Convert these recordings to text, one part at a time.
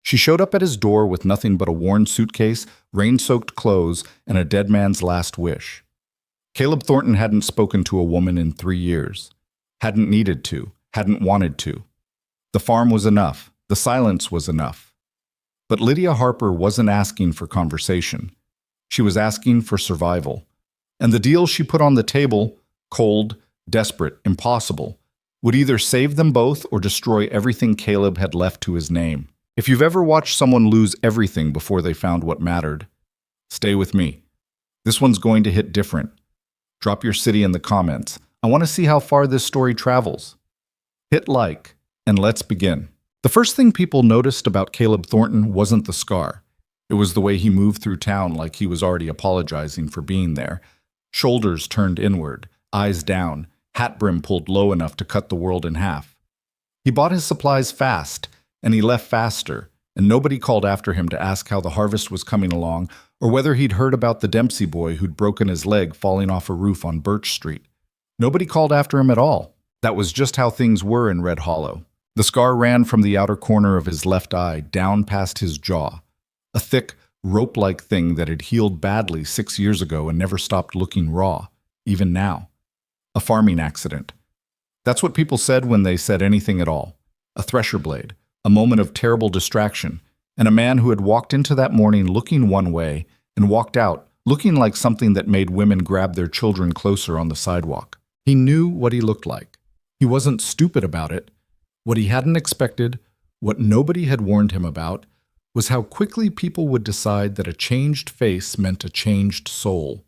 She showed up at his door with nothing but a worn suitcase, rain-soaked clothes, and a dead man's last wish. Caleb Thornton hadn't spoken to a woman in 3 years. Hadn't needed to, hadn't wanted to. The farm was enough. The silence was enough. But Lydia Harper wasn't asking for conversation. She was asking for survival. And the deal she put on the table, cold, desperate, impossible, would either save them both or destroy everything Caleb had left to his name. If you've ever watched someone lose everything before they found what mattered, stay with me. This one's going to hit different. Drop your city in the comments. I want to see how far this story travels. Hit like, and let's begin. The first thing people noticed about Caleb Thornton wasn't the scar. It was the way he moved through town like he was already apologizing for being there. Shoulders turned inward, eyes down, hat brim pulled low enough to cut the world in half. He bought his supplies fast, and he left faster, and nobody called after him to ask how the harvest was coming along or whether he'd heard about the Dempsey boy who'd broken his leg falling off a roof on Birch Street. Nobody called after him at all. That was just how things were in Red Hollow. The scar ran from the outer corner of his left eye down past his jaw, a thick, rope-like thing that had healed badly 6 years ago and never stopped looking raw, even now. A farming accident. That's what people said when they said anything at all. A thresher blade, a moment of terrible distraction, and a man who had walked into that morning looking one way and walked out looking like something that made women grab their children closer on the sidewalk. He knew what he looked like. He wasn't stupid about it. What he hadn't expected, what nobody had warned him about, was how quickly people would decide that a changed face meant a changed soul.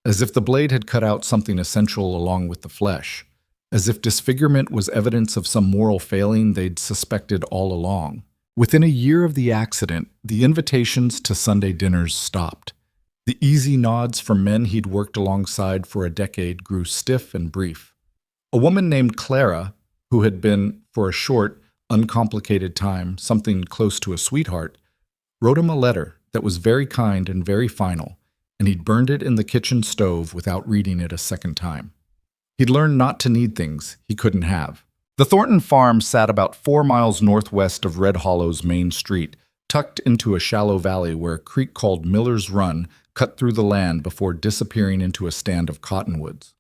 As if the blade had cut out something essential along with the flesh. As if disfigurement was evidence of some moral failing they'd suspected all along. Within a year of the accident, the invitations to Sunday dinners stopped. The easy nods from men he'd worked alongside for a decade grew stiff and brief. A woman named Clara, who had been, for a short, uncomplicated time, something close to a sweetheart, wrote him a letter that was very kind and very final, and he'd burned it in the kitchen stove without reading it a second time. He'd learned not to need things he couldn't have. The Thornton farm sat about 4 miles northwest of Red Hollow's main street, tucked into a shallow valley where a creek called Miller's Run cut through the land before disappearing into a stand of cottonwoods.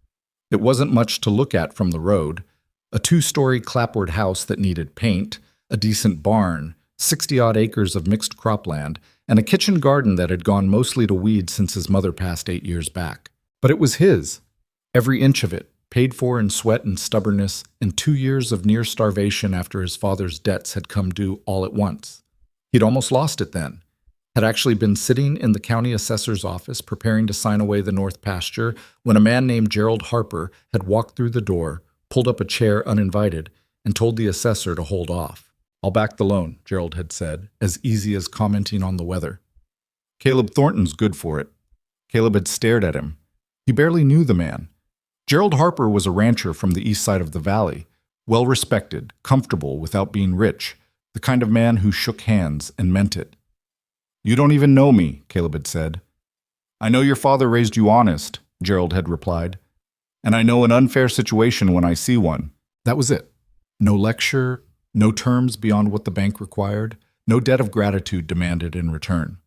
It wasn't much to look at from the road. A 2-story clapboard house that needed paint, a decent barn, 60-odd acres of mixed cropland, and a kitchen garden that had gone mostly to weeds since his mother passed 8 years back. But it was his, every inch of it, paid for in sweat and stubbornness, and 2 years of near starvation after his father's debts had come due all at once. He'd almost lost it then. Had actually been sitting in the county assessor's office preparing to sign away the north pasture when a man named Gerald Harper had walked through the door, pulled up a chair uninvited, and told the assessor to hold off. "I'll back the loan," Gerald had said, as easy as commenting on the weather. Caleb Thornton's good for it. Caleb had stared at him. He barely knew the man. Gerald Harper was a rancher from the east side of the valley, well-respected, comfortable without being rich, the kind of man who shook hands and meant it. "You don't even know me," Caleb had said. "I know your father raised you honest," Gerald had replied. "And I know an unfair situation when I see one." That was it. No lecture, no terms beyond what the bank required, no debt of gratitude demanded in return.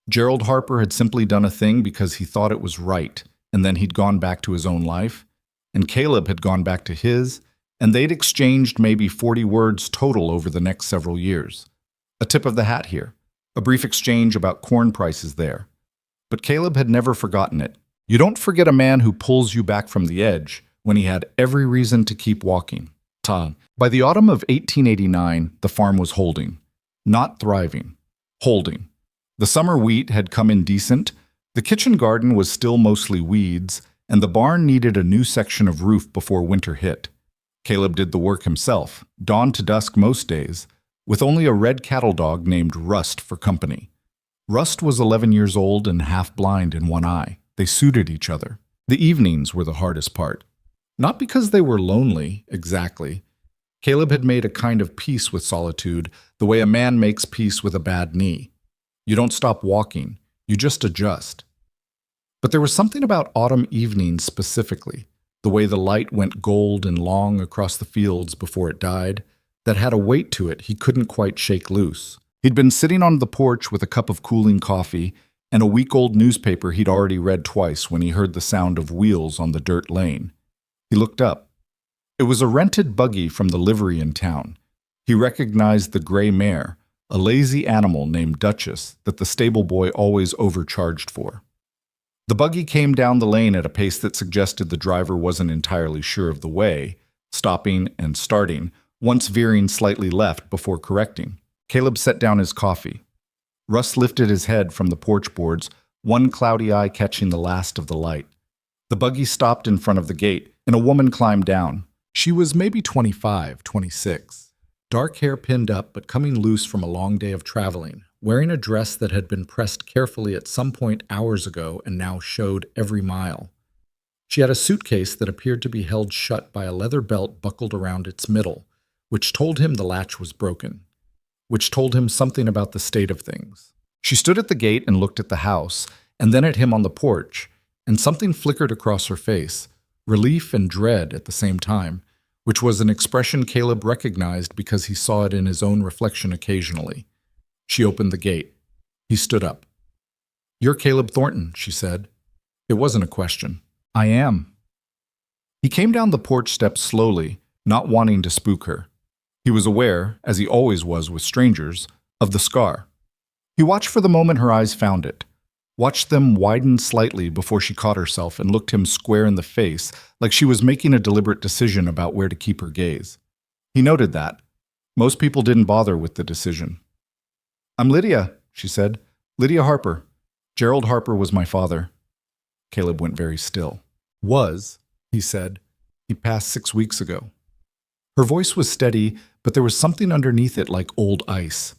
Gerald Harper had simply done a thing because he thought it was right, and then he'd gone back to his own life, and Caleb had gone back to his, and they'd exchanged maybe 40 words total over the next several years. A tip of the hat here, a brief exchange about corn prices there. But Caleb had never forgotten it. You don't forget a man who pulls you back from the edge when he had every reason to keep walking. By the autumn of 1889, the farm was holding. Not thriving. Holding. The summer wheat had come in decent. The kitchen garden was still mostly weeds, and the barn needed a new section of roof before winter hit. Caleb did the work himself, dawn to dusk most days, with only a red cattle dog named Rust for company. Rust was 11 years old and half blind in one eye. They suited each other. The evenings were the hardest part. Not because they were lonely, exactly. Caleb had made a kind of peace with solitude, the way a man makes peace with a bad knee. You don't stop walking, you just adjust. But there was something about autumn evenings specifically, the way the light went gold and long across the fields before it died, that had a weight to it he couldn't quite shake loose. He'd been sitting on the porch with a cup of cooling coffee and a week-old newspaper he'd already read twice when he heard the sound of wheels on the dirt lane. He looked up. It was a rented buggy from the livery in town. He recognized the gray mare, a lazy animal named Duchess that the stable boy always overcharged for. The buggy came down the lane at a pace that suggested the driver wasn't entirely sure of the way, stopping and starting, once veering slightly left before correcting. Caleb set down his coffee. Russ lifted his head from the porch boards, one cloudy eye catching the last of the light. The buggy stopped in front of the gate, and a woman climbed down. She was maybe 25, 26. Dark hair pinned up but coming loose from a long day of traveling, wearing a dress that had been pressed carefully at some point hours ago and now showed every mile. She had a suitcase that appeared to be held shut by a leather belt buckled around its middle, which told him the latch was broken, which told him something about the state of things. She stood at the gate and looked at the house, and then at him on the porch, and something flickered across her face, relief and dread at the same time, which was an expression Caleb recognized because he saw it in his own reflection occasionally. She opened the gate. He stood up. "You're Caleb Thornton," she said. It wasn't a question. "I am." He came down the porch steps slowly, not wanting to spook her. He was aware, as he always was with strangers, of the scar. He watched for the moment her eyes found it, watched them widen slightly before she caught herself and looked him square in the face, like she was making a deliberate decision about where to keep her gaze. He noted that. Most people didn't bother with the decision. "I'm Lydia," she said. "Lydia Harper. Gerald Harper was my father." Caleb went very still. "Was," he said. "He passed 6 weeks ago." Her voice was steady, but there was something underneath it like old ice.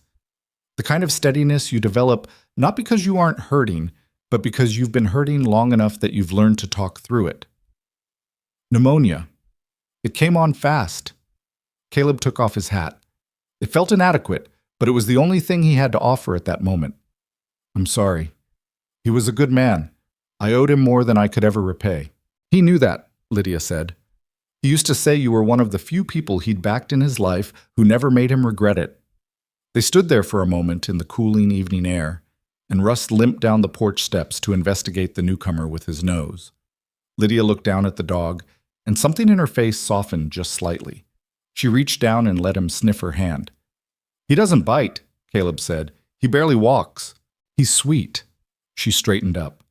The kind of steadiness you develop not because you aren't hurting, but because you've been hurting long enough that you've learned to talk through it. "Pneumonia. It came on fast." Caleb took off his hat. It felt inadequate, but it was the only thing he had to offer at that moment. "I'm sorry. He was a good man. I owed him more than I could ever repay." "He knew that," Lydia said. "He used to say you were one of the few people he'd backed in his life who never made him regret it." They stood there for a moment in the cooling evening air, and Russ limped down the porch steps to investigate the newcomer with his nose. Lydia looked down at the dog, and something in her face softened just slightly. She reached down and let him sniff her hand. "He doesn't bite," Caleb said. "He barely walks. He's sweet." She straightened up.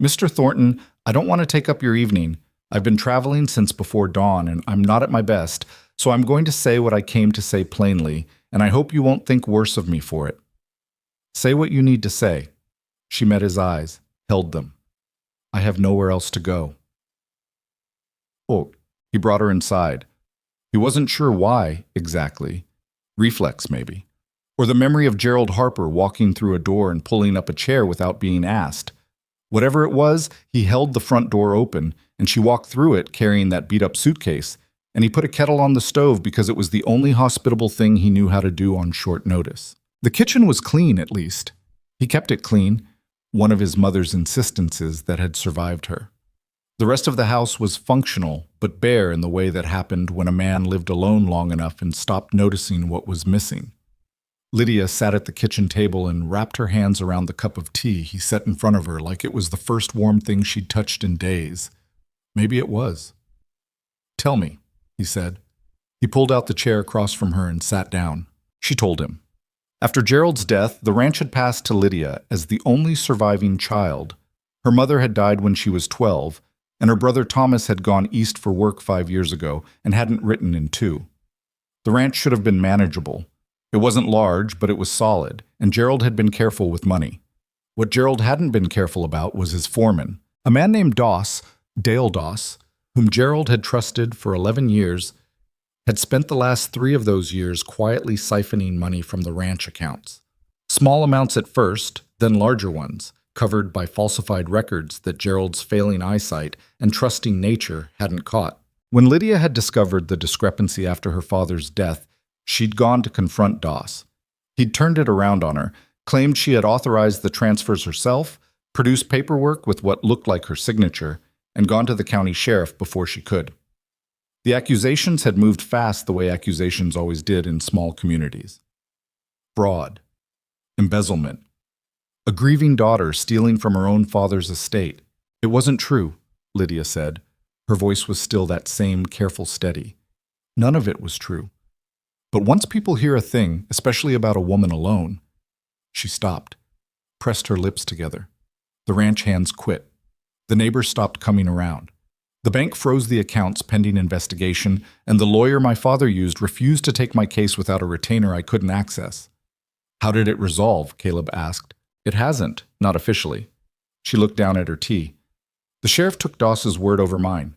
"Mr. Thornton, I don't want to take up your evening. I've been traveling since before dawn, and I'm not at my best, so I'm going to say what I came to say plainly, and I hope you won't think worse of me for it." "Say what you need to say." She met his eyes, held them. "I have nowhere else to go." Oh, he brought her inside. He wasn't sure why, exactly. Reflex, maybe. Or the memory of Gerald Harper walking through a door and pulling up a chair without being asked. Whatever it was, he held the front door open, and she walked through it carrying that beat-up suitcase, and he put a kettle on the stove because it was the only hospitable thing he knew how to do on short notice. The kitchen was clean, at least. He kept it clean, one of his mother's insistences that had survived her. The rest of the house was functional, but bare in the way that happened when a man lived alone long enough and stopped noticing what was missing. Lydia sat at the kitchen table and wrapped her hands around the cup of tea he set in front of her like it was the first warm thing she'd touched in days. Maybe it was. "Tell me," he said. He pulled out the chair across from her and sat down. She told him. After Gerald's death, the ranch had passed to Lydia as the only surviving child. Her mother had died when she was 12, and her brother Thomas had gone east for work 5 years ago and hadn't written in 2. The ranch should have been manageable. It wasn't large, but it was solid, and Gerald had been careful with money. What Gerald hadn't been careful about was his foreman, a man named Doss, Dale Doss, whom Gerald had trusted for 11 years, had spent the last 3 of those years quietly siphoning money from the ranch accounts. Small amounts at first, then larger ones, covered by falsified records that Gerald's failing eyesight and trusting nature hadn't caught. When Lydia had discovered the discrepancy after her father's death, she'd gone to confront Doss. He'd turned it around on her, claimed she had authorized the transfers herself, produced paperwork with what looked like her signature, and gone to the county sheriff before she could. The accusations had moved fast the way accusations always did in small communities. Fraud. embezzlement. A grieving daughter stealing from her own father's estate. It wasn't true, Lydia said. Her voice was still that same careful steady. None of it was true. But once people hear a thing, especially about a woman alone— She stopped, pressed her lips together. The ranch hands quit. The neighbors stopped coming around. The bank froze the accounts pending investigation, and the lawyer my father used refused to take my case without a retainer I couldn't access. How did it resolve? Caleb asked. It hasn't, not officially. She looked down at her tea. The sheriff took Doss's word over mine.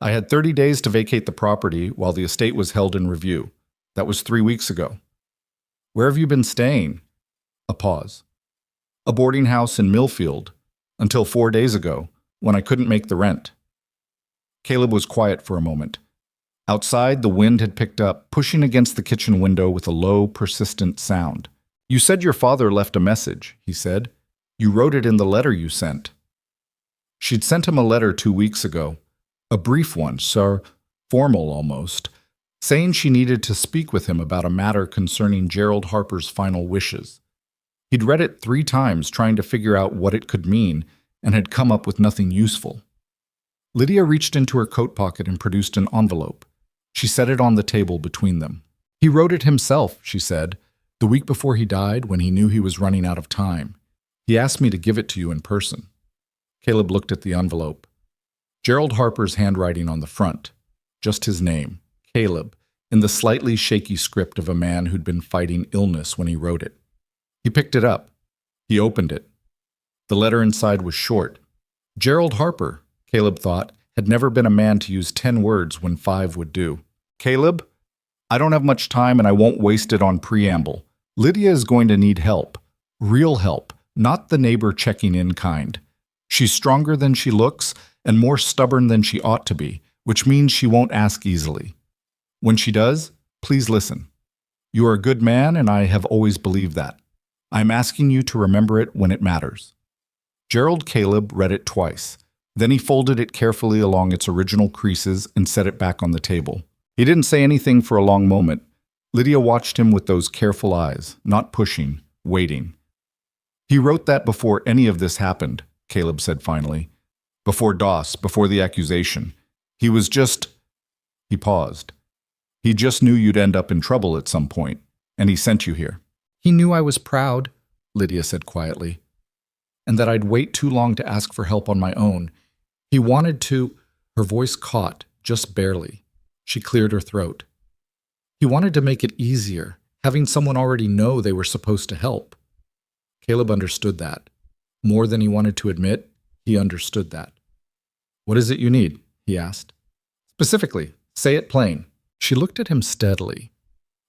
I had 30 days to vacate the property while the estate was held in review. That was 3 weeks ago. Where have you been staying? A pause. A boarding house in Millfield, until 4 days ago, when I couldn't make the rent. Caleb was quiet for a moment. Outside, the wind had picked up, pushing against the kitchen window with a low, persistent sound. You said your father left a message, he said. You wrote it in the letter you sent. She'd sent him a letter 2 weeks ago, a brief one, so formal almost, saying she needed to speak with him about a matter concerning Gerald Harper's final wishes. He'd read it 3 times, trying to figure out what it could mean, and had come up with nothing useful. Lydia reached into her coat pocket and produced an envelope. She set it on the table between them. He wrote it himself, she said, the week before he died, when he knew he was running out of time. He asked me to give it to you in person. Caleb looked at the envelope. Gerald Harper's handwriting on the front. Just his name, Caleb, in the slightly shaky script of a man who'd been fighting illness when he wrote it. He picked it up. He opened it. The letter inside was short. Gerald Harper, Caleb thought, had never been a man to use 10 words when 5 would do. Caleb, I don't have much time and I won't waste it on preamble. Lydia is going to need help. Real help, not the neighbor checking in kind. She's stronger than she looks and more stubborn than she ought to be, which means she won't ask easily. When she does, please listen. You are a good man and I have always believed that. I'm asking you to remember it when it matters. Gerald Caleb read it twice. Then he folded it carefully along its original creases and set it back on the table. He didn't say anything for a long moment. Lydia watched him with those careful eyes, not pushing, waiting. He wrote that before any of this happened, Caleb said finally. Before Doss, before the accusation. He was just— He paused. He just knew you'd end up in trouble at some point, and he sent you here. He knew I was proud, Lydia said quietly, and that I'd wait too long to ask for help on my own. He wanted to— Her voice caught, just barely. She cleared her throat. He wanted to make it easier, having someone already know they were supposed to help. Caleb understood that. More than he wanted to admit, he understood that. What is it you need? He asked. Specifically, say it plain. She looked at him steadily.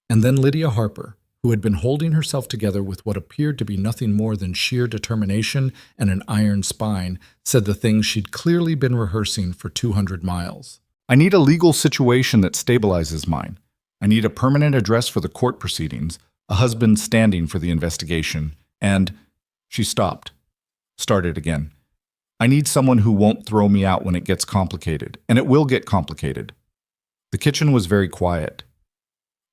And then Lydia Harper, who had been holding herself together with what appeared to be nothing more than sheer determination and an iron spine, said the thing she'd clearly been rehearsing for 200 miles. I need a legal situation that stabilizes mine. I need a permanent address for the court proceedings, a husband standing for the investigation, and— She stopped. Started again. I need someone who won't throw me out when it gets complicated, and it will get complicated. The kitchen was very quiet.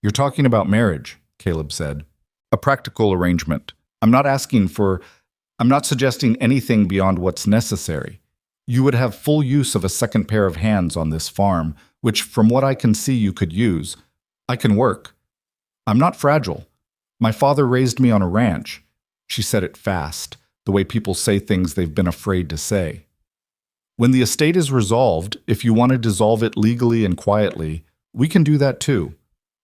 You're talking about marriage, Caleb said. A practical arrangement. I'm not suggesting anything beyond what's necessary. You would have full use of a second pair of hands on this farm, which from what I can see you could use. I can work. I'm not fragile. My father raised me on a ranch. She said it fast, the way people say things they've been afraid to say. When the estate is resolved, if you want to dissolve it legally and quietly, we can do that too.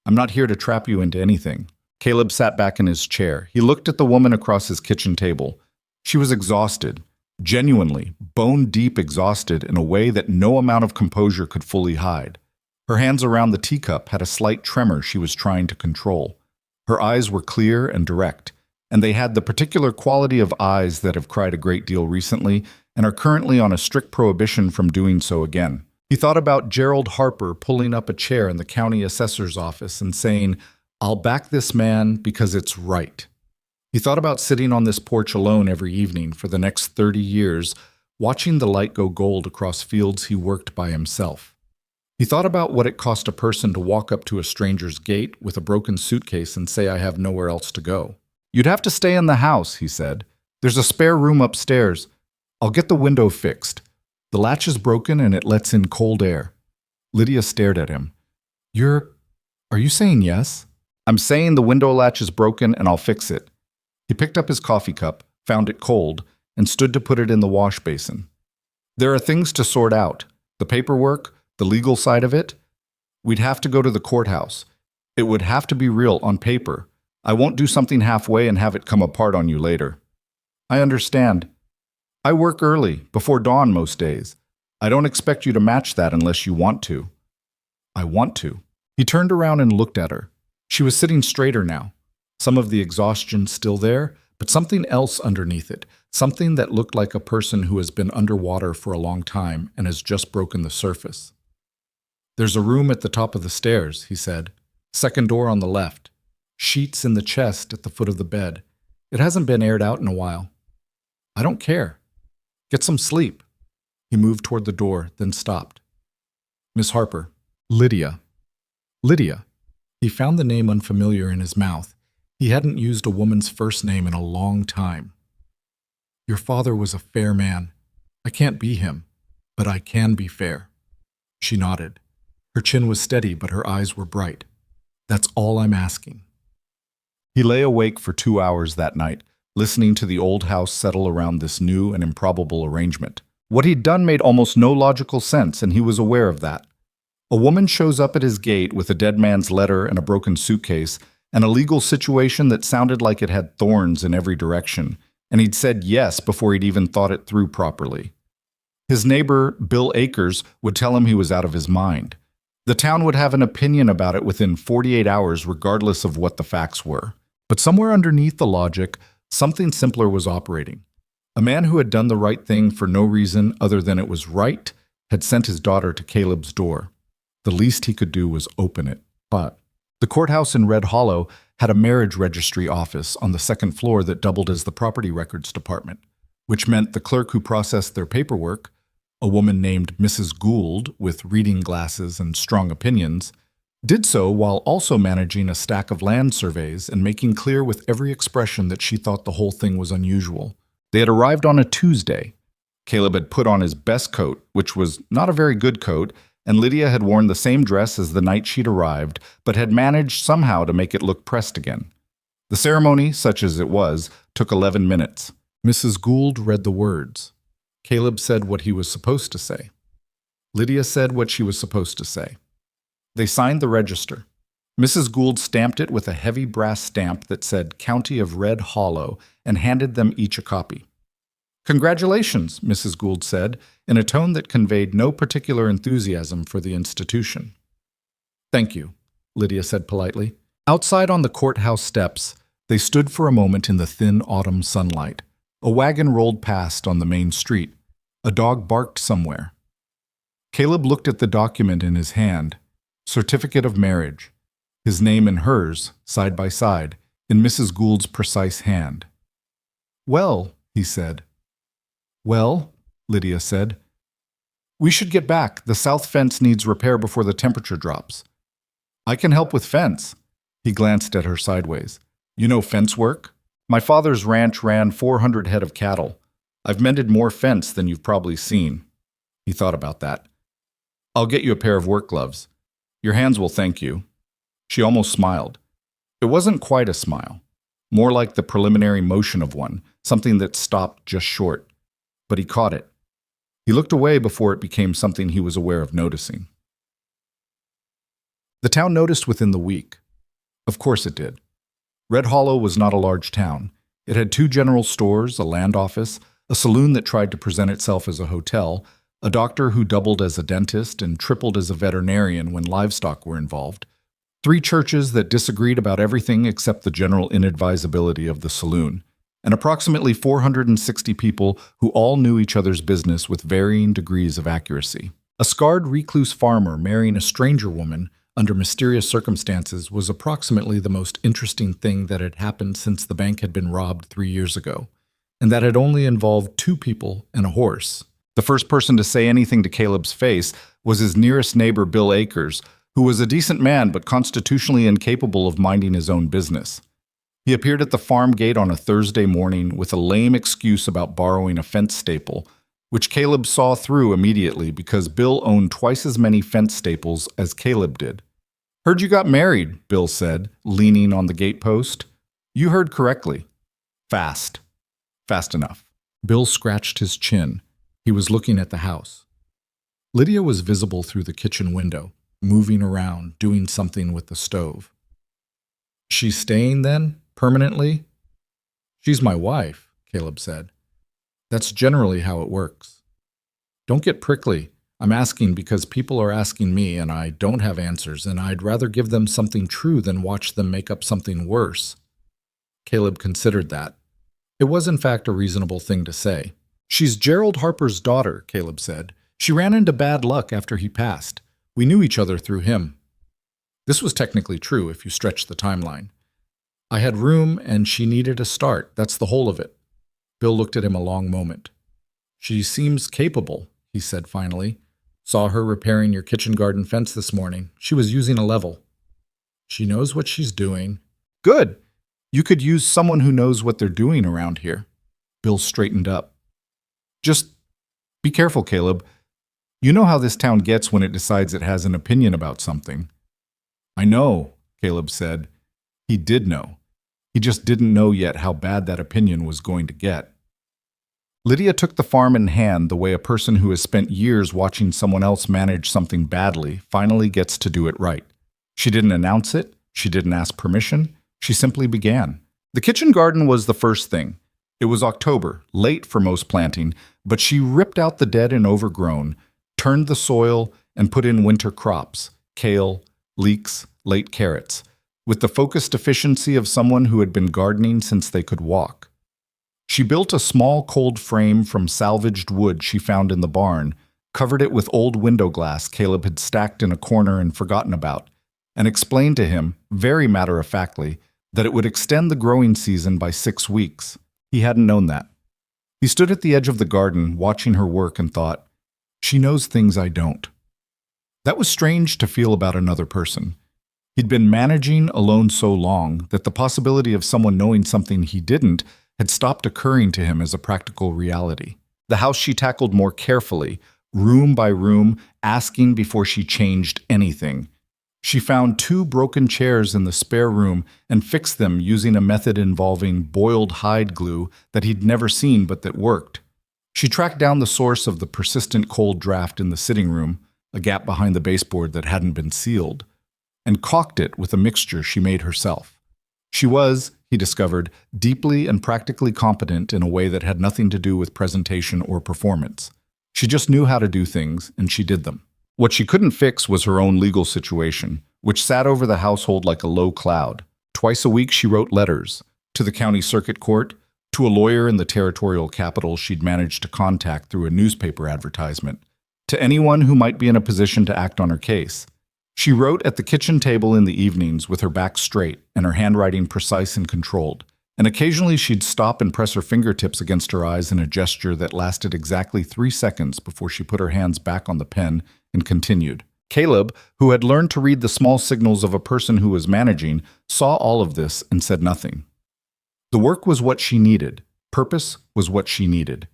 I'm not here to trap you into anything. Caleb sat back in his chair. He looked at the woman across his kitchen table. She was exhausted, genuinely, bone-deep exhausted in a way that no amount of composure could fully hide. Her hands around the teacup had a slight tremor she was trying to control. Her eyes were clear and direct, and they had the particular quality of eyes that have cried a great deal recently and are currently on a strict prohibition from doing so again. He thought about Gerald Harper pulling up a chair in the county assessor's office and saying, "I'll back this man because it's right." He thought about sitting on this porch alone every evening for the next 30 years, watching the light go gold across fields he worked by himself. He thought about what it cost a person to walk up to a stranger's gate with a broken suitcase and say, "I have nowhere else to go." You'd have to stay in the house, he said. There's a spare room upstairs. I'll get the window fixed. The latch is broken and it lets in cold air. Lydia stared at him. Are you saying yes? I'm saying the window latch is broken and I'll fix it. He picked up his coffee cup, found it cold, and stood to put it in the wash basin. There are things to sort out. The paperwork, the legal side of it. We'd have to go to the courthouse. It would have to be real on paper. I won't do something halfway and have it come apart on you later. I understand. I work early, before dawn most days. I don't expect you to match that unless you want to. I want to. He turned around and looked at her. She was sitting straighter now. Some of the exhaustion still there, but something else underneath it. Something that looked like a person who has been underwater for a long time and has just broken the surface. There's a room at the top of the stairs, he said. Second door on the left. Sheets in the chest at the foot of the bed. It hasn't been aired out in a while. I don't care. Get some sleep. He moved toward the door, then stopped. Miss Harper. Lydia. Lydia. He found the name unfamiliar in his mouth. He hadn't used a woman's first name in a long time. Your father was a fair man. I can't be him, but I can be fair. She nodded. Her chin was steady, but her eyes were bright. That's all I'm asking. He lay awake for 2 hours that night, listening to the old house settle around this new and improbable arrangement. What he'd done made almost no logical sense, and he was aware of that. A woman shows up at his gate with a dead man's letter and a broken suitcase, and a legal situation that sounded like it had thorns in every direction, and he'd said yes before he'd even thought it through properly. His neighbor, Bill Akers, would tell him he was out of his mind. The town would have an opinion about it within 48 hours regardless of what the facts were. But somewhere underneath the logic, something simpler was operating. A man who had done the right thing for no reason other than it was right had sent his daughter to Caleb's door. The least he could do was open it. But the courthouse in Red Hollow had a marriage registry office on the second floor that doubled as the property records department, which meant the clerk who processed their paperwork, a woman named Mrs. Gould with reading glasses and strong opinions, did so while also managing a stack of land surveys and making clear with every expression that she thought the whole thing was unusual. They had arrived on a Tuesday. Caleb had put on his best coat, which was not a very good coat, and Lydia had worn the same dress as the night she'd arrived, but had managed somehow to make it look pressed again. The ceremony, such as it was, took 11 minutes. Mrs. Gould read the words. Caleb said what he was supposed to say. Lydia said what she was supposed to say. They signed the register. Mrs. Gould stamped it with a heavy brass stamp that said County of Red Hollow and handed them each a copy. Congratulations, Mrs. Gould said, in a tone that conveyed no particular enthusiasm for the institution. Thank you, Lydia said politely. Outside on the courthouse steps, they stood for a moment in the thin autumn sunlight. A wagon rolled past on the main street. A dog barked somewhere. Caleb looked at the document in his hand. Certificate of marriage. His name and hers, side by side, in Mrs. Gould's precise hand. Well, he said. Well, Lydia said. We should get back. The south fence needs repair before the temperature drops. I can help with fence. He glanced at her sideways. You know fence work? My father's ranch ran 400 head of cattle. I've mended more fence than you've probably seen. He thought about that. I'll get you a pair of work gloves. Your hands will thank you. She almost smiled. It wasn't quite a smile. More like the preliminary motion of one, something that stopped just short. But he caught it. He looked away before it became something he was aware of noticing. The town noticed within the week. Of course it did. Red Hollow was not a large town. It had 2 general stores, a land office, a saloon that tried to present itself as a hotel, a doctor who doubled as a dentist and tripled as a veterinarian when livestock were involved, 3 churches that disagreed about everything except the general inadvisability of the saloon, and approximately 460 people who all knew each other's business with varying degrees of accuracy. A scarred recluse farmer marrying a stranger woman under mysterious circumstances was approximately the most interesting thing that had happened since the bank had been robbed 3 years ago, and that had only involved 2 people and a horse. The first person to say anything to Caleb's face was his nearest neighbor, Bill Akers, who was a decent man but constitutionally incapable of minding his own business. He appeared at the farm gate on a Thursday morning with a lame excuse about borrowing a fence staple, which Caleb saw through immediately because Bill owned twice as many fence staples as Caleb did. "Heard you got married," Bill said, leaning on the gatepost. "You heard correctly. Fast. Fast enough." Bill scratched his chin. He was looking at the house. Lydia was visible through the kitchen window, moving around, doing something with the stove. "She's staying then, permanently?" "She's my wife," Caleb said. "That's generally how it works." "Don't get prickly. I'm asking because people are asking me and I don't have answers, and I'd rather give them something true than watch them make up something worse." Caleb considered that. It was in fact a reasonable thing to say. "She's Gerald Harper's daughter," Caleb said. "She ran into bad luck after he passed. We knew each other through him." This was technically true if you stretch the timeline. "I had room and she needed a start. That's the whole of it." Bill looked at him a long moment. "She seems capable," he said finally. "Saw her repairing your kitchen garden fence this morning. She was using a level." "She knows what she's doing." "Good. You could use someone who knows what they're doing around here." Bill straightened up. "Just be careful, Caleb. You know how this town gets when it decides it has an opinion about something." "I know," Caleb said. He did know. He just didn't know yet how bad that opinion was going to get. Lydia took the farm in hand the way a person who has spent years watching someone else manage something badly finally gets to do it right. She didn't announce it. She didn't ask permission. She simply began. The kitchen garden was the first thing. It was October, late for most planting, but she ripped out the dead and overgrown, turned the soil, and put in winter crops, kale, leeks, late carrots, with the focused efficiency of someone who had been gardening since they could walk. She built a small cold frame from salvaged wood she found in the barn, covered it with old window glass Caleb had stacked in a corner and forgotten about, and explained to him, very matter-of-factly, that it would extend the growing season by 6 weeks. He hadn't known that. He stood at the edge of the garden, watching her work, and thought, "She knows things I don't." That was strange to feel about another person. He'd been managing alone so long that the possibility of someone knowing something he didn't had stopped occurring to him as a practical reality. The house she tackled more carefully, room by room, asking before she changed anything. She found 2 broken chairs in the spare room and fixed them using a method involving boiled hide glue that he'd never seen but that worked. She tracked down the source of the persistent cold draft in the sitting room, a gap behind the baseboard that hadn't been sealed, and caulked it with a mixture she made herself. She was, he discovered, deeply and practically competent in a way that had nothing to do with presentation or performance. She just knew how to do things, and she did them. What she couldn't fix was her own legal situation, which sat over the household like a low cloud. Twice a week she wrote letters, to the county circuit court, to a lawyer in the territorial capital she'd managed to contact through a newspaper advertisement, to anyone who might be in a position to act on her case. She wrote at the kitchen table in the evenings with her back straight and her handwriting precise and controlled, and occasionally she'd stop and press her fingertips against her eyes in a gesture that lasted exactly 3 seconds before she put her hands back on the pen and continued. Caleb, who had learned to read the small signals of a person who was managing, saw all of this and said nothing. The work was what she needed. Purpose was what she needed.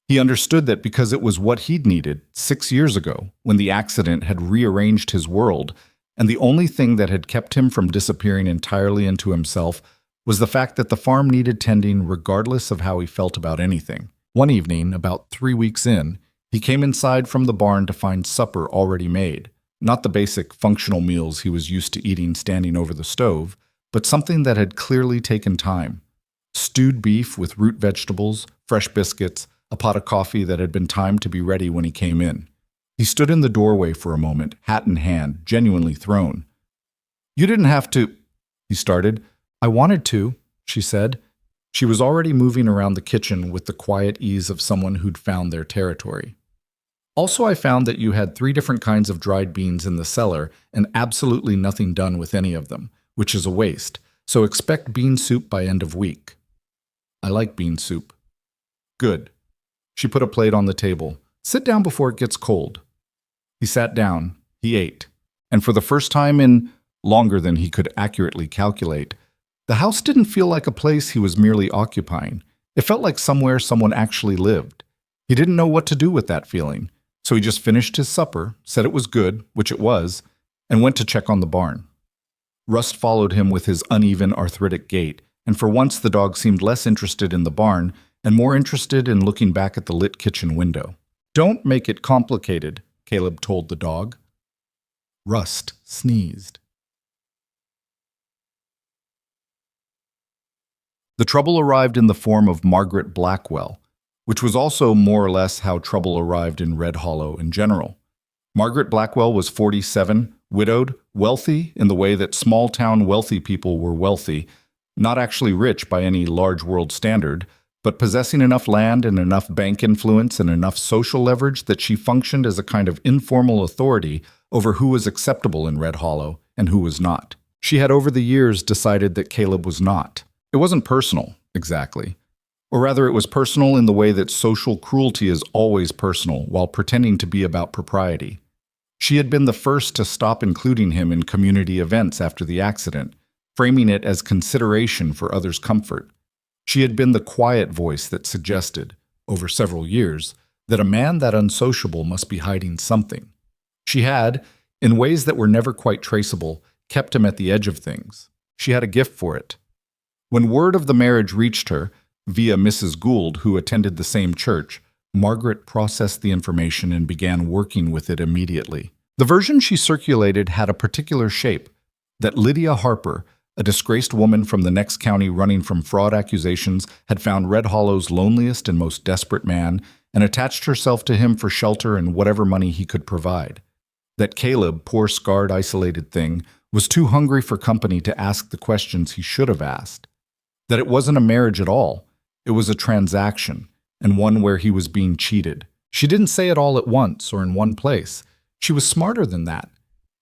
He understood that because it was what he'd needed 6 years ago, when the accident had rearranged his world, and the only thing that had kept him from disappearing entirely into himself was the fact that the farm needed tending regardless of how he felt about anything. One evening, about 3 weeks in, he came inside from the barn to find supper already made, not the basic functional meals he was used to eating standing over the stove, but something that had clearly taken time. Stewed beef with root vegetables, fresh biscuits, a pot of coffee that had been timed to be ready when he came in. He stood in the doorway for a moment, hat in hand, genuinely thrown. "You didn't have to," he started. "I wanted to," she said. She was already moving around the kitchen with the quiet ease of someone who'd found their territory. "Also, I found that you had 3 different kinds of dried beans in the cellar and absolutely nothing done with any of them, which is a waste, so expect bean soup by end of week." "I like bean soup." "Good." She put a plate on the table. "Sit down before it gets cold." He sat down. He ate. And for the first time in longer than he could accurately calculate, The house didn't feel like a place he was merely occupying. It felt like somewhere someone actually lived. He didn't know what to do with that feeling, so he just finished his supper, said it was good, which it was, and went to check on the barn. Rust followed him with his uneven, arthritic gait, and for once the dog seemed less interested in the barn and more interested in looking back at the lit kitchen window. "Don't make it complicated," Caleb told the dog. Rust sneezed. The trouble arrived in the form of Margaret Blackwell, which was also more or less how trouble arrived in Red Hollow in general. Margaret Blackwell was 47, widowed, wealthy in the way that small-town wealthy people were wealthy, not actually rich by any large world standard, but possessing enough land and enough bank influence and enough social leverage that she functioned as a kind of informal authority over who was acceptable in Red Hollow and who was not. She had over the years decided that Caleb was not. It wasn't personal, exactly. Or rather, it was personal in the way that social cruelty is always personal while pretending to be about propriety. She had been the first to stop including him in community events after the accident, framing it as consideration for others' comfort. She had been the quiet voice that suggested, over several years, that a man that unsociable must be hiding something. She had, in ways that were never quite traceable, kept him at the edge of things. She had a gift for it. When word of the marriage reached her, via Mrs. Gould, who attended the same church, Margaret processed the information and began working with it immediately. The version she circulated had a particular shape: that Lydia Harper, a disgraced woman from the next county running from fraud accusations, had found Red Hollow's loneliest and most desperate man and attached herself to him for shelter and whatever money he could provide. That Caleb, poor scarred, isolated thing, was too hungry for company to ask the questions he should have asked. That it wasn't a marriage at all. It was a transaction, and one where he was being cheated. She didn't say it all at once or in one place. She was smarter than that.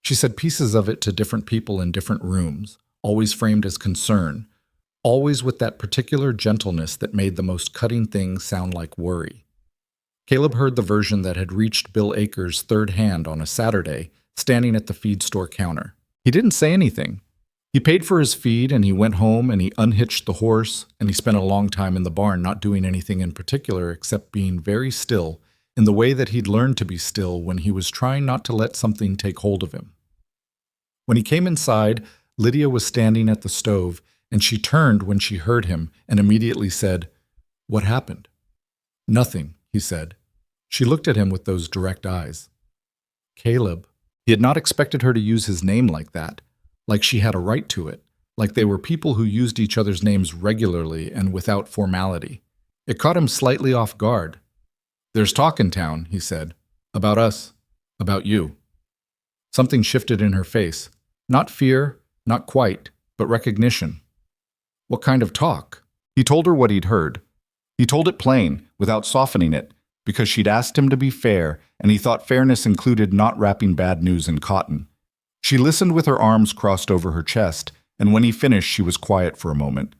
She said pieces of it to different people in different rooms, always framed as concern, always with that particular gentleness that made the most cutting things sound like worry. Caleb heard the version that had reached Bill Akers' third hand on a Saturday, standing at the feed store counter. He didn't say anything. He paid for his feed, and he went home, and he unhitched the horse, and he spent a long time in the barn not doing anything in particular except being very still in the way that he'd learned to be still when he was trying not to let something take hold of him. When he came inside, Lydia was standing at the stove, and she turned when she heard him and immediately said, "What happened?" "Nothing," he said. She looked at him with those direct eyes. Caleb. He had not expected her to use his name like that. Like she had a right to it, like they were people who used each other's names regularly and without formality. It caught him slightly off guard. "There's talk in town," he said. "About us. About you." Something shifted in her face. Not fear, not quite, but recognition. What kind of talk? He told her what he'd heard. He told it plain, without softening it, because she'd asked him to be fair, and he thought fairness included not wrapping bad news in cotton. She listened with her arms crossed over her chest, and when he finished, she was quiet for a moment.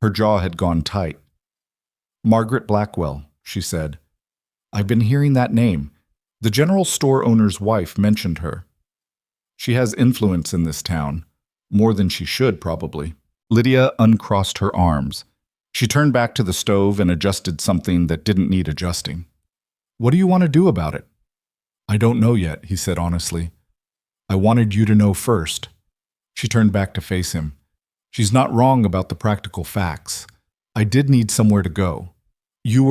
Her jaw had gone tight. "Margaret Blackwell," she said. "I've been hearing that name. The general store owner's wife mentioned her. She has influence in this town. More than she should, probably." Lydia uncrossed her arms. She turned back to the stove and adjusted something that didn't need adjusting. "What do you want to do about it?" "I don't know yet," he said honestly. "I wanted you to know first." She turned back to face him. "She's not wrong about the practical facts. I did need somewhere to go. You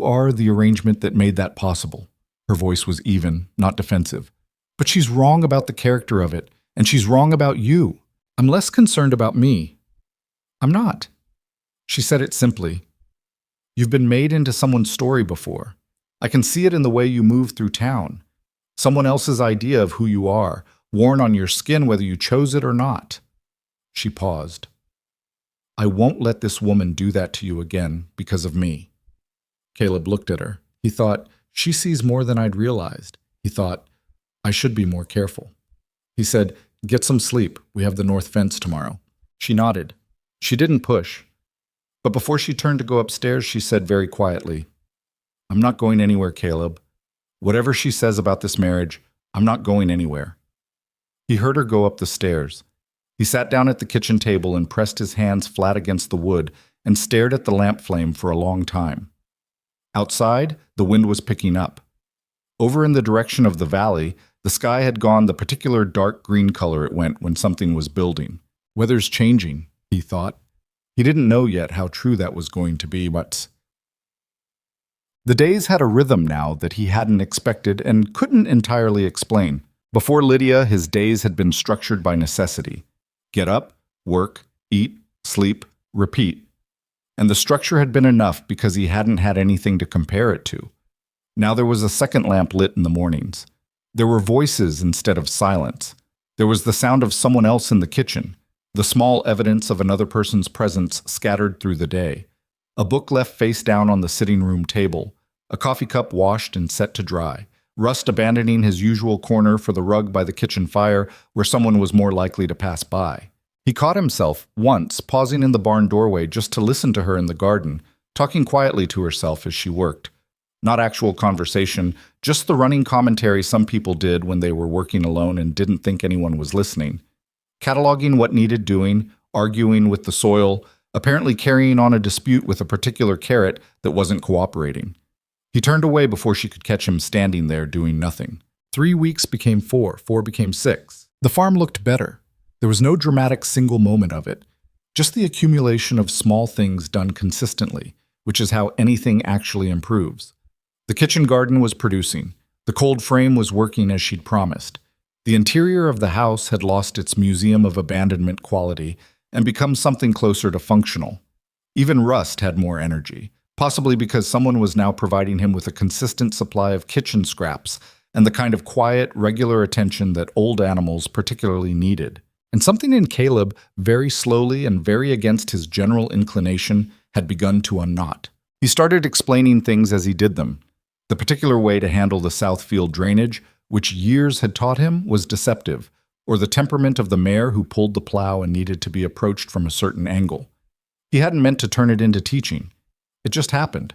are the arrangement that made that possible." Her voice was even, not defensive. "But she's wrong about the character of it, and she's wrong about you. I'm less concerned about me." "I'm not." She said it simply. "You've been made into someone's story before. I can see it in the way you move through town. Someone else's idea of who you are, worn on your skin whether you chose it or not." She paused. "I won't let this woman do that to you again because of me." Caleb looked at her. He thought, she sees more than I'd realized. He thought, I should be more careful. He said, "Get some sleep. We have the north fence tomorrow." She nodded. She didn't push. But before she turned to go upstairs, she said very quietly, "I'm not going anywhere, Caleb. Whatever she says about this marriage, I'm not going anywhere." He heard her go up the stairs. He sat down at the kitchen table and pressed his hands flat against the wood and stared at the lamp flame for a long time. Outside, the wind was picking up. Over in the direction of the valley, the sky had gone the particular dark green color it went when something was building. Weather's changing, he thought. He didn't know yet how true that was going to be, but the days had a rhythm now that he hadn't expected and couldn't entirely explain. Before Lydia, his days had been structured by necessity. Get up, work, eat, sleep, repeat. And the structure had been enough because he hadn't had anything to compare it to. Now there was a second lamp lit in the mornings. There were voices instead of silence. There was the sound of someone else in the kitchen, the small evidence of another person's presence scattered through the day. A book left face down on the sitting room table, a coffee cup washed and set to dry, Rust abandoning his usual corner for the rug by the kitchen fire where someone was more likely to pass by. He caught himself, once, pausing in the barn doorway just to listen to her in the garden, talking quietly to herself as she worked. Not actual conversation, just the running commentary some people did when they were working alone and didn't think anyone was listening. Cataloging what needed doing, arguing with the soil, apparently carrying on a dispute with a particular carrot that wasn't cooperating. He turned away before she could catch him standing there doing nothing. 3 weeks became 4, 4 became 6. The farm looked better. There was no dramatic single moment of it, just the accumulation of small things done consistently, which is how anything actually improves. The kitchen garden was producing. The cold frame was working as she'd promised. The interior of the house had lost its museum of abandonment quality and become something closer to functional. Even Rust had more energy, possibly because someone was now providing him with a consistent supply of kitchen scraps and the kind of quiet, regular attention that old animals particularly needed. And something in Caleb, very slowly and very against his general inclination, had begun to unknot. He started explaining things as he did them. The particular way to handle the Southfield drainage, which years had taught him, was deceptive, or the temperament of the mare who pulled the plow and needed to be approached from a certain angle. He hadn't meant to turn it into teaching. It just happened.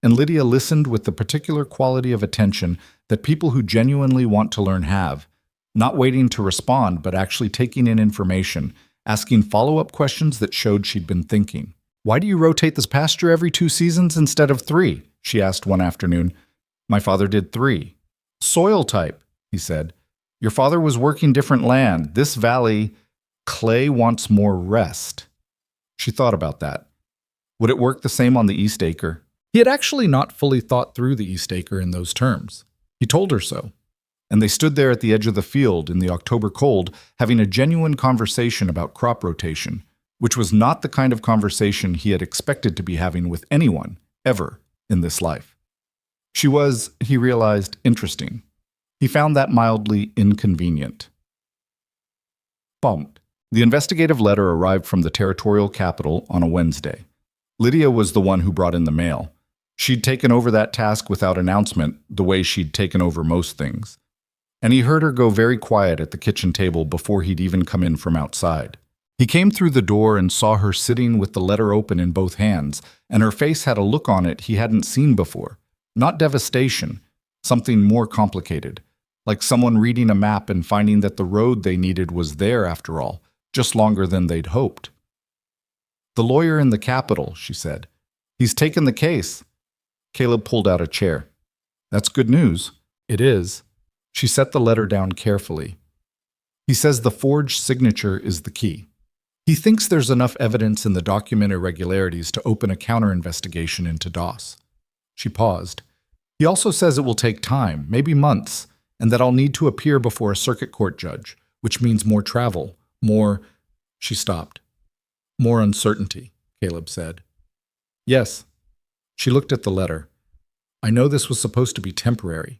And Lydia listened with the particular quality of attention that people who genuinely want to learn have, not waiting to respond but actually taking in information, asking follow-up questions that showed she'd been thinking. "Why do you rotate this pasture every 2 seasons instead of 3? She asked one afternoon. "My father did 3. "Soil type," he said. "Your father was working different land. This valley, clay wants more rest." She thought about that. Would it work the same on the East Acre? He had actually not fully thought through the East Acre in those terms. He told her so. And they stood there at the edge of the field in the October cold, having a genuine conversation about crop rotation, which was not the kind of conversation he had expected to be having with anyone, ever, in this life. She was, he realized, interesting. He found that mildly inconvenient. Bumped. The investigative letter arrived from the territorial capital on a Wednesday. Lydia was the one who brought in the mail. She'd taken over that task without announcement, the way she'd taken over most things. And he heard her go very quiet at the kitchen table before he'd even come in from outside. He came through the door and saw her sitting with the letter open in both hands, and her face had a look on it he hadn't seen before. Not devastation, something more complicated, like someone reading a map and finding that the road they needed was there after all, just longer than they'd hoped. "The lawyer in the Capitol," she said. "He's taken the case." Caleb pulled out a chair. "That's good news." "It is." She set the letter down carefully. "He says the forged signature is the key. He thinks there's enough evidence in the document irregularities to open a counter-investigation into Doss." She paused. "He also says it will take time, maybe months, and that I'll need to appear before a circuit court judge, which means more travel, more—" She stopped. "More uncertainty," Caleb said. "Yes." She looked at the letter. "I know this was supposed to be temporary.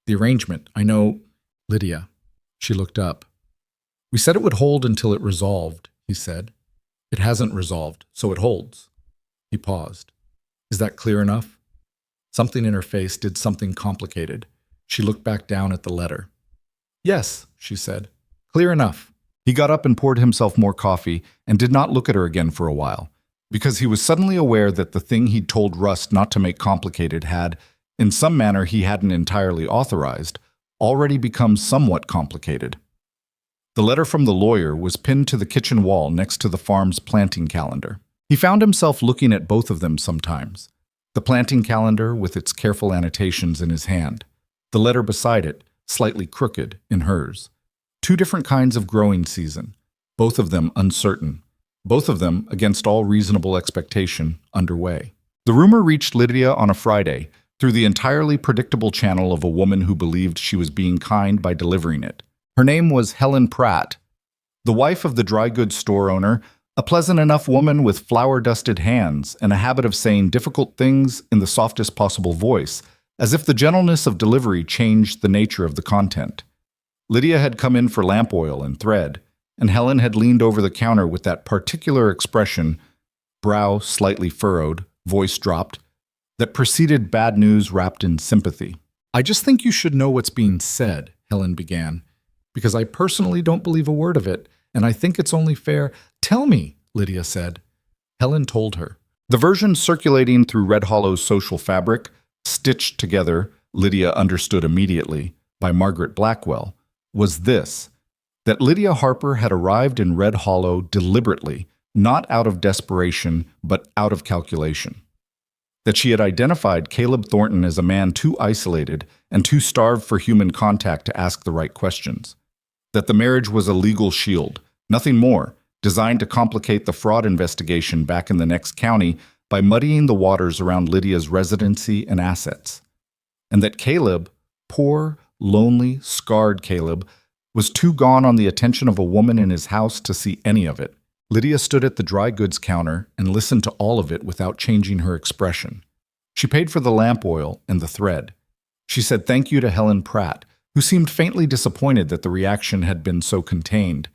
The arrangement, I know—" "Lydia." She looked up. "We said it would hold until it resolved," he said. "It hasn't resolved, so it holds." He paused. "Is that clear enough?" Something in her face did something complicated. She looked back down at the letter. "Yes," she said. "Clear enough." He got up and poured himself more coffee and did not look at her again for a while, because he was suddenly aware that the thing he'd told Rust not to make complicated had, in some manner he hadn't entirely authorized, already become somewhat complicated. The letter from the lawyer was pinned to the kitchen wall next to the farm's planting calendar. He found himself looking at both of them sometimes. The planting calendar with its careful annotations in his hand. The letter beside it, slightly crooked, in hers. Two different kinds of growing season, both of them uncertain. Both of them, against all reasonable expectation, underway. The rumor reached Lydia on a Friday, through the entirely predictable channel of a woman who believed she was being kind by delivering it. Her name was Helen Pratt, the wife of the dry goods store owner, a pleasant enough woman with flour-dusted hands and a habit of saying difficult things in the softest possible voice, as if the gentleness of delivery changed the nature of the content. Lydia had come in for lamp oil and thread, and Helen had leaned over the counter with that particular expression, brow slightly furrowed, voice dropped, that preceded bad news wrapped in sympathy. "I just think you should know what's being said," Helen began, "because I personally don't believe a word of it, and I think it's only fair—" "Tell me," Lydia said. Helen told her. The version circulating through Red Hollow's social fabric, stitched together, Lydia understood immediately, by Margaret Blackwell, was this: that Lydia Harper had arrived in Red Hollow deliberately, not out of desperation, but out of calculation. That she had identified Caleb Thornton as a man too isolated and too starved for human contact to ask the right questions. That the marriage was a legal shield, nothing more, designed to complicate the fraud investigation back in the next county by muddying the waters around Lydia's residency and assets. And that Caleb, poor, lonely, scarred Caleb, was too gone on the attention of a woman in his house to see any of it. Lydia stood at the dry goods counter and listened to all of it without changing her expression. She paid for the lamp oil and the thread. She said thank you to Helen Pratt, who seemed faintly disappointed that the reaction had been so contained,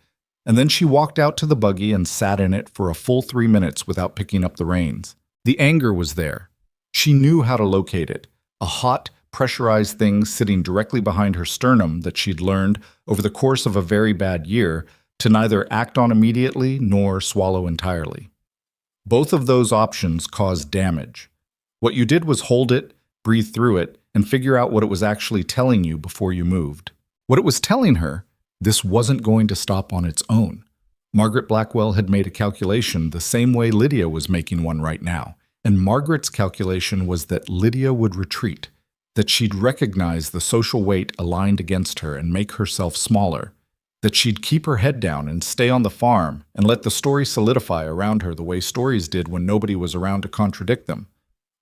and then she walked out to the buggy and sat in it for a full 3 minutes without picking up the reins. The anger was there. She knew how to locate it, a hot, pressurized thing sitting directly behind her sternum that she'd learned, over the course of a very bad year, to neither act on immediately nor swallow entirely. Both of those options caused damage. What you did was hold it, breathe through it, and figure out what it was actually telling you before you moved. What it was telling her, this wasn't going to stop on its own. Margaret Blackwell had made a calculation the same way Lydia was making one right now, and Margaret's calculation was that Lydia would retreat, that she'd recognize the social weight aligned against her and make herself smaller, that she'd keep her head down and stay on the farm and let the story solidify around her the way stories did when nobody was around to contradict them.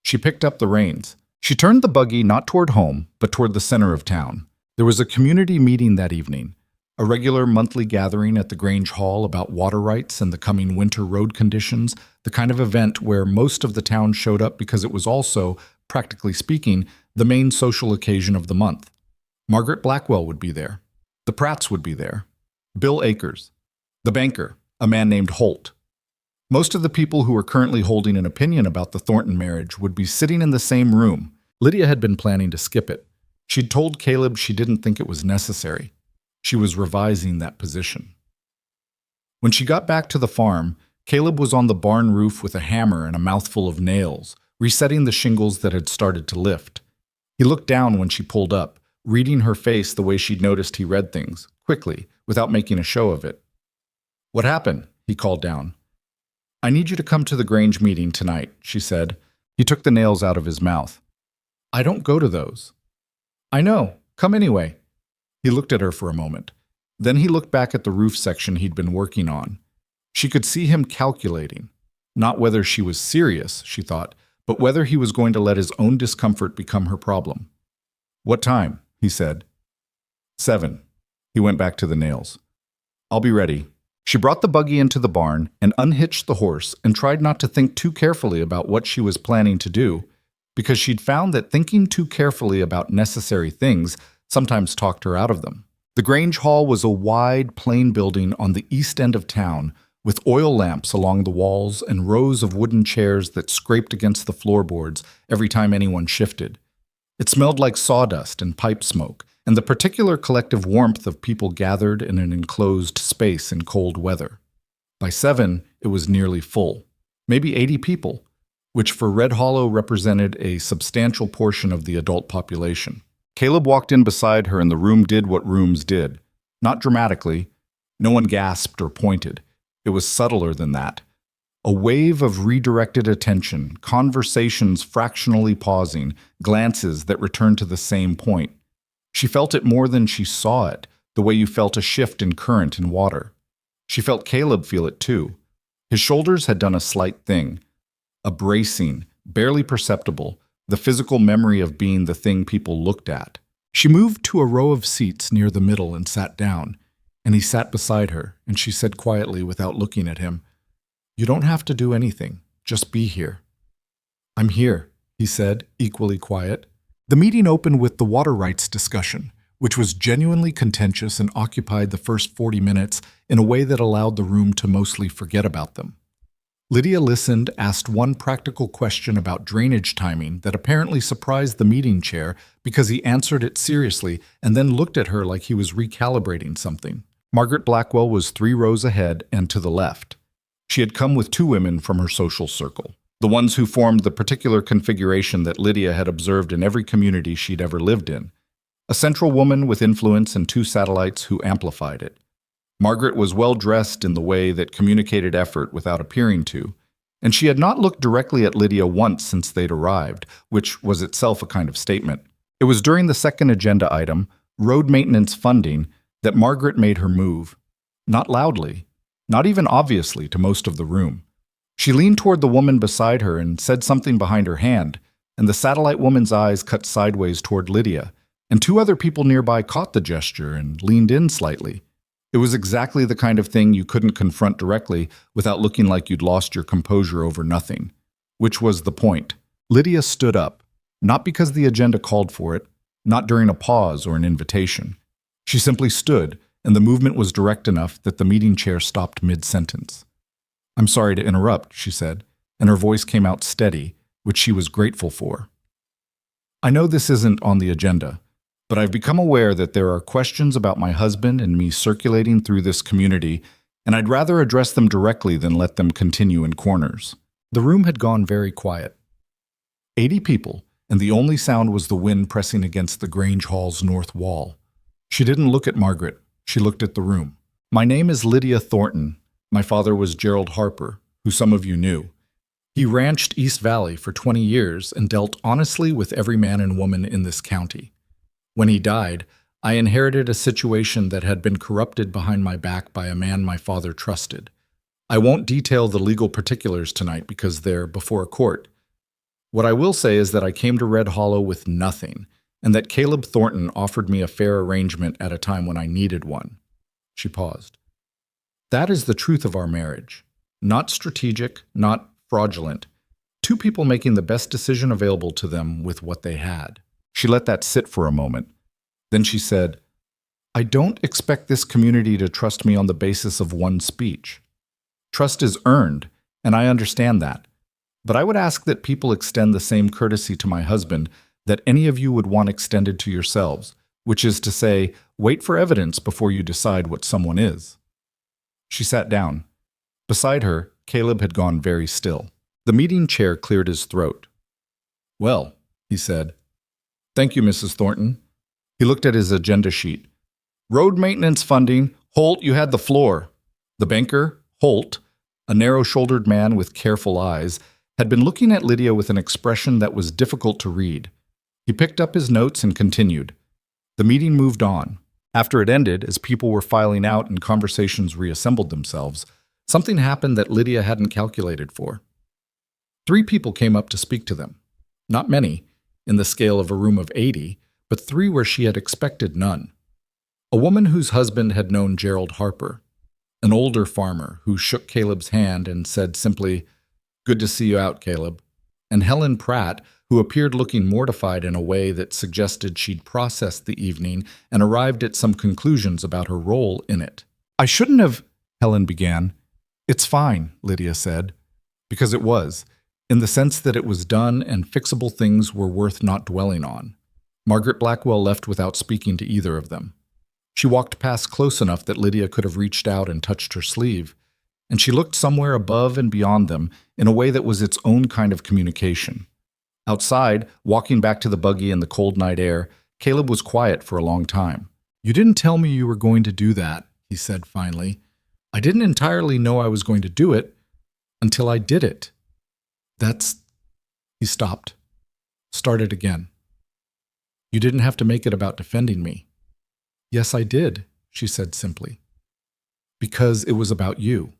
She picked up the reins. She turned the buggy not toward home, but toward the center of town. There was a community meeting that evening, a regular monthly gathering at the Grange Hall about water rights and the coming winter road conditions, the kind of event where most of the town showed up because it was also, practically speaking, the main social occasion of the month. Margaret Blackwell would be there. The Pratts would be there. Bill Akers. The banker, a man named Holt. Most of the people who were currently holding an opinion about the Thornton marriage would be sitting in the same room. Lydia had been planning to skip it. She'd told Caleb she didn't think it was necessary. She was revising that position. When she got back to the farm, Caleb was on the barn roof with a hammer and a mouthful of nails, resetting the shingles that had started to lift. He looked down when she pulled up, reading her face the way she'd noticed he read things, quickly, without making a show of it. "What happened?" he called down. "I need you to come to the Grange meeting tonight," she said. He took the nails out of his mouth. "I don't go to those." "I know. Come anyway." He looked at her for a moment. Then he looked back at the roof section he'd been working on. She could see him calculating. Not whether she was serious, she thought, but whether he was going to let his own discomfort become her problem. "What time?" he said. 7. He went back to the nails. "I'll be ready." She brought the buggy into the barn and unhitched the horse and tried not to think too carefully about what she was planning to do, because she'd found that thinking too carefully about necessary things sometimes talked her out of them. The Grange Hall was a wide, plain building on the east end of town, with oil lamps along the walls and rows of wooden chairs that scraped against the floorboards every time anyone shifted. It smelled like sawdust and pipe smoke, and the particular collective warmth of people gathered in an enclosed space in cold weather. By 7, it was nearly full, maybe 80 people, which for Red Hollow represented a substantial portion of the adult population. Caleb walked in beside her and the room did what rooms did. Not dramatically, No one gasped or pointed. It was subtler than that. A wave of redirected attention, conversations fractionally pausing, glances that returned to the same point. She felt it more than she saw it, the way you felt a shift in current in water. She felt Caleb feel it too. His shoulders had done a slight thing, a bracing, barely perceptible, the physical memory of being the thing people looked at. She moved to a row of seats near the middle and sat down, and he sat beside her, and she said quietly without looking at him, "You don't have to do anything, just be here." "I'm here," he said, equally quiet. The meeting opened with the water rights discussion, which was genuinely contentious and occupied the first 40 minutes in a way that allowed the room to mostly forget about them. Lydia listened, asked one practical question about drainage timing that apparently surprised the meeting chair because he answered it seriously and then looked at her like he was recalibrating something. Margaret Blackwell was 3 rows ahead and to the left. She had come with 2 women from her social circle, the ones who formed the particular configuration that Lydia had observed in every community she'd ever lived in. A central woman with influence and 2 satellites who amplified it. Margaret was well dressed in the way that communicated effort without appearing to, and she had not looked directly at Lydia once since they'd arrived, which was itself a kind of statement. It was during the second agenda item, road maintenance funding, that Margaret made her move. Not loudly, not even obviously to most of the room. She leaned toward the woman beside her and said something behind her hand, and the satellite woman's eyes cut sideways toward Lydia, and 2 other people nearby caught the gesture and leaned in slightly. It was exactly the kind of thing you couldn't confront directly without looking like you'd lost your composure over nothing. Which was the point. Lydia stood up, not because the agenda called for it, not during a pause or an invitation. She simply stood, and the movement was direct enough that the meeting chair stopped mid-sentence. "I'm sorry to interrupt," she said, and her voice came out steady, which she was grateful for. "I know this isn't on the agenda, but I've become aware that there are questions about my husband and me circulating through this community, and I'd rather address them directly than let them continue in corners." The room had gone very quiet. 80 people, and the only sound was the wind pressing against the Grange Hall's north wall. She didn't look at Margaret. She looked at the room. "My name is Lydia Thornton. My father was Gerald Harper, who some of you knew. He ranched East Valley for 20 years and dealt honestly with every man and woman in this county. When he died, I inherited a situation that had been corrupted behind my back by a man my father trusted. I won't detail the legal particulars tonight because they're before a court. What I will say is that I came to Red Hollow with nothing, and that Caleb Thornton offered me a fair arrangement at a time when I needed one." She paused. "That is the truth of our marriage. Not strategic, not fraudulent. 2 people making the best decision available to them with what they had." She let that sit for a moment. Then she said, "I don't expect this community to trust me on the basis of one speech. Trust is earned, and I understand that. But I would ask that people extend the same courtesy to my husband that any of you would want extended to yourselves, which is to say, wait for evidence before you decide what someone is." She sat down. Beside her, Caleb had gone very still. The meeting chair cleared his throat. "Well," he said. "Thank you, Mrs. Thornton." He looked at his agenda sheet. "Road maintenance funding. Holt, you had the floor." The banker, Holt, a narrow-shouldered man with careful eyes, had been looking at Lydia with an expression that was difficult to read. He picked up his notes and continued. The meeting moved on. After it ended, as people were filing out and conversations reassembled themselves, something happened that Lydia hadn't calculated for. 3 people came up to speak to them. Not many, in the scale of a room of 80, but 3 where she had expected none. A woman whose husband had known Gerald Harper, an older farmer who shook Caleb's hand and said simply, "Good to see you out, Caleb," and Helen Pratt, who appeared looking mortified in a way that suggested she'd processed the evening and arrived at some conclusions about her role in it. "I shouldn't have," Helen began. "It's fine," Lydia said, because it was, in the sense that it was done and fixable things were worth not dwelling on. Margaret Blackwell left without speaking to either of them. She walked past close enough that Lydia could have reached out and touched her sleeve, and she looked somewhere above and beyond them in a way that was its own kind of communication. Outside, walking back to the buggy in the cold night air, Caleb was quiet for a long time. "You didn't tell me you were going to do that," he said finally. "I didn't entirely know I was going to do it until I did it. That's—" He stopped. Started again. "You didn't have to make it about defending me." "Yes, I did," she said simply. "Because it was about you.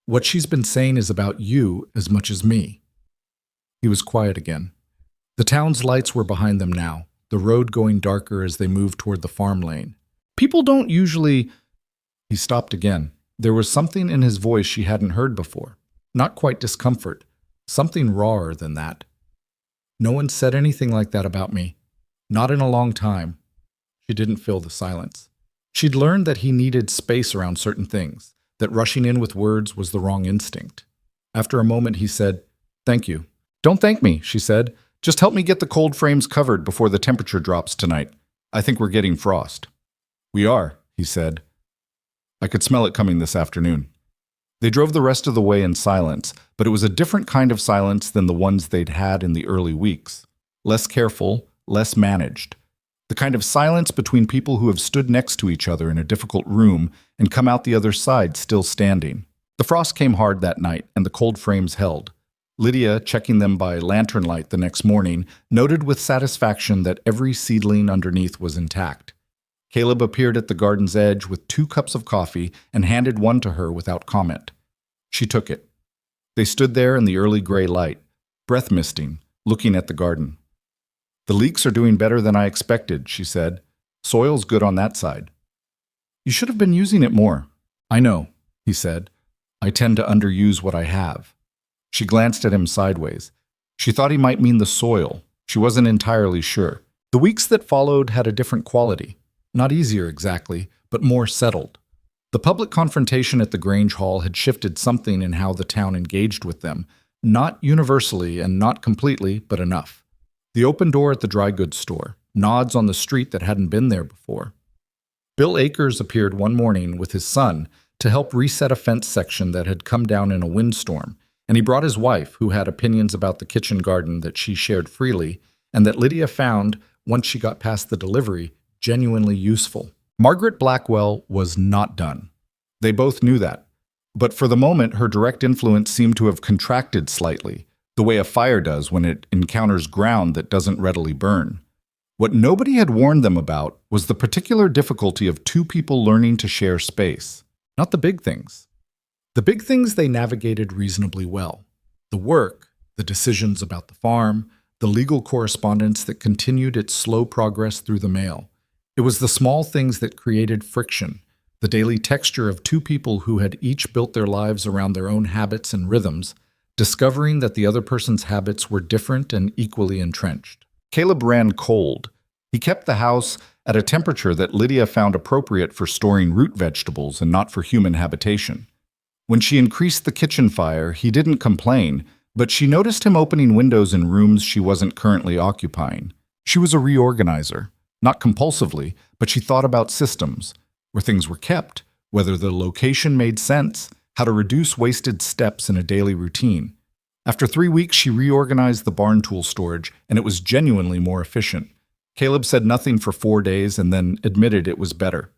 What she's been saying is about you as much as me." He was quiet again. The town's lights were behind them now, the road going darker as they moved toward the farm lane. "People don't usually—" He stopped again. There was something in his voice she hadn't heard before. Not quite discomfort. Something rawer than that. "No one said anything like that about me. Not in a long time." She didn't fill the silence. She'd learned that he needed space around certain things, that rushing in with words was the wrong instinct. After a moment, he said, "Thank you." "Don't thank me," she said. "Just help me get the cold frames covered before the temperature drops tonight. I think we're getting frost." "We are," he said. "I could smell it coming this afternoon." They drove the rest of the way in silence, but it was a different kind of silence than the ones they'd had in the early weeks. Less careful, less managed. The kind of silence between people who have stood next to each other in a difficult room and come out the other side still standing. The frost came hard that night, and the cold frames held. Lydia, checking them by lantern light the next morning, noted with satisfaction that every seedling underneath was intact. Caleb appeared at the garden's edge with 2 cups of coffee and handed one to her without comment. She took it. They stood there in the early gray light, breath misting, looking at the garden. "The leeks are doing better than I expected," she said. "Soil's good on that side." "You should have been using it more." "I know," he said. "I tend to underuse what I have." She glanced at him sideways. She thought he might mean the soil. She wasn't entirely sure. The weeks that followed had a different quality. Not easier exactly, but more settled. The public confrontation at the Grange Hall had shifted something in how the town engaged with them, not universally and not completely, but enough. The open door at the dry goods store, nods on the street that hadn't been there before. Bill Akers appeared one morning with his son to help reset a fence section that had come down in a windstorm, and he brought his wife, who had opinions about the kitchen garden that she shared freely, and that Lydia found, once she got past the delivery, genuinely useful. Margaret Blackwell was not done. They both knew that. But for the moment, her direct influence seemed to have contracted slightly, the way a fire does when it encounters ground that doesn't readily burn. What nobody had warned them about was the particular difficulty of 2 people learning to share space. Not the big things. The big things they navigated reasonably well. The work, the decisions about the farm, the legal correspondence that continued its slow progress through the mail. It was the small things that created friction, the daily texture of 2 people who had each built their lives around their own habits and rhythms, discovering that the other person's habits were different and equally entrenched. Caleb ran cold. He kept the house at a temperature that Lydia found appropriate for storing root vegetables and not for human habitation. When she increased the kitchen fire, he didn't complain, but she noticed him opening windows in rooms she wasn't currently occupying. She was a reorganizer. Not compulsively, but she thought about systems, where things were kept, whether the location made sense, how to reduce wasted steps in a daily routine. After 3 weeks, she reorganized the barn tool storage, and it was genuinely more efficient. Caleb said nothing for 4 days and then admitted it was better.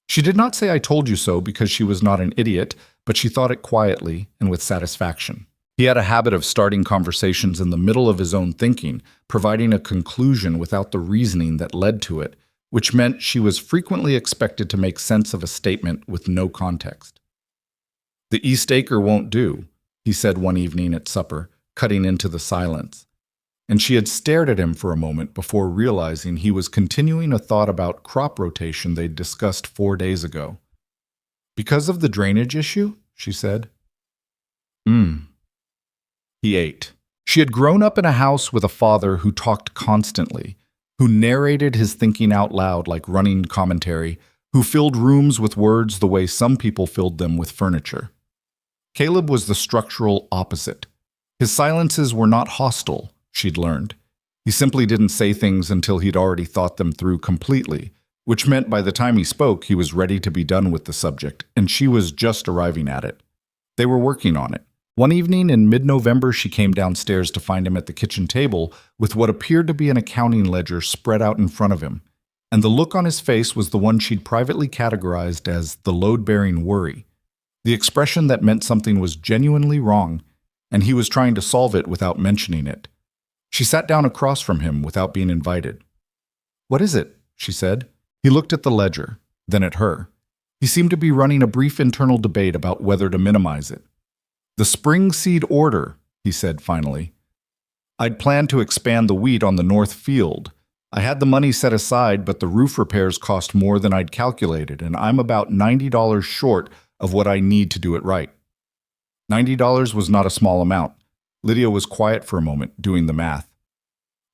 She did not say "I told you so" because she was not an idiot, but she thought it quietly and with satisfaction. He had a habit of starting conversations in the middle of his own thinking, providing a conclusion without the reasoning that led to it, which meant she was frequently expected to make sense of a statement with no context. "The East Acre won't do," he said one evening at supper, cutting into the silence. And she had stared at him for a moment before realizing he was continuing a thought about crop rotation they'd discussed 4 days ago. "Because of the drainage issue?" she said. He ate. She had grown up in a house with a father who talked constantly, who narrated his thinking out loud like running commentary, who filled rooms with words the way some people filled them with furniture. Caleb was the structural opposite. His silences were not hostile, she'd learned. He simply didn't say things until he'd already thought them through completely, which meant by the time he spoke, he was ready to be done with the subject, and she was just arriving at it. They were working on it. One evening in mid-November, she came downstairs to find him at the kitchen table with what appeared to be an accounting ledger spread out in front of him. And the look on his face was the one she'd privately categorized as the load-bearing worry, the expression that meant something was genuinely wrong, and he was trying to solve it without mentioning it. She sat down across from him without being invited. "What is it?" she said. He looked at the ledger, then at her. He seemed to be running a brief internal debate about whether to minimize it. "The spring seed order," he said finally. "I'd planned to expand the wheat on the north field. I had the money set aside, but the roof repairs cost more than I'd calculated, and I'm about $90 short of what I need to do it right." $90 was not a small amount. Lydia was quiet for a moment, doing the math.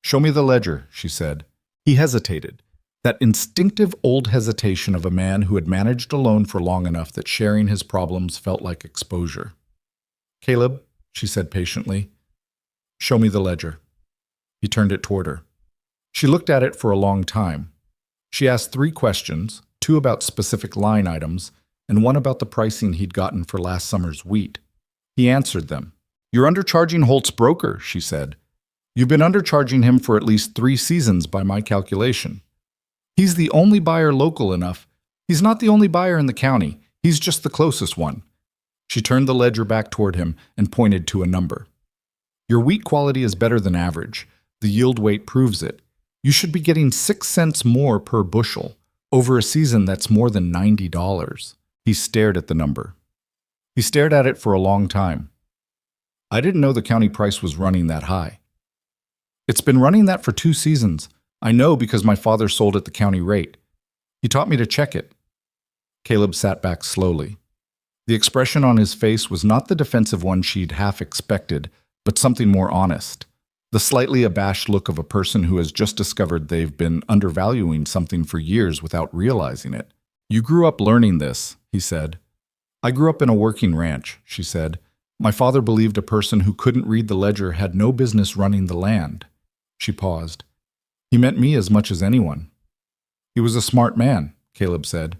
"Show me the ledger," she said. He hesitated, that instinctive old hesitation of a man who had managed alone for long enough that sharing his problems felt like exposure. "Caleb," she said patiently, "show me the ledger." He turned it toward her. She looked at it for a long time. She asked 3 questions, 2 about specific line items, and 1 about the pricing he'd gotten for last summer's wheat. He answered them. "You're undercharging Holt's broker," she said. "You've been undercharging him for at least 3 seasons by my calculation. He's the only buyer local enough. He's not the only buyer in the county. He's just the closest one." She turned the ledger back toward him and pointed to a number. "Your wheat quality is better than average. The yield weight proves it. You should be getting 6 cents more per bushel. Over a season, that's more than $90. He stared at the number. He stared at it for a long time. "I didn't know the county price was running that high." "It's been running that for 2 seasons. I know because my father sold at the county rate. He taught me to check it." Caleb sat back slowly. The expression on his face was not the defensive one she'd half expected, but something more honest. The slightly abashed look of a person who has just discovered they've been undervaluing something for years without realizing it. "You grew up learning this," he said. "I grew up in a working ranch," she said. "My father believed a person who couldn't read the ledger had no business running the land." She paused. "He meant me as much as anyone." "He was a smart man," Caleb said.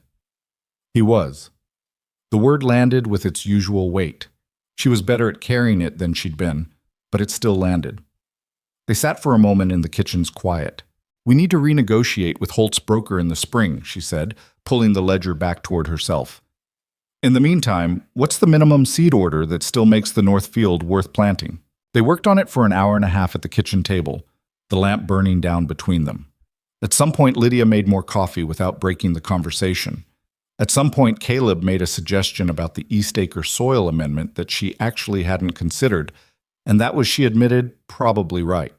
He was. The word landed with its usual weight. She was better at carrying it than she'd been, but it still landed. They sat for a moment in the kitchen's quiet. "We need to renegotiate with Holt's broker in the spring," she said, pulling the ledger back toward herself. "In the meantime, what's the minimum seed order that still makes the north field worth planting?" They worked on it for an hour and a half at the kitchen table, the lamp burning down between them. At some point, Lydia made more coffee without breaking the conversation. At some point, Caleb made a suggestion about the East Acre soil amendment that she actually hadn't considered, and that was, she admitted, probably right.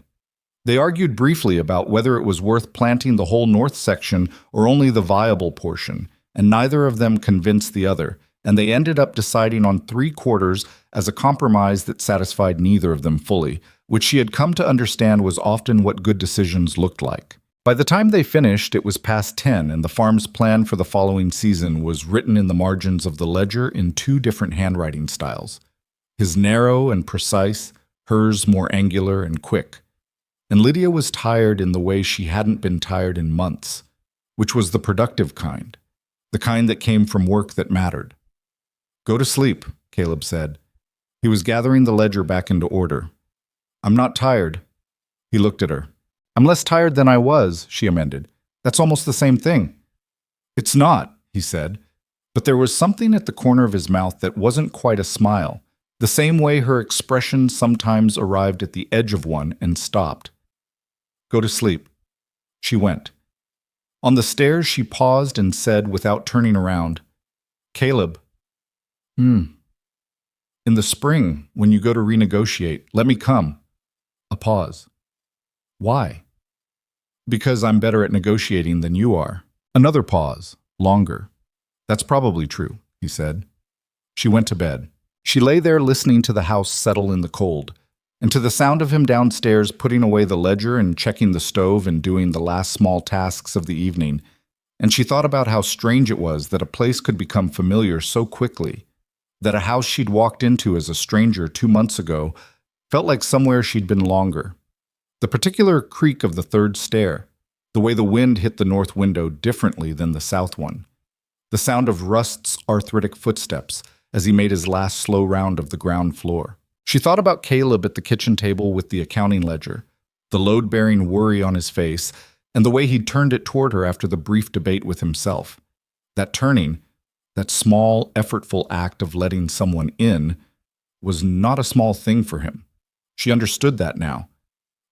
They argued briefly about whether it was worth planting the whole north section or only the viable portion, and neither of them convinced the other, and they ended up deciding on 3/4 as a compromise that satisfied neither of them fully, which she had come to understand was often what good decisions looked like. By the time they finished, it was past 10, and the farm's plan for the following season was written in the margins of the ledger in 2 different handwriting styles. His narrow and precise, hers more angular and quick. And Lydia was tired in the way she hadn't been tired in months, which was the productive kind, the kind that came from work that mattered. "Go to sleep," Caleb said. He was gathering the ledger back into order. "I'm not tired." He looked at her. "I'm less tired than I was," she amended. "That's almost the same thing." "It's not," he said, but there was something at the corner of his mouth that wasn't quite a smile, the same way her expression sometimes arrived at the edge of one and stopped. "Go to sleep." She went. On the stairs, she paused and said without turning around, "Caleb." In the spring, when you go to renegotiate, let me come." A pause. "Why?" "Because I'm better at negotiating than you are." Another pause, longer. "That's probably true," he said. She went to bed. She lay there listening to the house settle in the cold, and to the sound of him downstairs putting away the ledger and checking the stove and doing the last small tasks of the evening, and she thought about how strange it was that a place could become familiar so quickly, that a house she'd walked into as a stranger 2 months ago felt like somewhere she'd been longer. The particular creak of the 3rd stair, the way the wind hit the north window differently than the south one, the sound of Rust's arthritic footsteps as he made his last slow round of the ground floor. She thought about Caleb at the kitchen table with the accounting ledger, the load-bearing worry on his face, and the way he'd turned it toward her after the brief debate with himself. That turning, that small, effortful act of letting someone in, was not a small thing for him. She understood that now.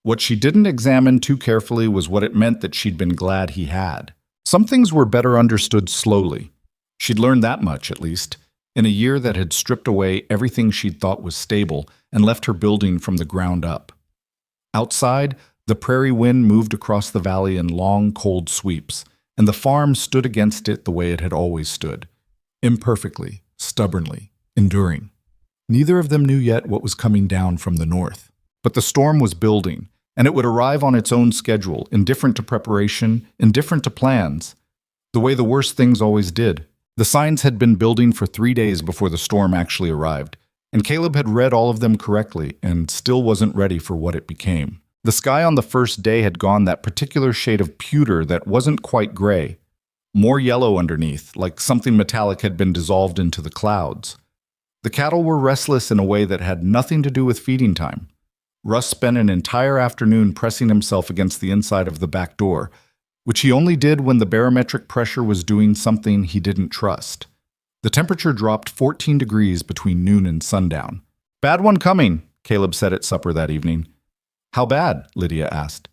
What she didn't examine too carefully was what it meant that she'd been glad he had. Some things were better understood slowly. She'd learned that much, at least, in a year that had stripped away everything she'd thought was stable and left her building from the ground up. Outside, the prairie wind moved across the valley in long, cold sweeps, and the farm stood against it the way it had always stood, imperfectly, stubbornly, enduring. Neither of them knew yet what was coming down from the north. But the storm was building, and it would arrive on its own schedule, indifferent to preparation, indifferent to plans, the way the worst things always did. The signs had been building for 3 days before the storm actually arrived, and Caleb had read all of them correctly and still wasn't ready for what it became. The sky on the first day had gone that particular shade of pewter that wasn't quite gray, more yellow underneath, like something metallic had been dissolved into the clouds. The cattle were restless in a way that had nothing to do with feeding time. Russ spent an entire afternoon pressing himself against the inside of the back door, which he only did when the barometric pressure was doing something he didn't trust. The temperature dropped 14 degrees between noon and sundown. "Bad one coming," Caleb said at supper that evening. "How bad?" Lydia asked.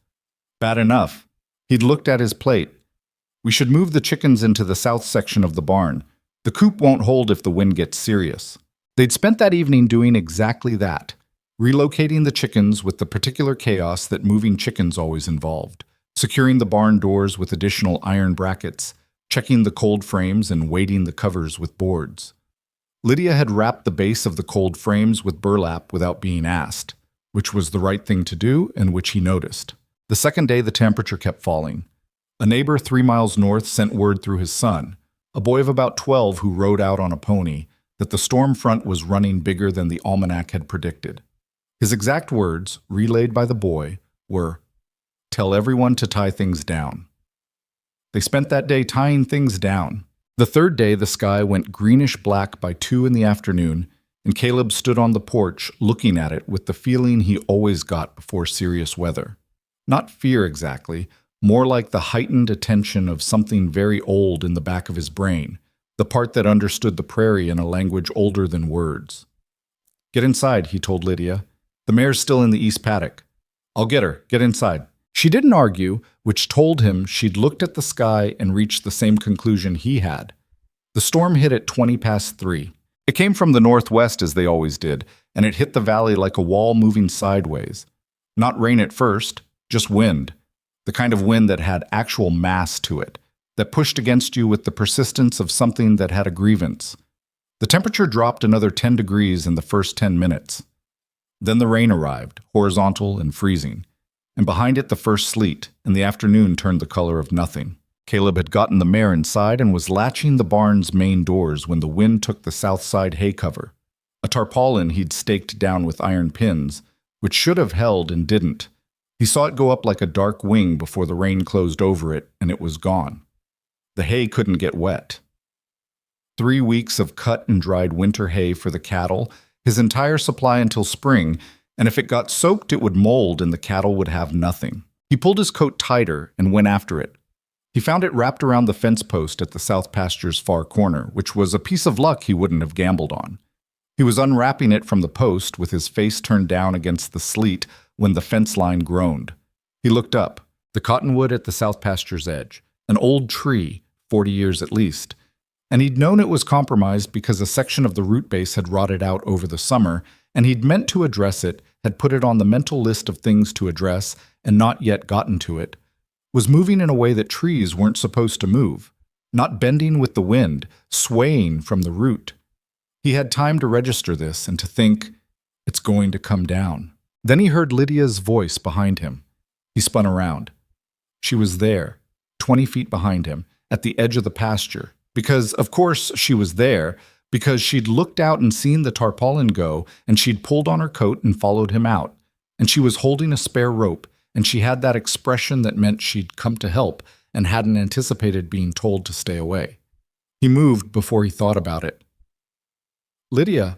"Bad enough." He'd looked at his plate. "We should move the chickens into the south section of the barn. The coop won't hold if the wind gets serious." They'd spent that evening doing exactly that, relocating the chickens with the particular chaos that moving chickens always involved, securing the barn doors with additional iron brackets, checking the cold frames and weighting the covers with boards. Lydia had wrapped the base of the cold frames with burlap without being asked, which was the right thing to do and which he noticed. The second day the temperature kept falling. A neighbor 3 miles north sent word through his son, a boy of about 12 who rode out on a pony, that the storm front was running bigger than the almanac had predicted. His exact words, relayed by the boy, were, "Tell everyone to tie things down." They spent that day tying things down. The third day the sky went greenish-black by 2 in the afternoon, and Caleb stood on the porch looking at it with the feeling he always got before serious weather. Not fear exactly, more like the heightened attention of something very old in the back of his brain, the part that understood the prairie in a language older than words. "Get inside," he told Lydia. "The mare's still in the east paddock. I'll get her. Get inside." She didn't argue, which told him she'd looked at the sky and reached the same conclusion he had. The storm hit at 20 past 3. It came from the northwest as they always did, and it hit the valley like a wall moving sideways. Not rain at first, just wind. The kind of wind that had actual mass to it, that pushed against you with the persistence of something that had a grievance. The temperature dropped another 10 degrees in the first 10 minutes. Then the rain arrived, horizontal and freezing, and behind it the first sleet, and the afternoon turned the color of nothing. Caleb had gotten the mare inside and was latching the barn's main doors when the wind took the south side hay cover, a tarpaulin he'd staked down with iron pins, which should have held and didn't. He saw it go up like a dark wing before the rain closed over it, and it was gone. The hay couldn't get wet. 3 weeks of cut and dried winter hay for the cattle, his entire supply until spring, and if it got soaked it would mold and the cattle would have nothing. He pulled his coat tighter and went after it. He found it wrapped around the fence post at the south pasture's far corner, which was a piece of luck he wouldn't have gambled on. He was unwrapping it from the post with his face turned down against the sleet when the fence line groaned. He looked up. The cottonwood at the south pasture's edge, an old tree, 40 years at least, and he'd known it was compromised because a section of the root base had rotted out over the summer, and he'd meant to address it, had put it on the mental list of things to address and not yet gotten to it, was moving in a way that trees weren't supposed to move, not bending with the wind, swaying from the root. He had time to register this and to think, it's going to come down. Then he heard Lydia's voice behind him. He spun around. She was there, 20 feet behind him, at the edge of the pasture, because, of course, she was there, because she'd looked out and seen the tarpaulin go, and she'd pulled on her coat and followed him out, and she was holding a spare rope, and she had that expression that meant she'd come to help and hadn't anticipated being told to stay away. He moved before he thought about it. "Lydia."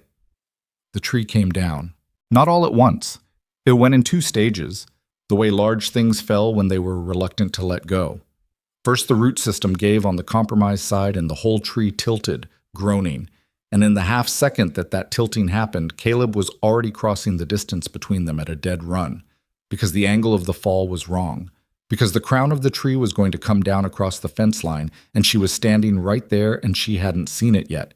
The tree came down. Not all at once. It went in 2 stages. the way large things fell when they were reluctant to let go. First, the root system gave on the compromised side and the whole tree tilted, groaning. And in the half second that tilting happened, Caleb was already crossing the distance between them at a dead run, because the angle of the fall was wrong, because the crown of the tree was going to come down across the fence line, and she was standing right there and she hadn't seen it yet.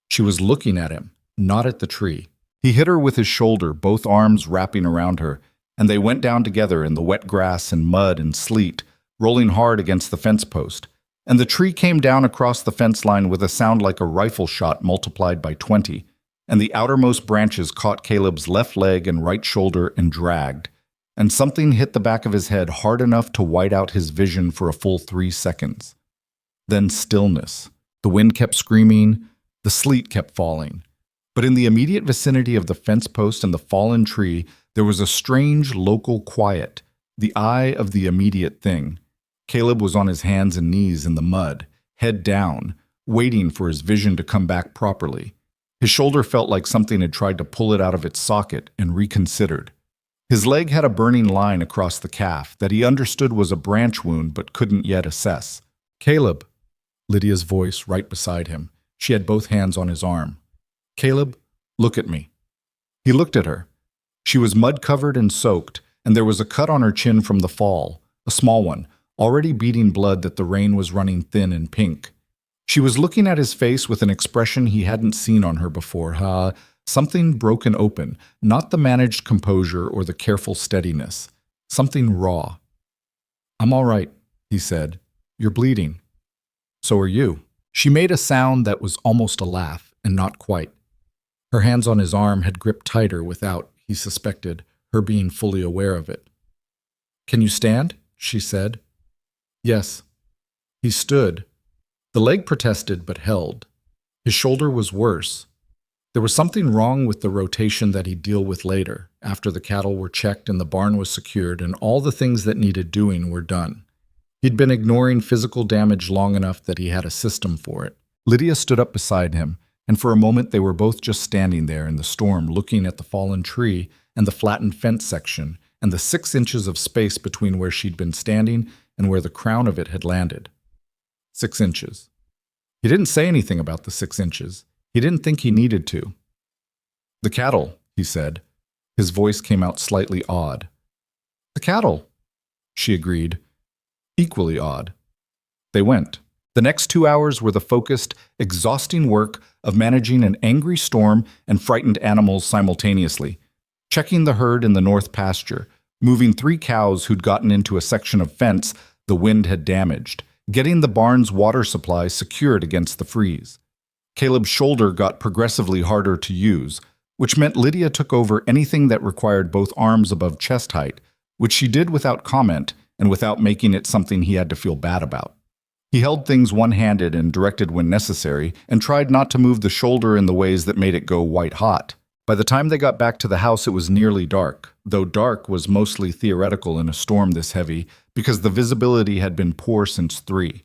She was looking at him, not at the tree. He hit her with his shoulder, both arms wrapping around her, and they went down together in the wet grass and mud and sleet, rolling hard against the fence post. And the tree came down across the fence line with a sound like a rifle shot multiplied by 20, and the outermost branches caught Caleb's left leg and right shoulder and dragged, and something hit the back of his head hard enough to white out his vision for a full 3 seconds. Then stillness. The wind kept screaming, the sleet kept falling. But in the immediate vicinity of the fence post and the fallen tree, there was a strange local quiet, the eye of the immediate thing. Caleb was on his hands and knees in the mud, head down, waiting for his vision to come back properly. His shoulder felt like something had tried to pull it out of its socket and reconsidered. His leg had a burning line across the calf that he understood was a branch wound but couldn't yet assess. "Caleb," Lydia's voice right beside him. She had both hands on his arm. "Caleb, look at me." He looked at her. She was mud-covered and soaked, and there was a cut on her chin from the fall, a small one, already beating blood that the rain was running thin and pink. She was looking at his face with an expression he hadn't seen on her before, something broken open, not the managed composure or the careful steadiness, something raw. "I'm all right," he said. "You're bleeding." "So are you." She made a sound that was almost a laugh, and not quite. Her hands on his arm had gripped tighter without, he suspected, her being fully aware of it. "Can you stand?" she said. "Yes." He stood. The leg protested but held. His shoulder was worse. There was something wrong with the rotation that he'd deal with later, after the cattle were checked and the barn was secured and all the things that needed doing were done. He'd been ignoring physical damage long enough that he had a system for it. Lydia stood up beside him, and for a moment they were both just standing there in the storm looking at the fallen tree and the flattened fence section and the 6 inches of space between where she'd been standing and where the crown of it had landed. 6 inches. He didn't say anything about the 6 inches. He didn't think he needed to. "The cattle," he said. His voice came out slightly odd. "The cattle," she agreed. Equally odd. They went. The next 2 hours were the focused, exhausting work of managing an angry storm and frightened animals simultaneously, checking the herd in the north pasture, moving 3 cows who'd gotten into a section of fence the wind had damaged, getting the barn's water supply secured against the freeze. Caleb's shoulder got progressively harder to use, which meant Lydia took over anything that required both arms above chest height, which she did without comment and without making it something he had to feel bad about. He held things one-handed and directed when necessary, and tried not to move the shoulder in the ways that made it go white-hot. By the time they got back to the house, it was nearly dark, though dark was mostly theoretical in a storm this heavy because the visibility had been poor since 3.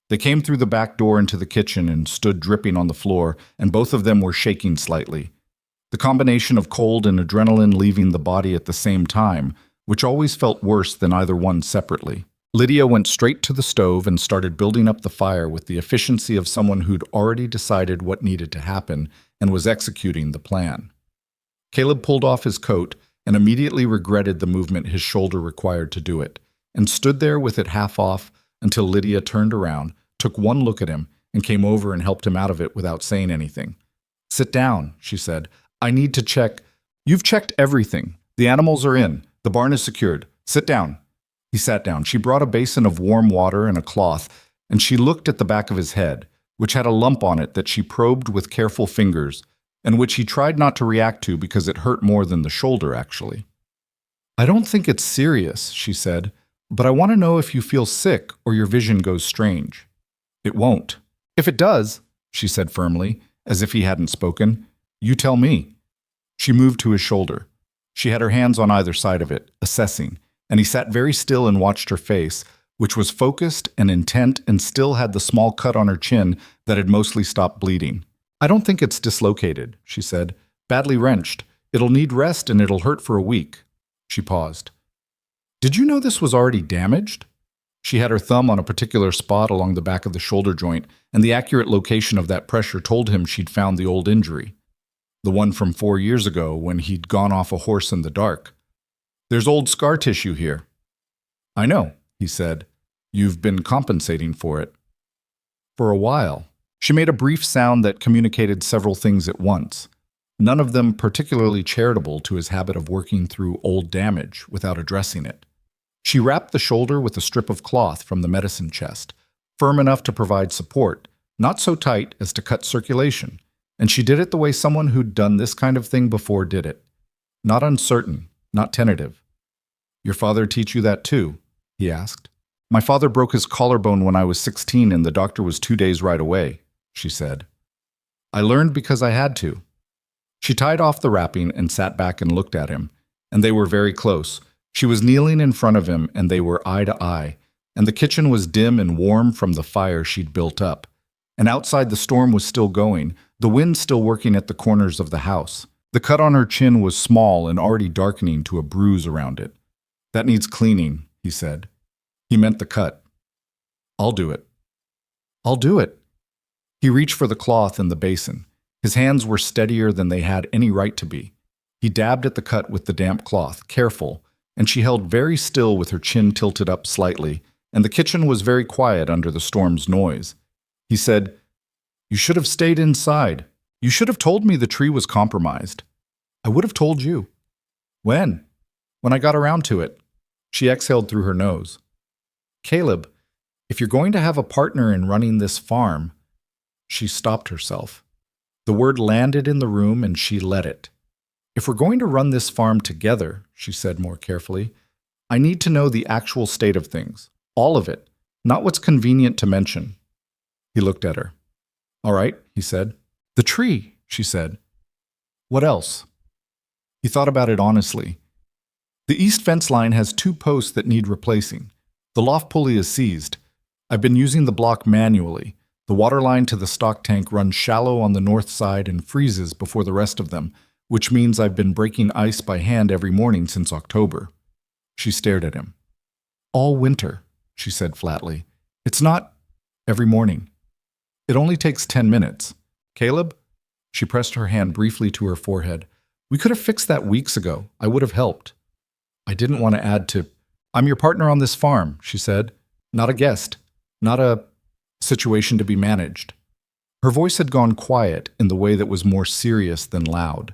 They came through the back door into the kitchen and stood dripping on the floor, and both of them were shaking slightly. The combination of cold and adrenaline leaving the body at the same time, which always felt worse than either one separately. Lydia went straight to the stove and started building up the fire with the efficiency of someone who'd already decided what needed to happen and was executing the plan. Caleb pulled off his coat and immediately regretted the movement his shoulder required to do it, and stood there with it half off until Lydia turned around, took one look at him, and came over and helped him out of it without saying anything. "Sit down," she said. "I need to check." "You've checked everything. The animals are in. The barn is secured. Sit down." He sat down. She brought a basin of warm water and a cloth, and she looked at the back of his head, which had a lump on it that she probed with careful fingers, and which he tried not to react to because it hurt more than the shoulder, actually. "I don't think it's serious," she said, "but I want to know if you feel sick or your vision goes strange." "It won't." "If it does," she said firmly, as if he hadn't spoken, "you tell me." She moved to his shoulder. She had her hands on either side of it, assessing, and he sat very still and watched her face, which was focused and intent and still had the small cut on her chin that had mostly stopped bleeding. "I don't think it's dislocated," she said. "Badly wrenched. It'll need rest and it'll hurt for a week." She paused. Did you know this was already damaged? She had her thumb on a particular spot along the back of the shoulder joint, and the accurate location of that pressure told him she'd found the old injury. The one from 4 years ago when he'd gone off a horse in the dark. There's old scar tissue here. I know, he said. You've been compensating for it. For a while. She made a brief sound that communicated several things at once, none of them particularly charitable to his habit of working through old damage without addressing it. She wrapped the shoulder with a strip of cloth from the medicine chest, firm enough to provide support, not so tight as to cut circulation, and she did it the way someone who'd done this kind of thing before did it. Not uncertain, not tentative. Your father teach you that too? He asked. My father broke his collarbone when I was 16 and the doctor was 2 days right away, she said. I learned because I had to. She tied off the wrapping and sat back and looked at him, and they were very close. She was kneeling in front of him, and they were eye to eye, and the kitchen was dim and warm from the fire she'd built up. And outside the storm was still going, the wind still working at the corners of the house. The cut on her chin was small and already darkening to a bruise around it. That needs cleaning, he said. He meant the cut. I'll do it. I'll do it. He reached for the cloth in the basin. His hands were steadier than they had any right to be. He dabbed at the cut with the damp cloth, careful, and she held very still with her chin tilted up slightly, and the kitchen was very quiet under the storm's noise. He said, You should have stayed inside. You should have told me the tree was compromised. I would have told you. When? When I got around to it. She exhaled through her nose. Caleb, if you're going to have a partner in running this farm... She stopped herself. The word landed in the room and she let it. If we're going to run this farm together, she said more carefully, I need to know the actual state of things. All of it. Not what's convenient to mention. He looked at her. All right, he said. The tree, she said. What else? He thought about it honestly. The east fence line has 2 posts that need replacing. The loft pulley is seized. I've been using the block manually. The water line to the stock tank runs shallow on the north side and freezes before the rest of them, which means I've been breaking ice by hand every morning since October. She stared at him. All winter, she said flatly. It's not every morning. It only takes 10 minutes. Caleb? She pressed her hand briefly to her forehead. We could have fixed that weeks ago. I would have helped. I didn't want to add to... I'm your partner on this farm, she said. Not a guest. Not a situation to be managed. Her voice had gone quiet in the way that was more serious than loud.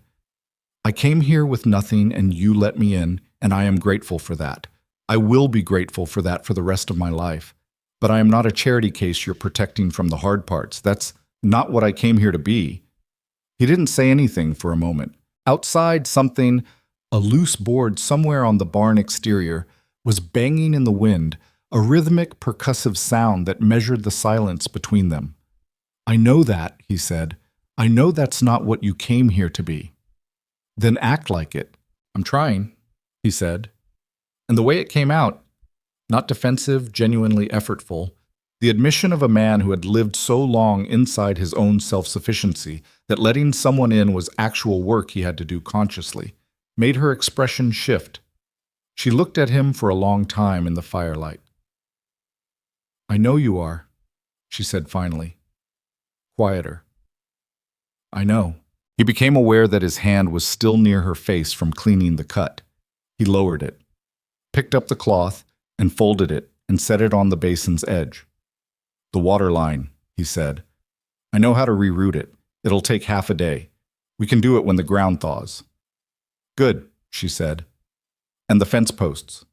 I came here with nothing and you let me in, and I am grateful for that. I will be grateful for that for the rest of my life. But I am not a charity case you're protecting from the hard parts. That's not what I came here to be. He didn't say anything for a moment. Outside, something, a loose board somewhere on the barn exterior, was banging in the wind, a rhythmic, percussive sound that measured the silence between them. I know that, he said. I know that's not what you came here to be. Then act like it. I'm trying, he said. And the way it came out, not defensive, genuinely effortful, the admission of a man who had lived so long inside his own self-sufficiency that letting someone in was actual work he had to do consciously, made her expression shift. She looked at him for a long time in the firelight. I know you are, she said finally. Quieter. I know. He became aware that his hand was still near her face from cleaning the cut. He lowered it, picked up the cloth, and folded it and set it on the basin's edge. The water line, he said. I know how to reroute it. It'll take half a day. We can do it when the ground thaws. Good, she said. And the fence posts.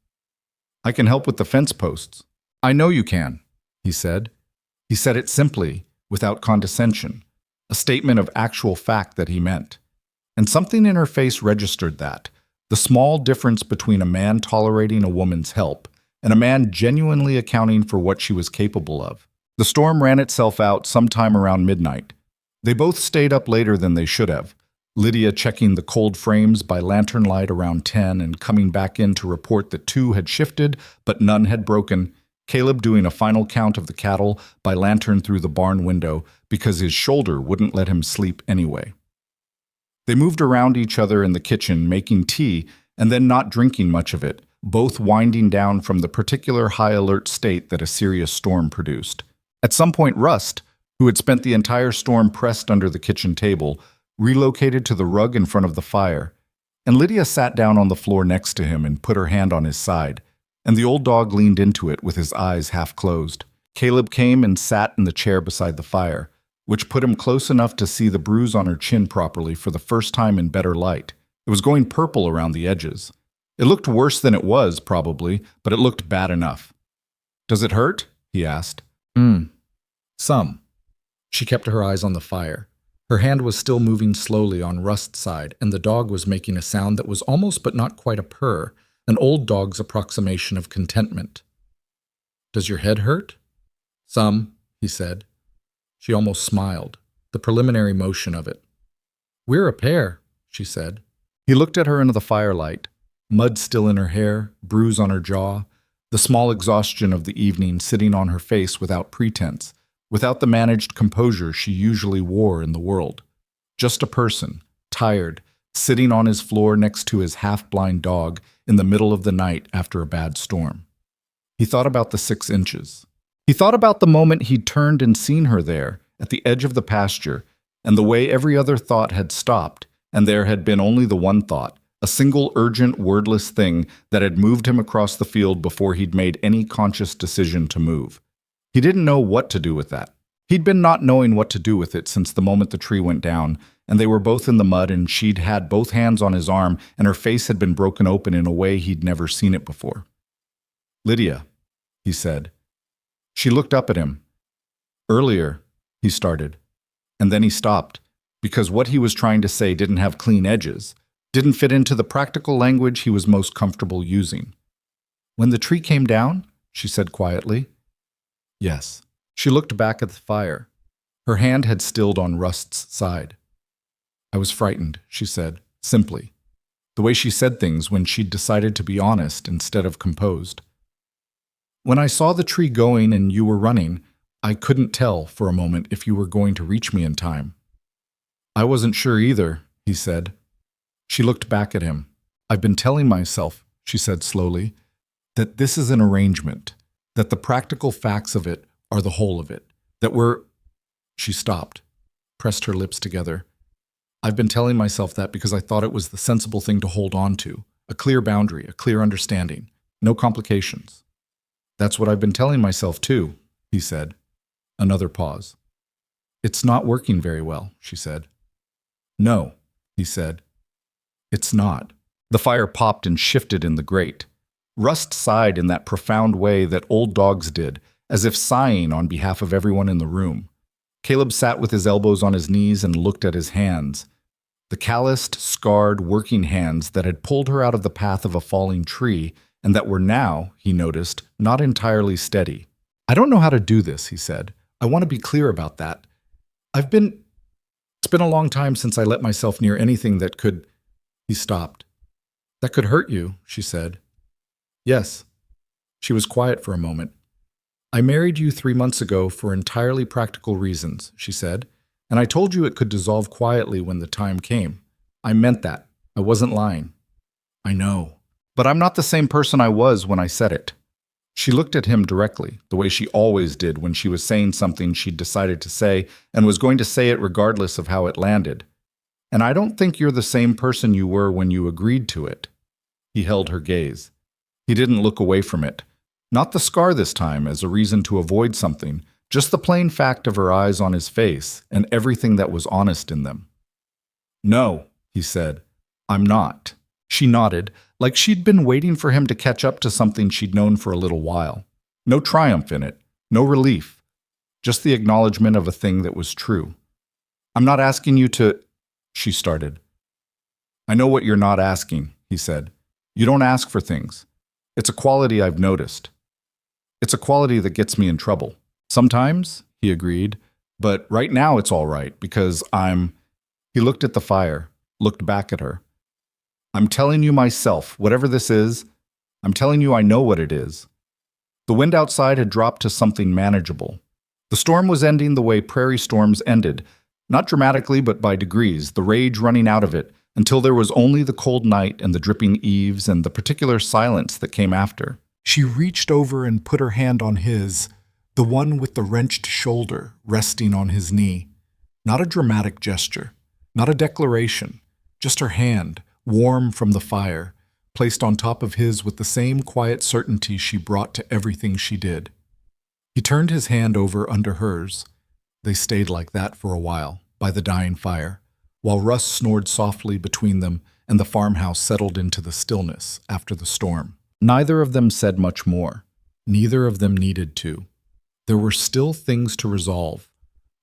I can help with the fence posts. I know you can, he said. He said it simply, without condescension, a statement of actual fact that he meant. And something in her face registered that, the small difference between a man tolerating a woman's help and a man genuinely accounting for what she was capable of. The storm ran itself out sometime around midnight. They both stayed up later than they should have, Lydia checking the cold frames by lantern light around 10 and coming back in to report that 2 had shifted but none had broken, Caleb doing a final count of the cattle by lantern through the barn window because his shoulder wouldn't let him sleep anyway. They moved around each other in the kitchen making tea and then not drinking much of it, both winding down from the particular high-alert state that a serious storm produced. At some point, Rust, who had spent the entire storm pressed under the kitchen table, relocated to the rug in front of the fire, and Lydia sat down on the floor next to him and put her hand on his side, and the old dog leaned into it with his eyes half closed. Caleb came and sat in the chair beside the fire, which put him close enough to see the bruise on her chin properly for the first time in better light. It was going purple around the edges. It looked worse than it was, probably, but it looked bad enough. "Does it hurt?" he asked. Some." She kept her eyes on the fire. Her hand was still moving slowly on Rust's side, and the dog was making a sound that was almost but not quite a purr, an old dog's approximation of contentment. "Does your head hurt?" "Some," he said. She almost smiled, the preliminary motion of it. "We're a pair," she said. He looked at her into the firelight, mud still in her hair, bruise on her jaw, the small exhaustion of the evening sitting on her face without pretense, without the managed composure she usually wore in the world. Just a person, tired, sitting on his floor next to his half-blind dog in the middle of the night after a bad storm. He thought about the 6 inches. He thought about the moment he'd turned and seen her there, at the edge of the pasture, and the way every other thought had stopped, and there had been only the one thought, a single urgent, wordless thing that had moved him across the field before he'd made any conscious decision to move. He didn't know what to do with that. He'd been not knowing what to do with it since the moment the tree went down, and they were both in the mud, and she'd had both hands on his arm, and her face had been broken open in a way he'd never seen it before. "Lydia," he said. She looked up at him. "Earlier," he started, and then he stopped, because what he was trying to say didn't have clean edges, didn't fit into the practical language he was most comfortable using. "When the tree came down?" she said quietly. "Yes." She looked back at the fire. Her hand had stilled on Rust's side. "I was frightened," she said, simply, the way she said things when she'd decided to be honest instead of composed. "When I saw the tree going and you were running, I couldn't tell for a moment if you were going to reach me in time." "I wasn't sure either," he said. She looked back at him. "I've been telling myself," she said slowly, "that this is an arrangement, that the practical facts of it are the whole of it, that we're—" She stopped, pressed her lips together. "I've been telling myself that because I thought it was the sensible thing to hold on to, a clear boundary, a clear understanding, no complications." "That's what I've been telling myself too," he said. Another pause. "It's not working very well," she said. "No," he said. "It's not." The fire popped and shifted in the grate. Rust sighed in that profound way that old dogs did, as if sighing on behalf of everyone in the room. Caleb sat with his elbows on his knees and looked at his hands. The calloused, scarred, working hands that had pulled her out of the path of a falling tree, and that were now, he noticed, not entirely steady. "I don't know how to do this," he said. "I want to be clear about that. It's been a long time since I let myself near anything that could—" He stopped. "That could hurt you," she said. "Yes." She was quiet for a moment. "I married you 3 months ago for entirely practical reasons," she said, "and I told you it could dissolve quietly when the time came. I meant that. I wasn't lying." "I know. But I'm not the same person I was when I said it." She looked at him directly, the way she always did when she was saying something she'd decided to say and was going to say it regardless of how it landed. "And I don't think you're the same person you were when you agreed to it." He held her gaze. He didn't look away from it. Not the scar this time as a reason to avoid something, just the plain fact of her eyes on his face and everything that was honest in them. "No," he said. "I'm not." She nodded, like she'd been waiting for him to catch up to something she'd known for a little while. No triumph in it, no relief, just the acknowledgement of a thing that was true. "I'm not asking you to—" she started. "I know what you're not asking," he said. "You don't ask for things. It's a quality I've noticed. It's a quality that gets me in trouble. Sometimes," he agreed, "but right now it's all right because I'm—" He looked at the fire, looked back at her. "I'm telling you myself, whatever this is, I'm telling you I know what it is." The wind outside had dropped to something manageable. The storm was ending the way prairie storms ended, not dramatically but by degrees, the rage running out of it, until there was only the cold night and the dripping eaves and the particular silence that came after. She reached over and put her hand on his, the one with the wrenched shoulder resting on his knee. Not a dramatic gesture, not a declaration, just her hand, warm from the fire, placed on top of his with the same quiet certainty she brought to everything she did. He turned his hand over under hers. They stayed like that for a while, by the dying fire, while Russ snored softly between them and the farmhouse settled into the stillness after the storm. Neither of them said much more. Neither of them needed to. There were still things to resolve.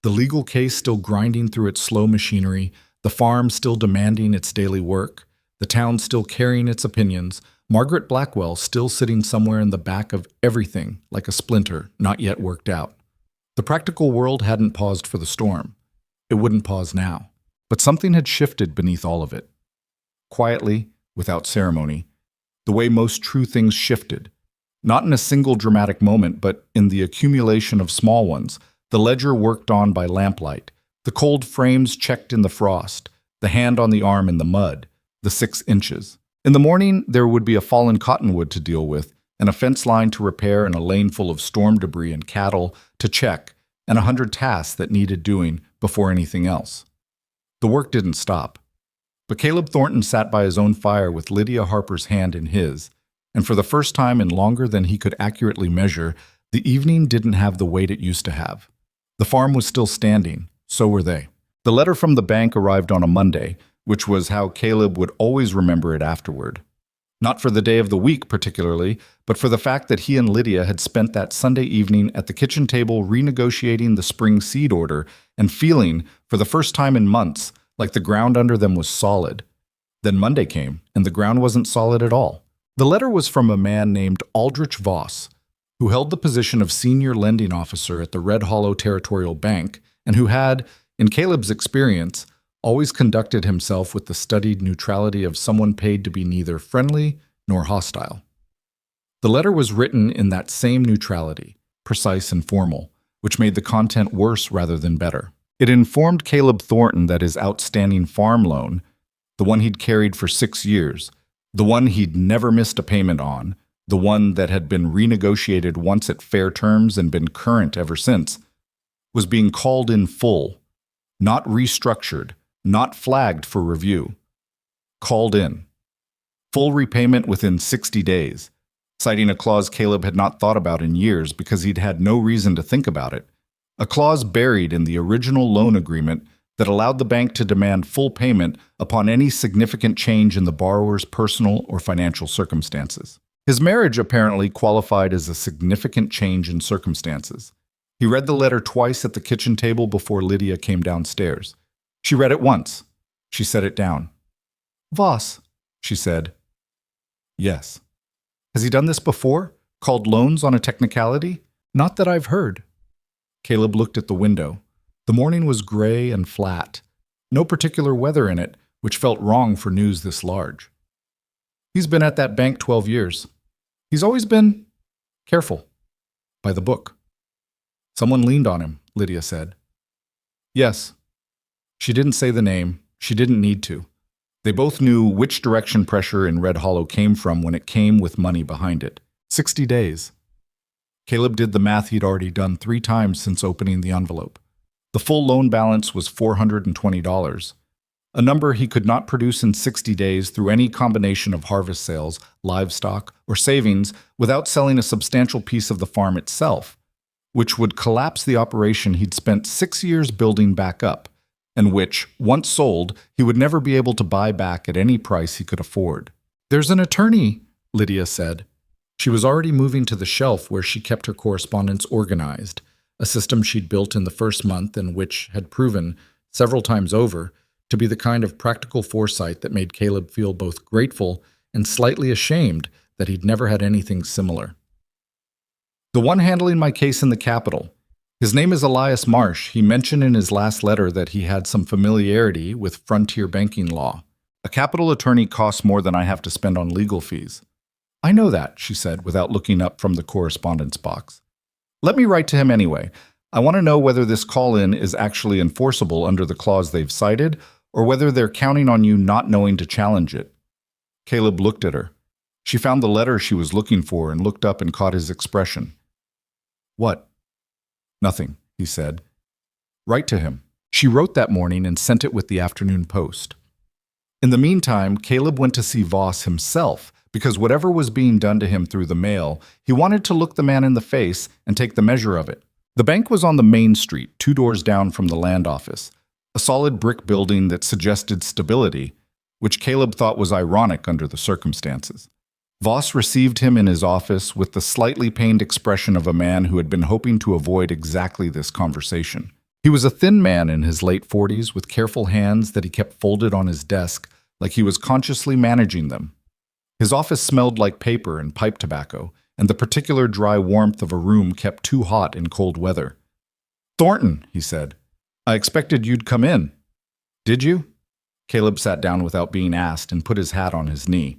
The legal case still grinding through its slow machinery, the farm still demanding its daily work, the town still carrying its opinions, Margaret Blackwell still sitting somewhere in the back of everything like a splinter not yet worked out. The practical world hadn't paused for the storm. It wouldn't pause now. But something had shifted beneath all of it. Quietly, without ceremony, the way most true things shifted. Not in a single dramatic moment, but in the accumulation of small ones, the ledger worked on by lamplight, the cold frames checked in the frost, the hand on the arm in the mud, the 6 inches. In the morning, there would be a fallen cottonwood to deal with, and a fence line to repair, and a lane full of storm debris and cattle to check, and 100 tasks that needed doing before anything else. The work didn't stop. But Caleb Thornton sat by his own fire with Lydia Harper's hand in his, and for the first time in longer than he could accurately measure, the evening didn't have the weight it used to have. The farm was still standing, so were they. The letter from the bank arrived on a Monday, which was how Caleb would always remember it afterward. Not for the day of the week particularly, but for the fact that he and Lydia had spent that Sunday evening at the kitchen table renegotiating the spring seed order and feeling, for the first time in months, like the ground under them was solid. Then Monday came, and the ground wasn't solid at all. The letter was from a man named Aldrich Voss, who held the position of senior lending officer at the Red Hollow Territorial Bank, and who had, in Caleb's experience, always conducted himself with the studied neutrality of someone paid to be neither friendly nor hostile. The letter was written in that same neutrality, precise and formal, which made the content worse rather than better. It informed Caleb Thornton that his outstanding farm loan, the one he'd carried for 6 years, the one he'd never missed a payment on, the one that had been renegotiated once at fair terms and been current ever since, was being called in full, not restructured, not flagged for review. Called in. Full repayment within 60 days, citing a clause Caleb had not thought about in years because he'd had no reason to think about it. A clause buried in the original loan agreement that allowed the bank to demand full payment upon any significant change in the borrower's personal or financial circumstances. His marriage apparently qualified as a significant change in circumstances. He read the letter twice at the kitchen table before Lydia came downstairs. She read it once. She set it down. "Voss," she said. "Yes." "Has he done this before? Called loans on a technicality?" "Not that I've heard." Caleb looked at the window. The morning was gray and flat. No particular weather in it, which felt wrong for news this large. "He's been at that bank 12 years. He's always been careful. By the book." "Someone leaned on him," Lydia said. "Yes." She didn't say the name. She didn't need to. They both knew which direction pressure in Red Hollow came from when it came with money behind it. 60 days. Caleb did the math he'd already done 3 times since opening the envelope. The full loan balance was $420, a number he could not produce in 60 days through any combination of harvest sales, livestock, or savings without selling a substantial piece of the farm itself, which would collapse the operation he'd spent 6 years building back up, and which, once sold, he would never be able to buy back at any price he could afford. "There's an attorney," Lydia said. She was already moving to the shelf where she kept her correspondence organized, a system she'd built in the first month and which had proven, several times over, to be the kind of practical foresight that made Caleb feel both grateful and slightly ashamed that he'd never had anything similar. "The one handling my case in the Capitol. His name is Elias Marsh. He mentioned in his last letter that he had some familiarity with frontier banking law. A capital attorney costs more than I have to spend on legal fees." "I know that," she said, without looking up from the correspondence box. "Let me write to him anyway. I want to know whether this call-in is actually enforceable under the clause they've cited, or whether they're counting on you not knowing to challenge it. Caleb looked at her. She found the letter she was looking for and looked up and caught his expression. What? Nothing, he said. Write to him. She wrote that morning and sent it with the afternoon post. In the meantime, Caleb went to see Voss himself because whatever was being done to him through the mail, he wanted to look the man in the face and take the measure of it. The bank was on the main street, 2 doors down from the land office, a solid brick building that suggested stability, which Caleb thought was ironic under the circumstances. Voss received him in his office with the slightly pained expression of a man who had been hoping to avoid exactly this conversation. He was a thin man in his late 40s with careful hands that he kept folded on his desk like he was consciously managing them. His office smelled like paper and pipe tobacco, and the particular dry warmth of a room kept too hot in cold weather. "Thornton," he said, "I expected you'd come in." "Did you?" Caleb sat down without being asked and put his hat on his knee.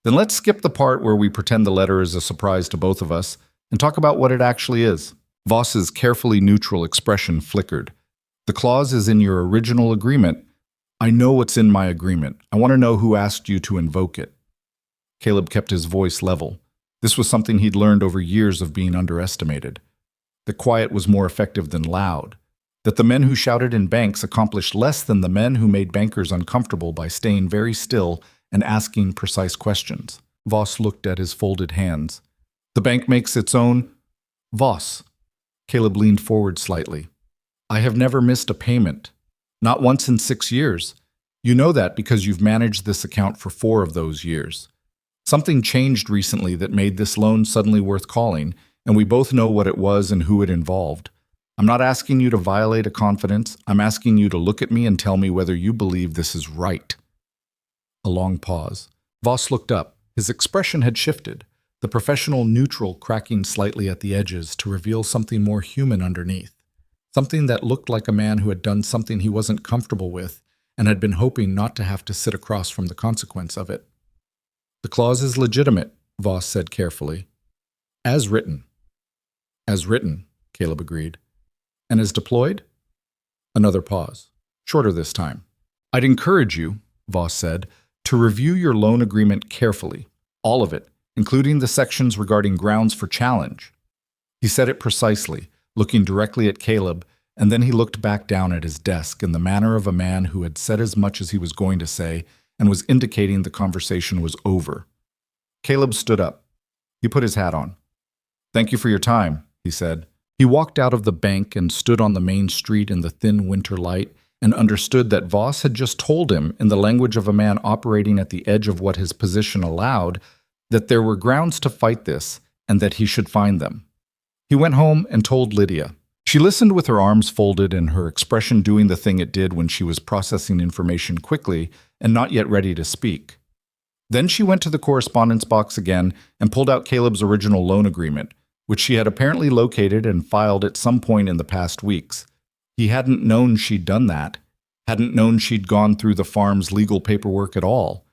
"Then let's skip the part where we pretend the letter is a surprise to both of us and talk about what it actually is." Voss's carefully neutral expression flickered. "The clause is in your original agreement." "I know what's in my agreement. I want to know who asked you to invoke it." Caleb kept his voice level. This was something he'd learned over years of being underestimated. That quiet was more effective than loud. That the men who shouted in banks accomplished less than the men who made bankers uncomfortable by staying very still and asking precise questions. Voss looked at his folded hands. "The bank makes its own—" "Voss." Caleb leaned forward slightly. "I have never missed a payment. Not once in 6 years. You know that because you've managed this account for 4 of those years. Something changed recently that made this loan suddenly worth calling, and we both know what it was and who it involved. I'm not asking you to violate a confidence. I'm asking you to look at me and tell me whether you believe this is right." A long pause. Voss looked up. His expression had shifted, the professional neutral cracking slightly at the edges to reveal something more human underneath. Something that looked like a man who had done something he wasn't comfortable with and had been hoping not to have to sit across from the consequence of it. "The clause is legitimate," Voss said carefully. "As written." "As written," Caleb agreed. "And as deployed?" Another pause, shorter this time. "I'd encourage you," Voss said, "to review your loan agreement carefully, all of it, including the sections regarding grounds for challenge." He said it precisely, looking directly at Caleb, and then he looked back down at his desk in the manner of a man who had said as much as he was going to say and was indicating the conversation was over. Caleb stood up. He put his hat on. "Thank you for your time," he said. He walked out of the bank and stood on the main street in the thin winter light and understood that Voss had just told him, in the language of a man operating at the edge of what his position allowed, that there were grounds to fight this and that he should find them. He went home and told Lydia. She listened with her arms folded and her expression doing the thing it did when she was processing information quickly and not yet ready to speak. Then she went to the correspondence box again and pulled out Caleb's original loan agreement, which she had apparently located and filed at some point in the past weeks. He hadn't known she'd done that, hadn't known she'd gone through the farm's legal paperwork at all,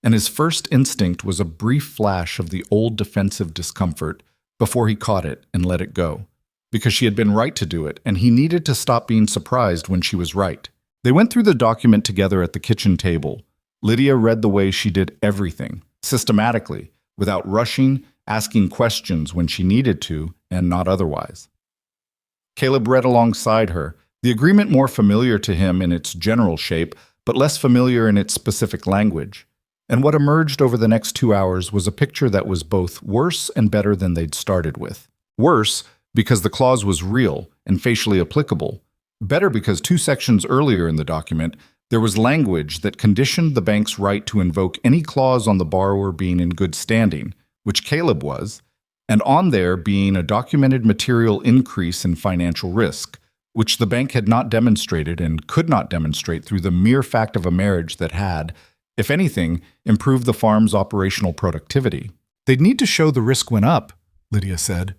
and his first instinct was a brief flash of the old defensive discomfort before he caught it and let it go, because she had been right to do it, and he needed to stop being surprised when she was right. They went through the document together at the kitchen table. Lydia read the way she did everything, systematically, without rushing, asking questions when she needed to, and not otherwise. Caleb read alongside her, the agreement more familiar to him in its general shape, but less familiar in its specific language. And what emerged over the next 2 hours was a picture that was both worse and better than they'd started with. Worse, because the clause was real and facially applicable. Better because 2 sections earlier in the document, there was language that conditioned the bank's right to invoke any clause on the borrower being in good standing, which Caleb was, and on there being a documented material increase in financial risk, which the bank had not demonstrated and could not demonstrate through the mere fact of a marriage that had, if anything, improved the farm's operational productivity. "They'd need to show the risk went up," Lydia said.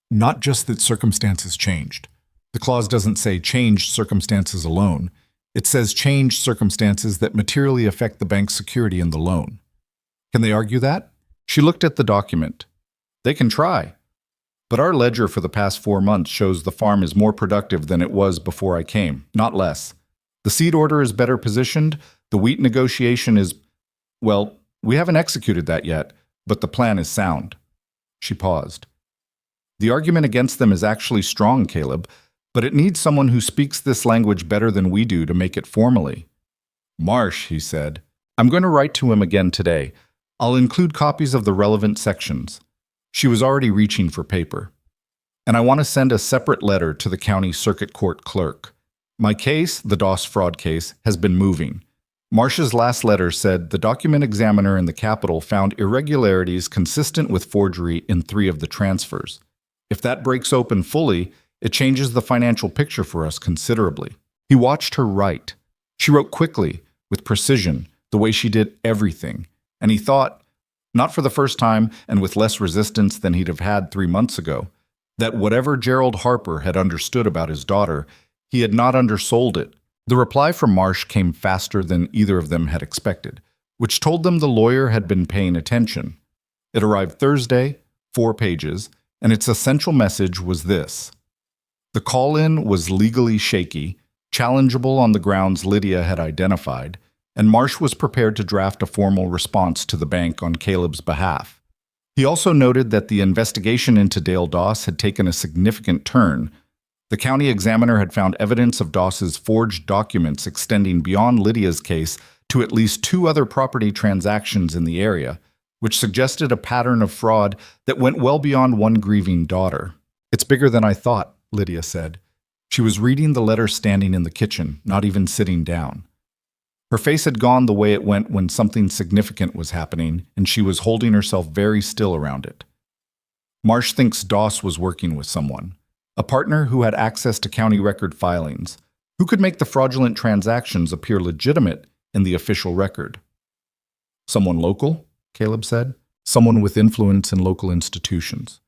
"Not just that circumstances changed. The clause doesn't say changed circumstances alone. It says changed circumstances that materially affect the bank's security in the loan. Can they argue that?" She looked at the document. "They can try. But our ledger for the past 4 months shows the farm is more productive than it was before I came, not less. The seed order is better positioned. The wheat negotiation is, well, we haven't executed that yet, but the plan is sound. She paused. The argument against them is actually strong, Caleb, but it needs someone who speaks this language better than we do to make it formally. Marsh, he said. I'm going to write to him again today. I'll include copies of the relevant sections. She was already reaching for paper. And I want to send a separate letter to the county circuit court clerk. My case, the Doss fraud case, has been moving. Marsh's last letter said the document examiner in the Capitol found irregularities consistent with forgery in 3 of the transfers. If that breaks open fully, it changes the financial picture for us considerably. He watched her write. She wrote quickly, with precision, the way she did everything, and he thought, not for the first time and with less resistance than he'd have had 3 months ago, that whatever Gerald Harper had understood about his daughter, he had not undersold it. The reply from Marsh came faster than either of them had expected, which told them the lawyer had been paying attention. It arrived Thursday, 4 pages, and its essential message was this. The call-in was legally shaky, challengeable on the grounds Lydia had identified, and Marsh was prepared to draft a formal response to the bank on Caleb's behalf. He also noted that the investigation into Dale Doss had taken a significant turn. The county examiner had found evidence of Doss's forged documents extending beyond Lydia's case to at least 2 other property transactions in the area, which suggested a pattern of fraud that went well beyond one grieving daughter. It's bigger than I thought, Lydia said. She was reading the letter standing in the kitchen, not even sitting down. Her face had gone the way it went when something significant was happening, and she was holding herself very still around it. Marsh thinks Doss was working with someone, a partner who had access to county record filings, who could make the fraudulent transactions appear legitimate in the official record. Someone local? Caleb said. Someone with influence in local institutions.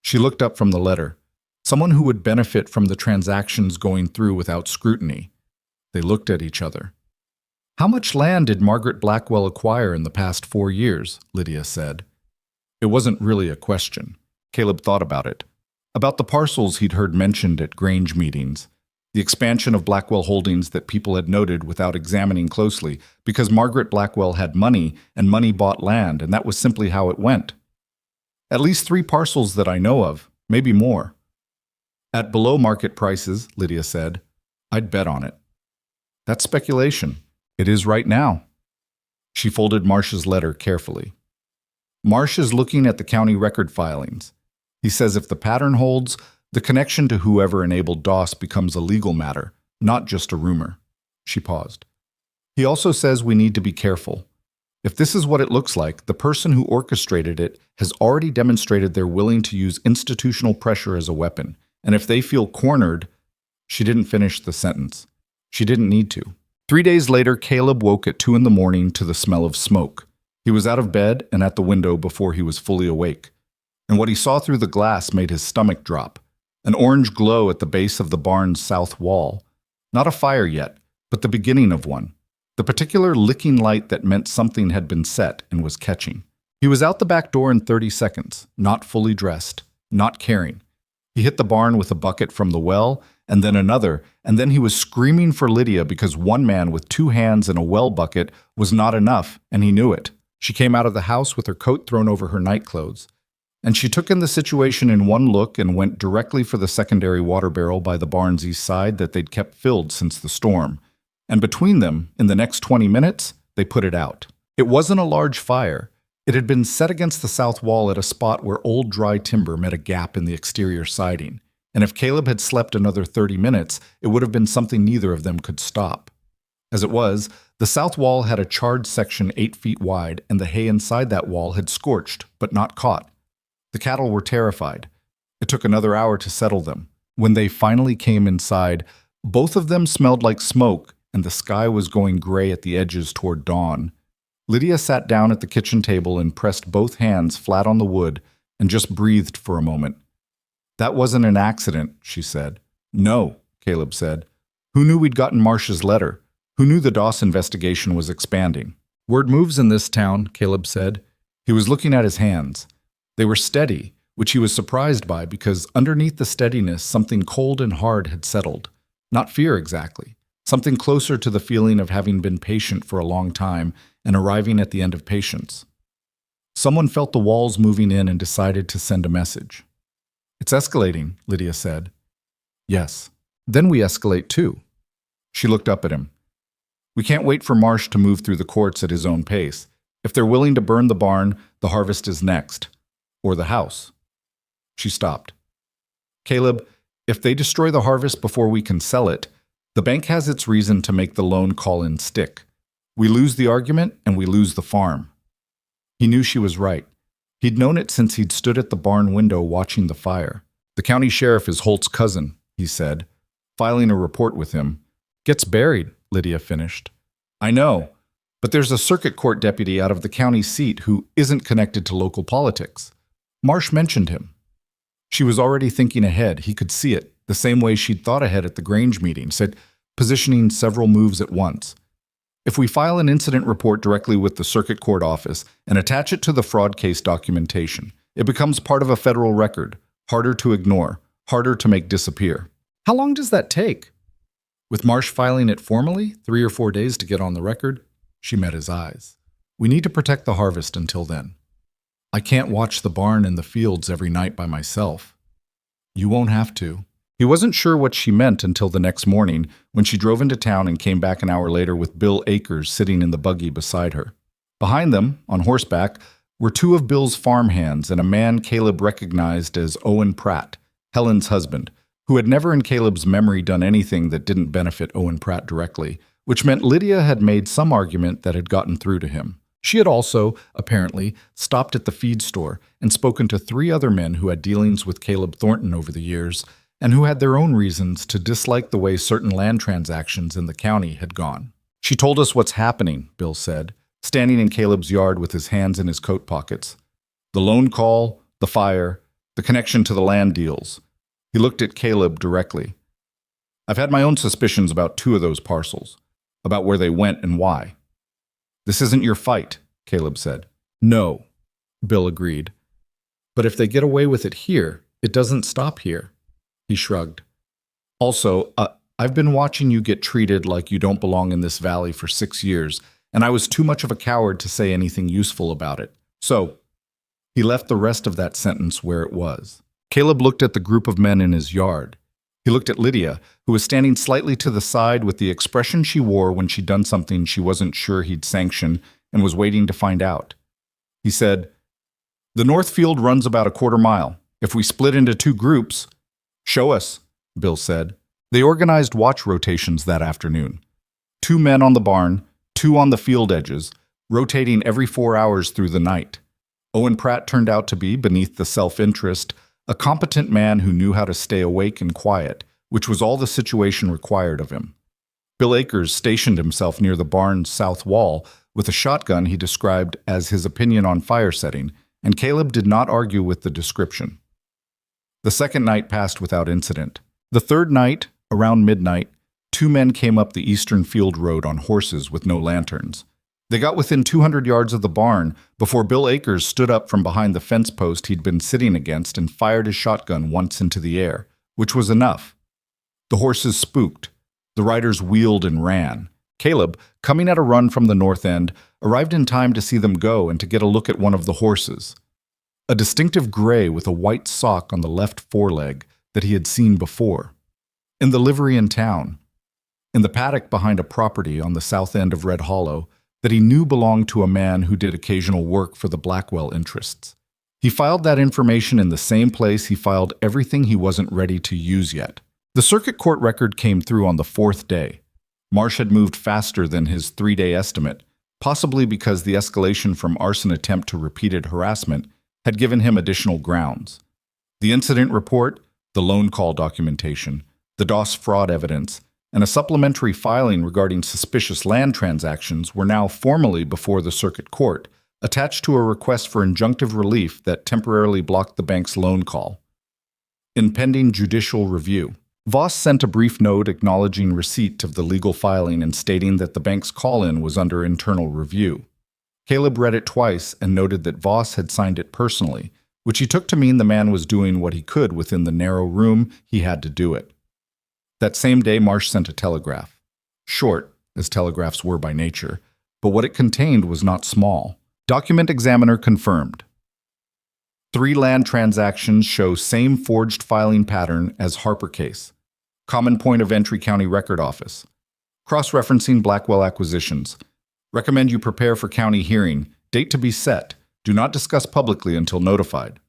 She looked up from the letter. Someone who would benefit from the transactions going through without scrutiny. They looked at each other. How much land did Margaret Blackwell acquire in the past 4 years? Lydia said. It wasn't really a question. Caleb thought about it. About the parcels he'd heard mentioned at Grange meetings. The expansion of Blackwell holdings that people had noted without examining closely, because Margaret Blackwell had money, and money bought land, and that was simply how it went. At least 3 parcels that I know of, maybe more. At below market prices, Lydia said, I'd bet on it. That's speculation. It is right now. She folded Marsh's letter carefully. Marsh is looking at the county record filings. He says if the pattern holds, the connection to whoever enabled Doss becomes a legal matter, not just a rumor. She paused. He also says we need to be careful. If this is what it looks like, the person who orchestrated it has already demonstrated they're willing to use institutional pressure as a weapon, and if they feel cornered, she didn't finish the sentence. She didn't need to. 3 days later, Caleb woke at 2 a.m. to the smell of smoke. He was out of bed and at the window before he was fully awake. And what he saw through the glass made his stomach drop. An orange glow at the base of the barn's south wall. Not a fire yet, but the beginning of one. The particular licking light that meant something had been set and was catching. He was out the back door in 30 seconds, not fully dressed, not caring. He hit the barn with a bucket from the well, and then another, and then he was screaming for Lydia because one man with 2 hands and a well bucket was not enough, and he knew it. She came out of the house with her coat thrown over her nightclothes, and she took in the situation in one look and went directly for the secondary water barrel by the barn's east side that they'd kept filled since the storm. And between them, in the next 20 minutes, they put it out. It wasn't a large fire. It had been set against the south wall at a spot where old dry timber met a gap in the exterior siding. And if Caleb had slept another 30 minutes, it would have been something neither of them could stop. As it was, the south wall had a charred section 8 feet wide, and the hay inside that wall had scorched, but not caught. The cattle were terrified. It took another hour to settle them. When they finally came inside, both of them smelled like smoke, and the sky was going gray at the edges toward dawn. Lydia sat down at the kitchen table and pressed both hands flat on the wood and just breathed for a moment. That wasn't an accident, she said. No, Caleb said. Who knew we'd gotten Marsh's letter? Who knew the Doss investigation was expanding? Word moves in this town, Caleb said. He was looking at his hands. They were steady, which he was surprised by because underneath the steadiness something cold and hard had settled. Not fear exactly. something closer to the feeling of having been patient for a long time and arriving at the end of patience. Someone felt the walls moving in and decided to send a message. "It's escalating," Lydia said. "Yes. Then we escalate too." She looked up at him. "We can't wait for Marsh to move through the courts at his own pace. If they're willing to burn the barn, the harvest is next. Or the house." She stopped. "Caleb, if they destroy the harvest before we can sell it, the bank has its reason to make the loan call-in stick. We lose the argument and we lose the farm." He knew she was right. He'd known it since he'd stood at the barn window watching the fire. "The county sheriff is Holt's cousin," he said, filing a report with him. "Gets buried," Lydia finished. "I know, but there's a circuit court deputy out of the county seat who isn't connected to local politics. Marsh mentioned him." She was already thinking ahead. He could see it, the same way she'd thought ahead at the Grange meeting, said, positioning several moves at once. "If we file an incident report directly with the circuit court office and attach it to the fraud case documentation, it becomes part of a federal record, harder to ignore, harder to make disappear." "How long does that take?" "With Marsh filing it formally, 3 or 4 days to get on the record." She met his eyes. "We need to protect the harvest until then. I can't watch the barn and the fields every night by myself." "You won't have to." He wasn't sure what she meant until the next morning when she drove into town and came back an hour later with Bill Akers sitting in the buggy beside her. Behind them, on horseback, were 2 of Bill's farmhands and a man Caleb recognized as Owen Pratt, Helen's husband, who had never in Caleb's memory done anything that didn't benefit Owen Pratt directly, which meant Lydia had made some argument that had gotten through to him. She had also, apparently, stopped at the feed store and spoken to 3 other men who had dealings with Caleb Thornton over the years and who had their own reasons to dislike the way certain land transactions in the county had gone. "She told us what's happening," Bill said, standing in Caleb's yard with his hands in his coat pockets. "The loan call, the fire, the connection to the land deals." He looked at Caleb directly. "I've had my own suspicions about 2 of those parcels, about where they went and why." "This isn't your fight," Caleb said. "No," Bill agreed. "But if they get away with it here, it doesn't stop here." He shrugged. "Also, I've been watching you get treated like you don't belong in this valley for 6 years, and I was too much of a coward to say anything useful about it. So," he left the rest of that sentence where it was. Caleb looked at the group of men in his yard. He looked at Lydia, who was standing slightly to the side with the expression she wore when she'd done something she wasn't sure he'd sanction and was waiting to find out. He said, "The north field runs about a quarter mile. If we split into 2 groups—" "Show us," Bill said. They organized watch rotations that afternoon. 2 men on the barn, 2 on the field edges, rotating every 4 hours through the night. Owen Pratt turned out to be, beneath the self-interest, a competent man who knew how to stay awake and quiet, which was all the situation required of him. Bill Akers stationed himself near the barn's south wall with a shotgun he described as his opinion on fire setting, and Caleb did not argue with the description. The second night passed without incident. The third night, around midnight, 2 men came up the eastern field road on horses with no lanterns. They got within 200 yards of the barn before Bill Akers stood up from behind the fence post he'd been sitting against and fired his shotgun once into the air, which was enough. The horses spooked. The riders wheeled and ran. Caleb, coming at a run from the north end, arrived in time to see them go and to get a look at one of the horses. A distinctive gray with a white sock on the left foreleg that he had seen before. In the livery in town. In the paddock behind a property on the south end of Red Hollow that he knew belonged to a man who did occasional work for the Blackwell interests. He filed that information in the same place he filed everything he wasn't ready to use yet. The circuit court record came through on the 4th day. Marsh had moved faster than his 3-day estimate, possibly because the escalation from arson attempt to repeated harassment had given him additional grounds. The incident report, the loan call documentation, the DOS fraud evidence, and a supplementary filing regarding suspicious land transactions were now formally before the circuit court, attached to a request for injunctive relief that temporarily blocked the bank's loan call. In pending judicial review, Voss sent a brief note acknowledging receipt of the legal filing and stating that the bank's call-in was under internal review. Caleb read it twice and noted that Voss had signed it personally, which he took to mean the man was doing what he could within the narrow room he had to do it. That same day, Marsh sent a telegraph. short, as telegraphs were by nature, but what it contained was not small. Document examiner confirmed. 3 land transactions show same forged filing pattern as Harper case. Common point of entry county record office. Cross-referencing Blackwell acquisitions. Recommend you prepare for county hearing. Date to be set. Do not discuss publicly until notified.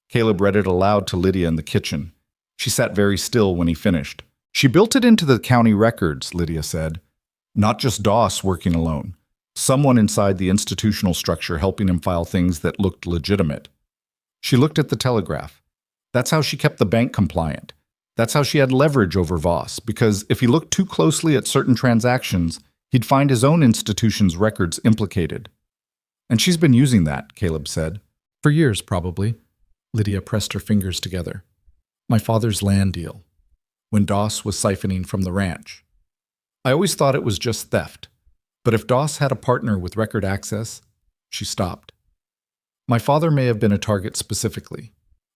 Caleb read it aloud to Lydia in the kitchen. She sat very still when he finished. She built it into the county records, Lydia said. Not just Doss working alone. Someone inside the institutional structure helping him file things that looked legitimate. She looked at the telegraph. That's how she kept the bank compliant. That's how she had leverage over Voss, because if he looked too closely at certain transactions, he'd find his own institution's records implicated. And she's been using that, Caleb said. For years, probably. Lydia pressed her fingers together. My father's land deal. When Doss was siphoning from the ranch. I always thought it was just theft. But if Doss had a partner with record access, she stopped. My father may have been a target specifically.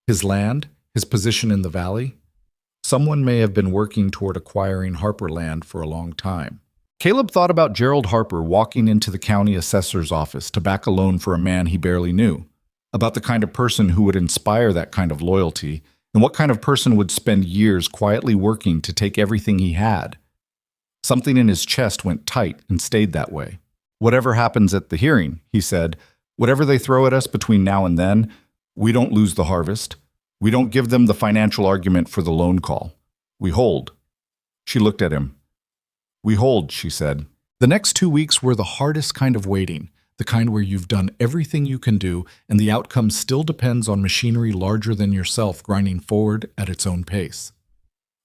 His land, his position in the valley. Someone may have been working toward acquiring Harper land for a long time. Caleb thought about Gerald Harper walking into the county assessor's office to back a loan for a man he barely knew, about the kind of person who would inspire that kind of loyalty, and what kind of person would spend years quietly working to take everything he had. Something in his chest went tight and stayed that way. Whatever happens at the hearing, he said, whatever they throw at us between now and then, we don't lose the harvest. We don't give them the financial argument for the loan call. We hold. She looked at him. We hold, she said. The next 2 weeks were the hardest kind of waiting, the kind where you've done everything you can do and the outcome still depends on machinery larger than yourself grinding forward at its own pace.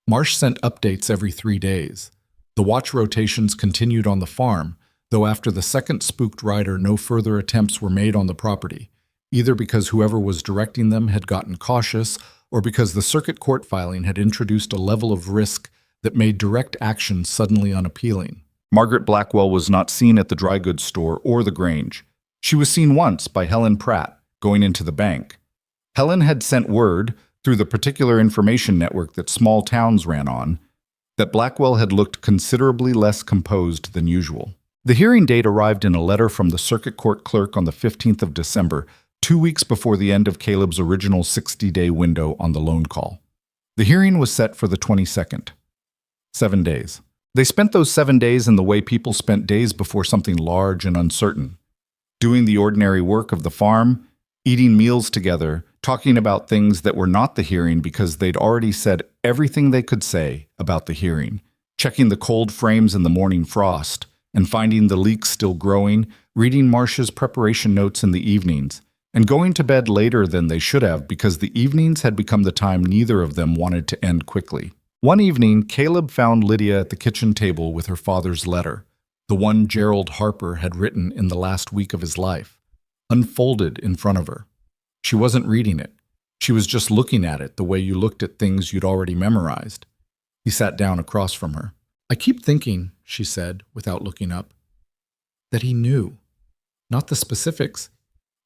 Marsh sent updates every 3 days. The watch rotations continued on the farm, though after the second spooked rider no further attempts were made on the property, either because whoever was directing them had gotten cautious or because the circuit court filing had introduced a level of risk that made direct action suddenly unappealing. Margaret Blackwell was not seen at the dry goods store or the Grange. She was seen once by Helen Pratt, going into the bank. Helen had sent word, through the particular information network that small towns ran on, that Blackwell had looked considerably less composed than usual. The hearing date arrived in a letter from the circuit court clerk on the 15th of December, 2 weeks before the end of Caleb's original 60-day window on the loan call. The hearing was set for the 22nd. 7 days. They spent those 7 days in the way people spent days before something large and uncertain. Doing the ordinary work of the farm, eating meals together, talking about things that were not the hearing because they'd already said everything they could say about the hearing, checking the cold frames in the morning frost, and finding the leaks still growing, reading Marsh's preparation notes in the evenings, and going to bed later than they should have because the evenings had become the time neither of them wanted to end quickly. One evening, Caleb found Lydia at the kitchen table with her father's letter, the one Gerald Harper had written in the last week of his life, unfolded in front of her. She wasn't reading it. She was just looking at it the way you looked at things you'd already memorized. He sat down across from her. I keep thinking, she said, without looking up, that he knew. Not the specifics.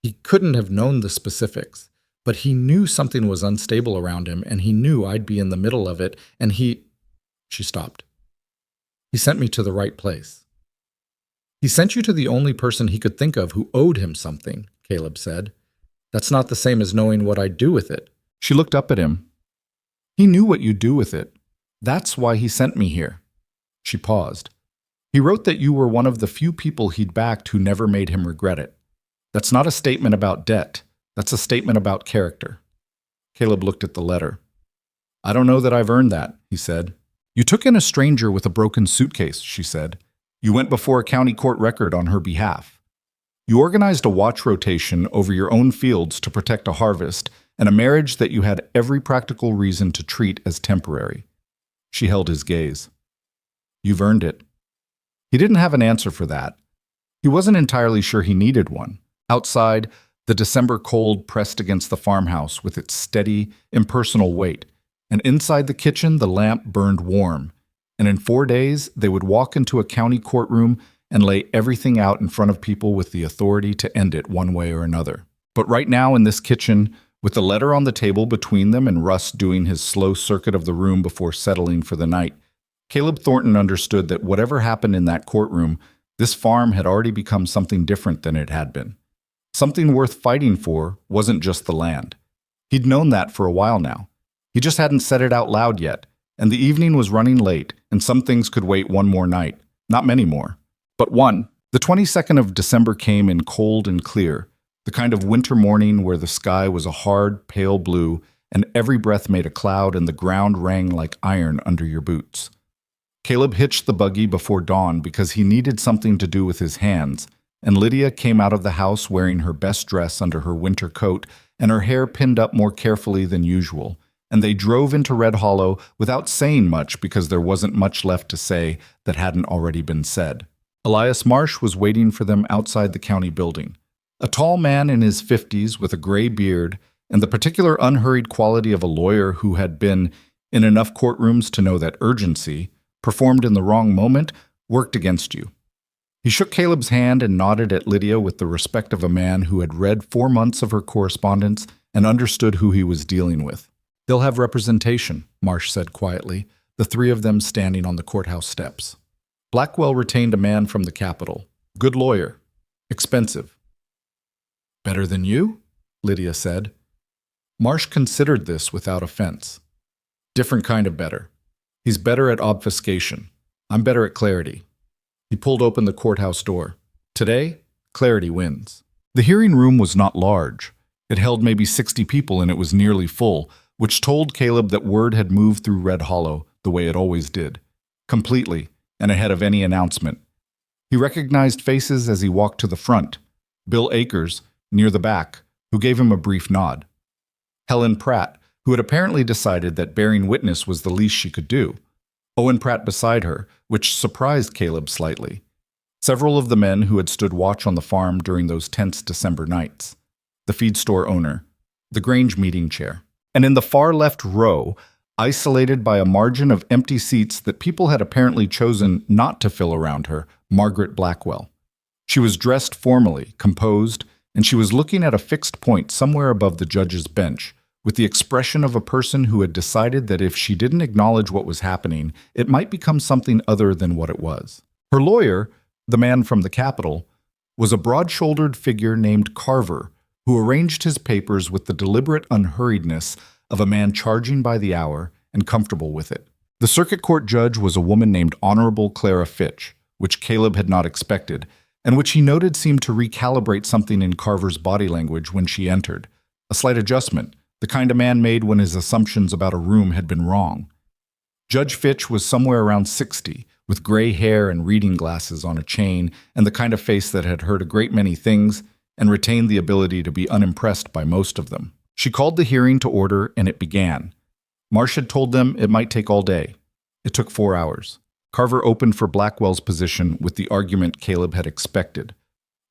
He couldn't have known the specifics, but he knew something was unstable around him, and he knew I'd be in the middle of it, and She stopped. He sent me to the right place. He sent you to the only person he could think of who owed him something, Caleb said. That's not the same as knowing what I'd do with it. She looked up at him. He knew what you'd do with it. That's why he sent me here. She paused. He wrote that you were one of the few people he'd backed who never made him regret it. That's not a statement about debt. That's a statement about character. Caleb looked at the letter. I don't know that I've earned that, he said. You took in a stranger with a broken suitcase, she said. You went before a county court record on her behalf. You organized a watch rotation over your own fields to protect a harvest and a marriage that you had every practical reason to treat as temporary. She held his gaze. You've earned it. He didn't have an answer for that. He wasn't entirely sure he needed one. Outside, the December cold pressed against the farmhouse with its steady, impersonal weight, and inside the kitchen the lamp burned warm, and in 4 days they would walk into a county courtroom and lay everything out in front of people with the authority to end it one way or another. But right now in this kitchen, with the letter on the table between them and Russ doing his slow circuit of the room before settling for the night, Caleb Thornton understood that whatever happened in that courtroom, this farm had already become something different than it had been. Something worth fighting for wasn't just the land. He'd known that for a while now. He just hadn't said it out loud yet, and the evening was running late, and some things could wait one more night. Not many more, but one. The 22nd of December came in cold and clear, the kind of winter morning where the sky was a hard, pale blue, and every breath made a cloud and the ground rang like iron under your boots. Caleb hitched the buggy before dawn because he needed something to do with his hands, and Lydia came out of the house wearing her best dress under her winter coat and her hair pinned up more carefully than usual, and they drove into Red Hollow without saying much because there wasn't much left to say that hadn't already been said. Elias Marsh was waiting for them outside the county building. A tall man in his 50s with a gray beard and the particular unhurried quality of a lawyer who had been in enough courtrooms to know that urgency, performed in the wrong moment, worked against you. He shook Caleb's hand and nodded at Lydia with the respect of a man who had read 4 months of her correspondence and understood who he was dealing with. "They'll have representation," Marsh said quietly, the three of them standing on the courthouse steps. Blackwell retained a man from the Capitol. Good lawyer. Expensive. "Better than you?" Lydia said. Marsh considered this without offense. "Different kind of better. He's better at obfuscation. I'm better at clarity." He pulled open the courthouse door. Today, clarity wins. The hearing room was not large. It held maybe 60 people and it was nearly full, which told Caleb that word had moved through Red Hollow the way it always did. Completely, and ahead of any announcement. He recognized faces as he walked to the front. Bill Akers, near the back, who gave him a brief nod. Helen Pratt, who had apparently decided that bearing witness was the least she could do. Owen Pratt beside her, which surprised Caleb slightly. Several of the men who had stood watch on the farm during those tense December nights. The feed store owner. The Grange meeting chair. And in the far left row, isolated by a margin of empty seats that people had apparently chosen not to fill around her, Margaret Blackwell. She was dressed formally, composed, and she was looking at a fixed point somewhere above the judge's bench, with the expression of a person who had decided that if she didn't acknowledge what was happening, it might become something other than what it was. Her lawyer, the man from the Capitol, was a broad-shouldered figure named Carver, who arranged his papers with the deliberate unhurriedness of a man charging by the hour and comfortable with it. The circuit court judge was a woman named Honorable Clara Fitch, which Caleb had not expected, and which he noted seemed to recalibrate something in Carver's body language when she entered. A slight adjustment, the kind a man made when his assumptions about a room had been wrong. Judge Fitch was somewhere around 60, with gray hair and reading glasses on a chain, and the kind of face that had heard a great many things and retained the ability to be unimpressed by most of them. She called the hearing to order, and it began. Marsh had told them it might take all day. It took 4 hours. Carver opened for Blackwell's position with the argument Caleb had expected,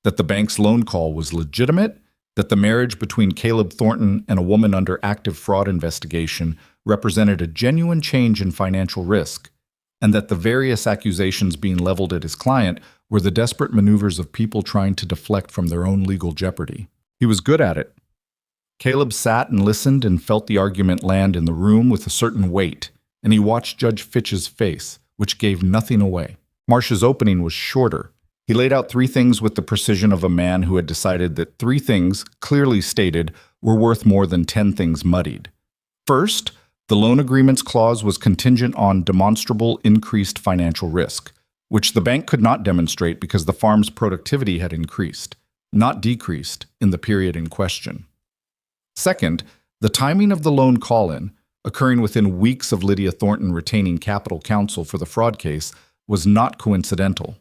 that the bank's loan call was legitimate, that the marriage between Caleb Thornton and a woman under active fraud investigation represented a genuine change in financial risk, and that the various accusations being leveled at his client were the desperate maneuvers of people trying to deflect from their own legal jeopardy. He was good at it. Caleb sat and listened and felt the argument land in the room with a certain weight, and he watched Judge Fitch's face, which gave nothing away. Marsh's opening was shorter. He laid out 3 things with the precision of a man who had decided that 3 things, clearly stated, were worth more than 10 things muddied. First, the loan agreement's clause was contingent on demonstrable increased financial risk, which the bank could not demonstrate because the farm's productivity had increased, not decreased, in the period in question. Second, the timing of the loan call-in, occurring within weeks of Lydia Thornton retaining capital counsel for the fraud case, was not coincidental.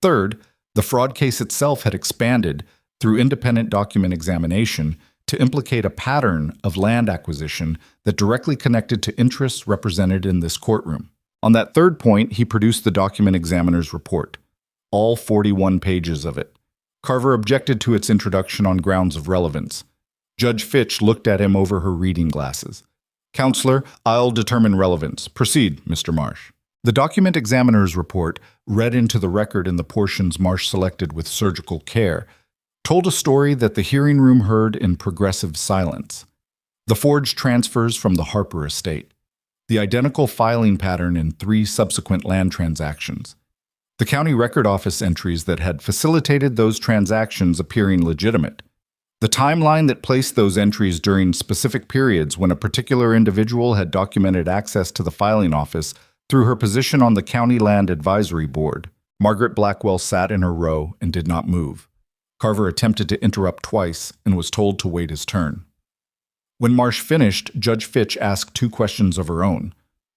Third, the fraud case itself had expanded through independent document examination to implicate a pattern of land acquisition that directly connected to interests represented in this courtroom. On that third point, he produced the document examiner's report, all 41 pages of it. Carver objected to its introduction on grounds of relevance. Judge Fitch looked at him over her reading glasses. "Counselor, I'll determine relevance. Proceed, Mr. Marsh." The document examiner's report, read into the record in the portions Marsh selected with surgical care, told a story that the hearing room heard in progressive silence. The forged transfers from the Harper estate. the identical filing pattern in 3 subsequent land transactions, the county record office entries that had facilitated those transactions appearing legitimate, the timeline that placed those entries during specific periods when a particular individual had documented access to the filing office through her position on the County Land Advisory Board. Margaret Blackwell sat in her row and did not move. Carver attempted to interrupt twice and was told to wait his turn. When Marsh finished, Judge Fitch asked 2 questions of her own.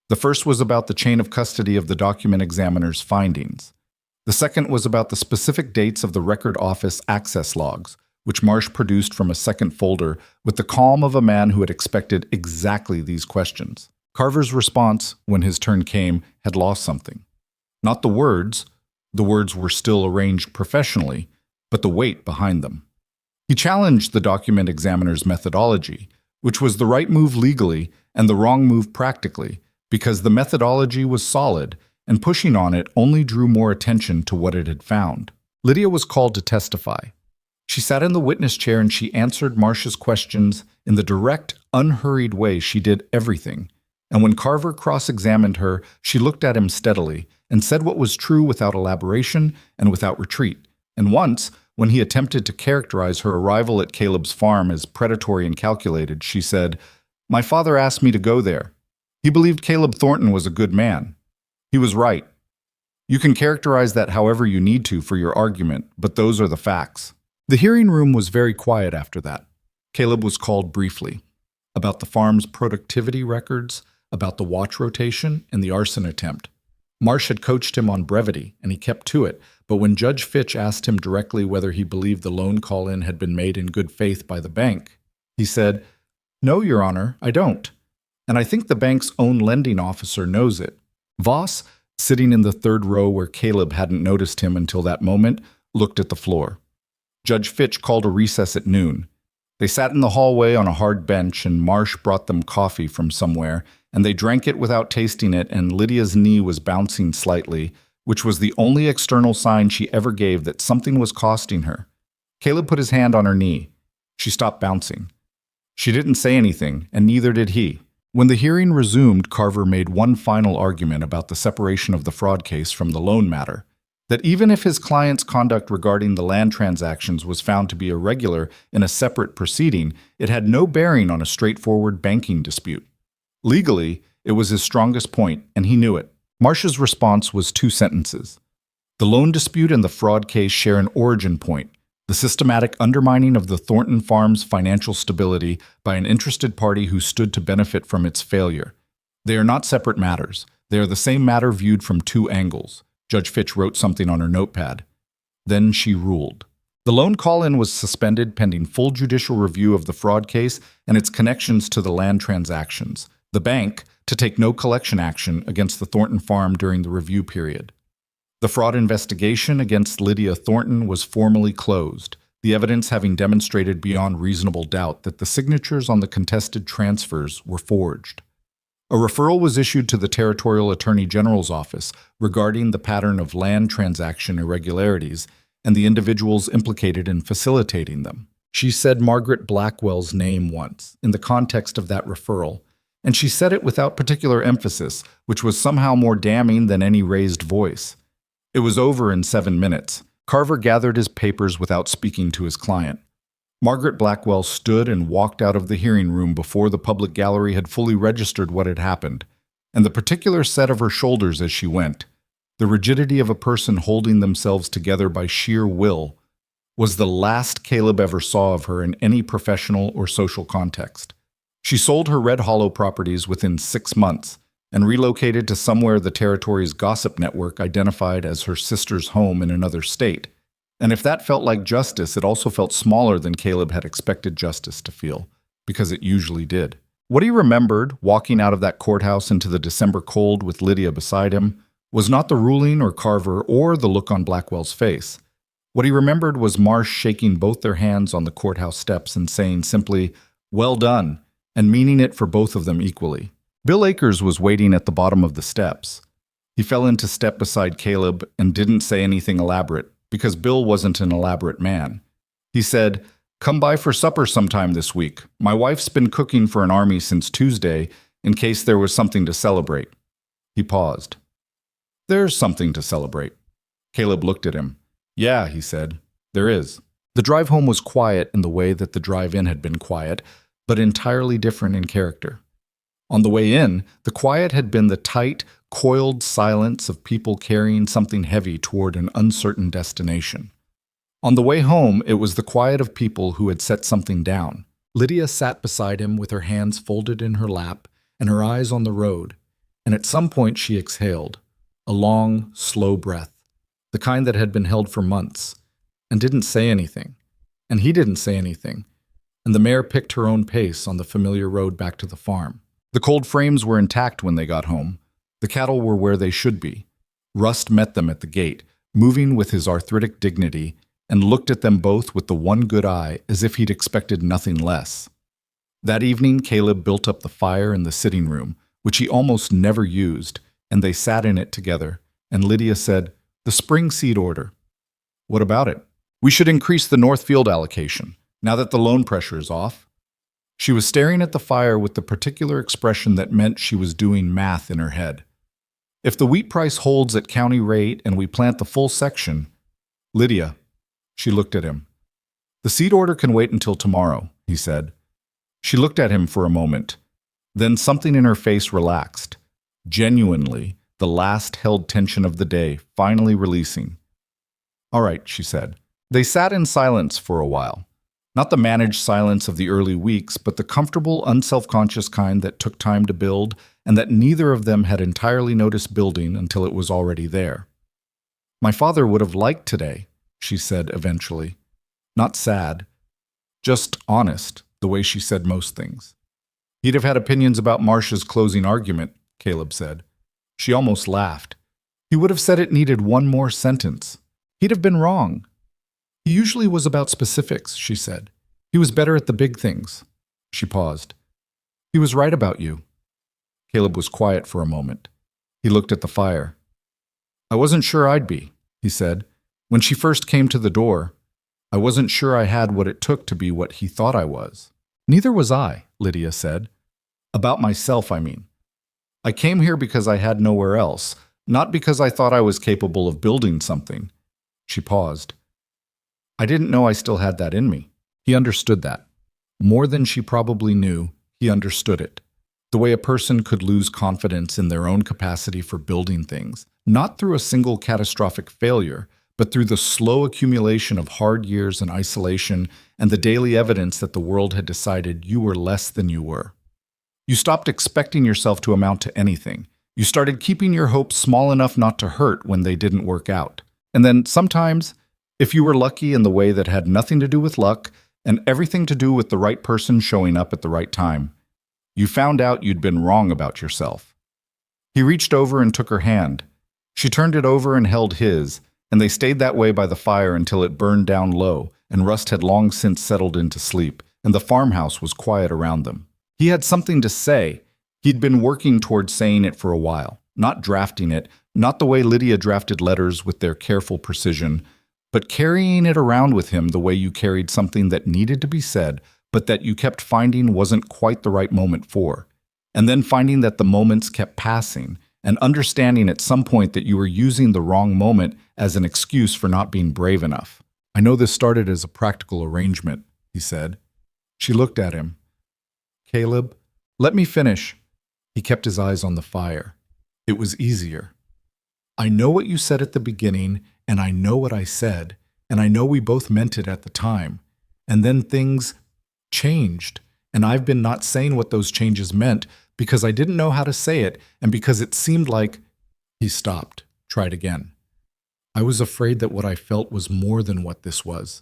The first was about the chain of custody of the document examiner's findings. The second was about the specific dates of the record office access logs, which Marsh produced from a second folder with the calm of a man who had expected exactly these questions. Carver's response, when his turn came, had lost something. Not the words were still arranged professionally, but the weight behind them. He challenged the document examiner's methodology, which was the right move legally and the wrong move practically, because the methodology was solid, and pushing on it only drew more attention to what it had found. Lydia was called to testify. She sat in the witness chair and she answered Marsh's questions in the direct, unhurried way she did everything. And when Carver cross-examined her, she looked at him steadily and said what was true without elaboration and without retreat. And once, when he attempted to characterize her arrival at Caleb's farm as predatory and calculated, she said, "My father asked me to go there. He believed Caleb Thornton was a good man. He was right. You can characterize that however you need to for your argument, but those are the facts." The hearing room was very quiet after that. Caleb was called briefly. About the farm's productivity records, about the watch rotation, and the arson attempt. Marsh had coached him on brevity, and he kept to it, but when Judge Fitch asked him directly whether he believed the loan call-in had been made in good faith by the bank, he said, "No, Your Honor, I don't. And I think the bank's own lending officer knows it." Voss, sitting in the third row where Caleb hadn't noticed him until that moment, looked at the floor. Judge Fitch called a recess at noon. They sat in the hallway on a hard bench, and Marsh brought them coffee from somewhere, and they drank it without tasting it, and Lydia's knee was bouncing slightly, which was the only external sign she ever gave that something was costing her. Caleb put his hand on her knee. She stopped bouncing. She didn't say anything, and neither did he. When the hearing resumed, Carver made one final argument about the separation of the fraud case from the loan matter, that even if his client's conduct regarding the land transactions was found to be irregular in a separate proceeding, it had no bearing on a straightforward banking dispute. Legally, it was his strongest point, and he knew it. Marsh's response was 2 sentences. The loan dispute and the fraud case share an origin point, the systematic undermining of the Thornton farm's financial stability by an interested party who stood to benefit from its failure. They are not separate matters. They are the same matter viewed from 2 angles. Judge Fitch wrote something on her notepad. Then she ruled. The loan call-in was suspended pending full judicial review of the fraud case and its connections to the land transactions. The bank to take no collection action against the Thornton farm during the review period. The fraud investigation against Lydia Thornton was formally closed, the evidence having demonstrated beyond reasonable doubt that the signatures on the contested transfers were forged. A referral was issued to the Territorial Attorney General's office regarding the pattern of land transaction irregularities and the individuals implicated in facilitating them. She said Margaret Blackwell's name once, in the context of that referral, and she said it without particular emphasis, which was somehow more damning than any raised voice. It was over in 7 minutes. Carver gathered his papers without speaking to his client. Margaret Blackwell stood and walked out of the hearing room before the public gallery had fully registered what had happened, and the particular set of her shoulders as she went, the rigidity of a person holding themselves together by sheer will, was the last Caleb ever saw of her in any professional or social context. She sold her Red Hollow properties within 6 months and relocated to somewhere the territory's gossip network identified as her sister's home in another state. And if that felt like justice, it also felt smaller than Caleb had expected justice to feel, because it usually did. What he remembered, walking out of that courthouse into the December cold with Lydia beside him, was not the ruling or Carver or the look on Blackwell's face. What he remembered was Marsh shaking both their hands on the courthouse steps and saying simply, "Well done," and meaning it for both of them equally. Bill Akers was waiting at the bottom of the steps. He fell into step beside Caleb and didn't say anything elaborate, because Bill wasn't an elaborate man. He said, "Come by for supper sometime this week. My wife's been cooking for an army since Tuesday, in case there was something to celebrate. He paused. There's something to celebrate. Caleb looked at him. Yeah, he said, there is. The drive home was quiet in the way that the drive in had been quiet, but entirely different in character. On the way in, the quiet had been the tight, coiled silence of people carrying something heavy toward an uncertain destination. On the way home, it was the quiet of people who had set something down. Lydia sat beside him with her hands folded in her lap and her eyes on the road, and at some point she exhaled, a long, slow breath, the kind that had been held for months, and didn't say anything. And he didn't say anything, and the mare picked her own pace on the familiar road back to the farm. The cold frames were intact when they got home. The cattle were where they should be. Rust met them at the gate, moving with his arthritic dignity, and looked at them both with the one good eye as if he'd expected nothing less. That evening, Caleb built up the fire in the sitting room, which he almost never used, and they sat in it together, and Lydia said, "The spring seed order." "What about it?" "We should increase the Northfield allocation, now that the loan pressure is off." She was staring at the fire with the particular expression that meant she was doing math in her head. "If the wheat price holds at county rate and we plant the full section..." "Lydia," she looked at him. "The seed order can wait until tomorrow," he said. She looked at him for a moment. Then something in her face relaxed. Genuinely, the last held tension of the day finally releasing. "All right," she said. They sat in silence for a while. Not the managed silence of the early weeks, but the comfortable, unselfconscious kind that took time to build and that neither of them had entirely noticed building until it was already there. "My father would have liked today," she said eventually. Not sad, just honest, the way she said most things. "He'd have had opinions about Marcia's closing argument," Caleb said. She almost laughed. "He would have said it needed one more sentence. He'd have been wrong." "He usually was about specifics," she said. "He was better at the big things." She paused. "He was right about you." Caleb was quiet for a moment. He looked at the fire. "I wasn't sure I'd be," he said. "When she first came to the door, I wasn't sure I had what it took to be what he thought I was." "Neither was I," Lydia said. "About myself, I mean. I came here because I had nowhere else, not because I thought I was capable of building something." She paused. "I didn't know I still had that in me." He understood that. More than she probably knew, he understood it. The way a person could lose confidence in their own capacity for building things, not through a single catastrophic failure, but through the slow accumulation of hard years in isolation and the daily evidence that the world had decided you were less than you were. You stopped expecting yourself to amount to anything. You started keeping your hopes small enough not to hurt when they didn't work out. And then sometimes, if you were lucky in the way that had nothing to do with luck and everything to do with the right person showing up at the right time, you found out you'd been wrong about yourself. He reached over and took her hand. She turned it over and held his, and they stayed that way by the fire until it burned down low, and Rust had long since settled into sleep, and the farmhouse was quiet around them. He had something to say. He'd been working toward saying it for a while, not drafting it, not the way Lydia drafted letters with their careful precision, but carrying it around with him the way you carried something that needed to be said, but that you kept finding wasn't quite the right moment for, and then finding that the moments kept passing, and understanding at some point that you were using the wrong moment as an excuse for not being brave enough. "I know this started as a practical arrangement," he said. She looked at him. "Caleb, let me finish." He kept his eyes on the fire. It was easier. "I know what you said at the beginning, and I know what I said, and I know we both meant it at the time. And then things changed, and I've been not saying what those changes meant because I didn't know how to say it, and because it seemed like..." He stopped, tried again. "I was afraid that what I felt was more than what this was,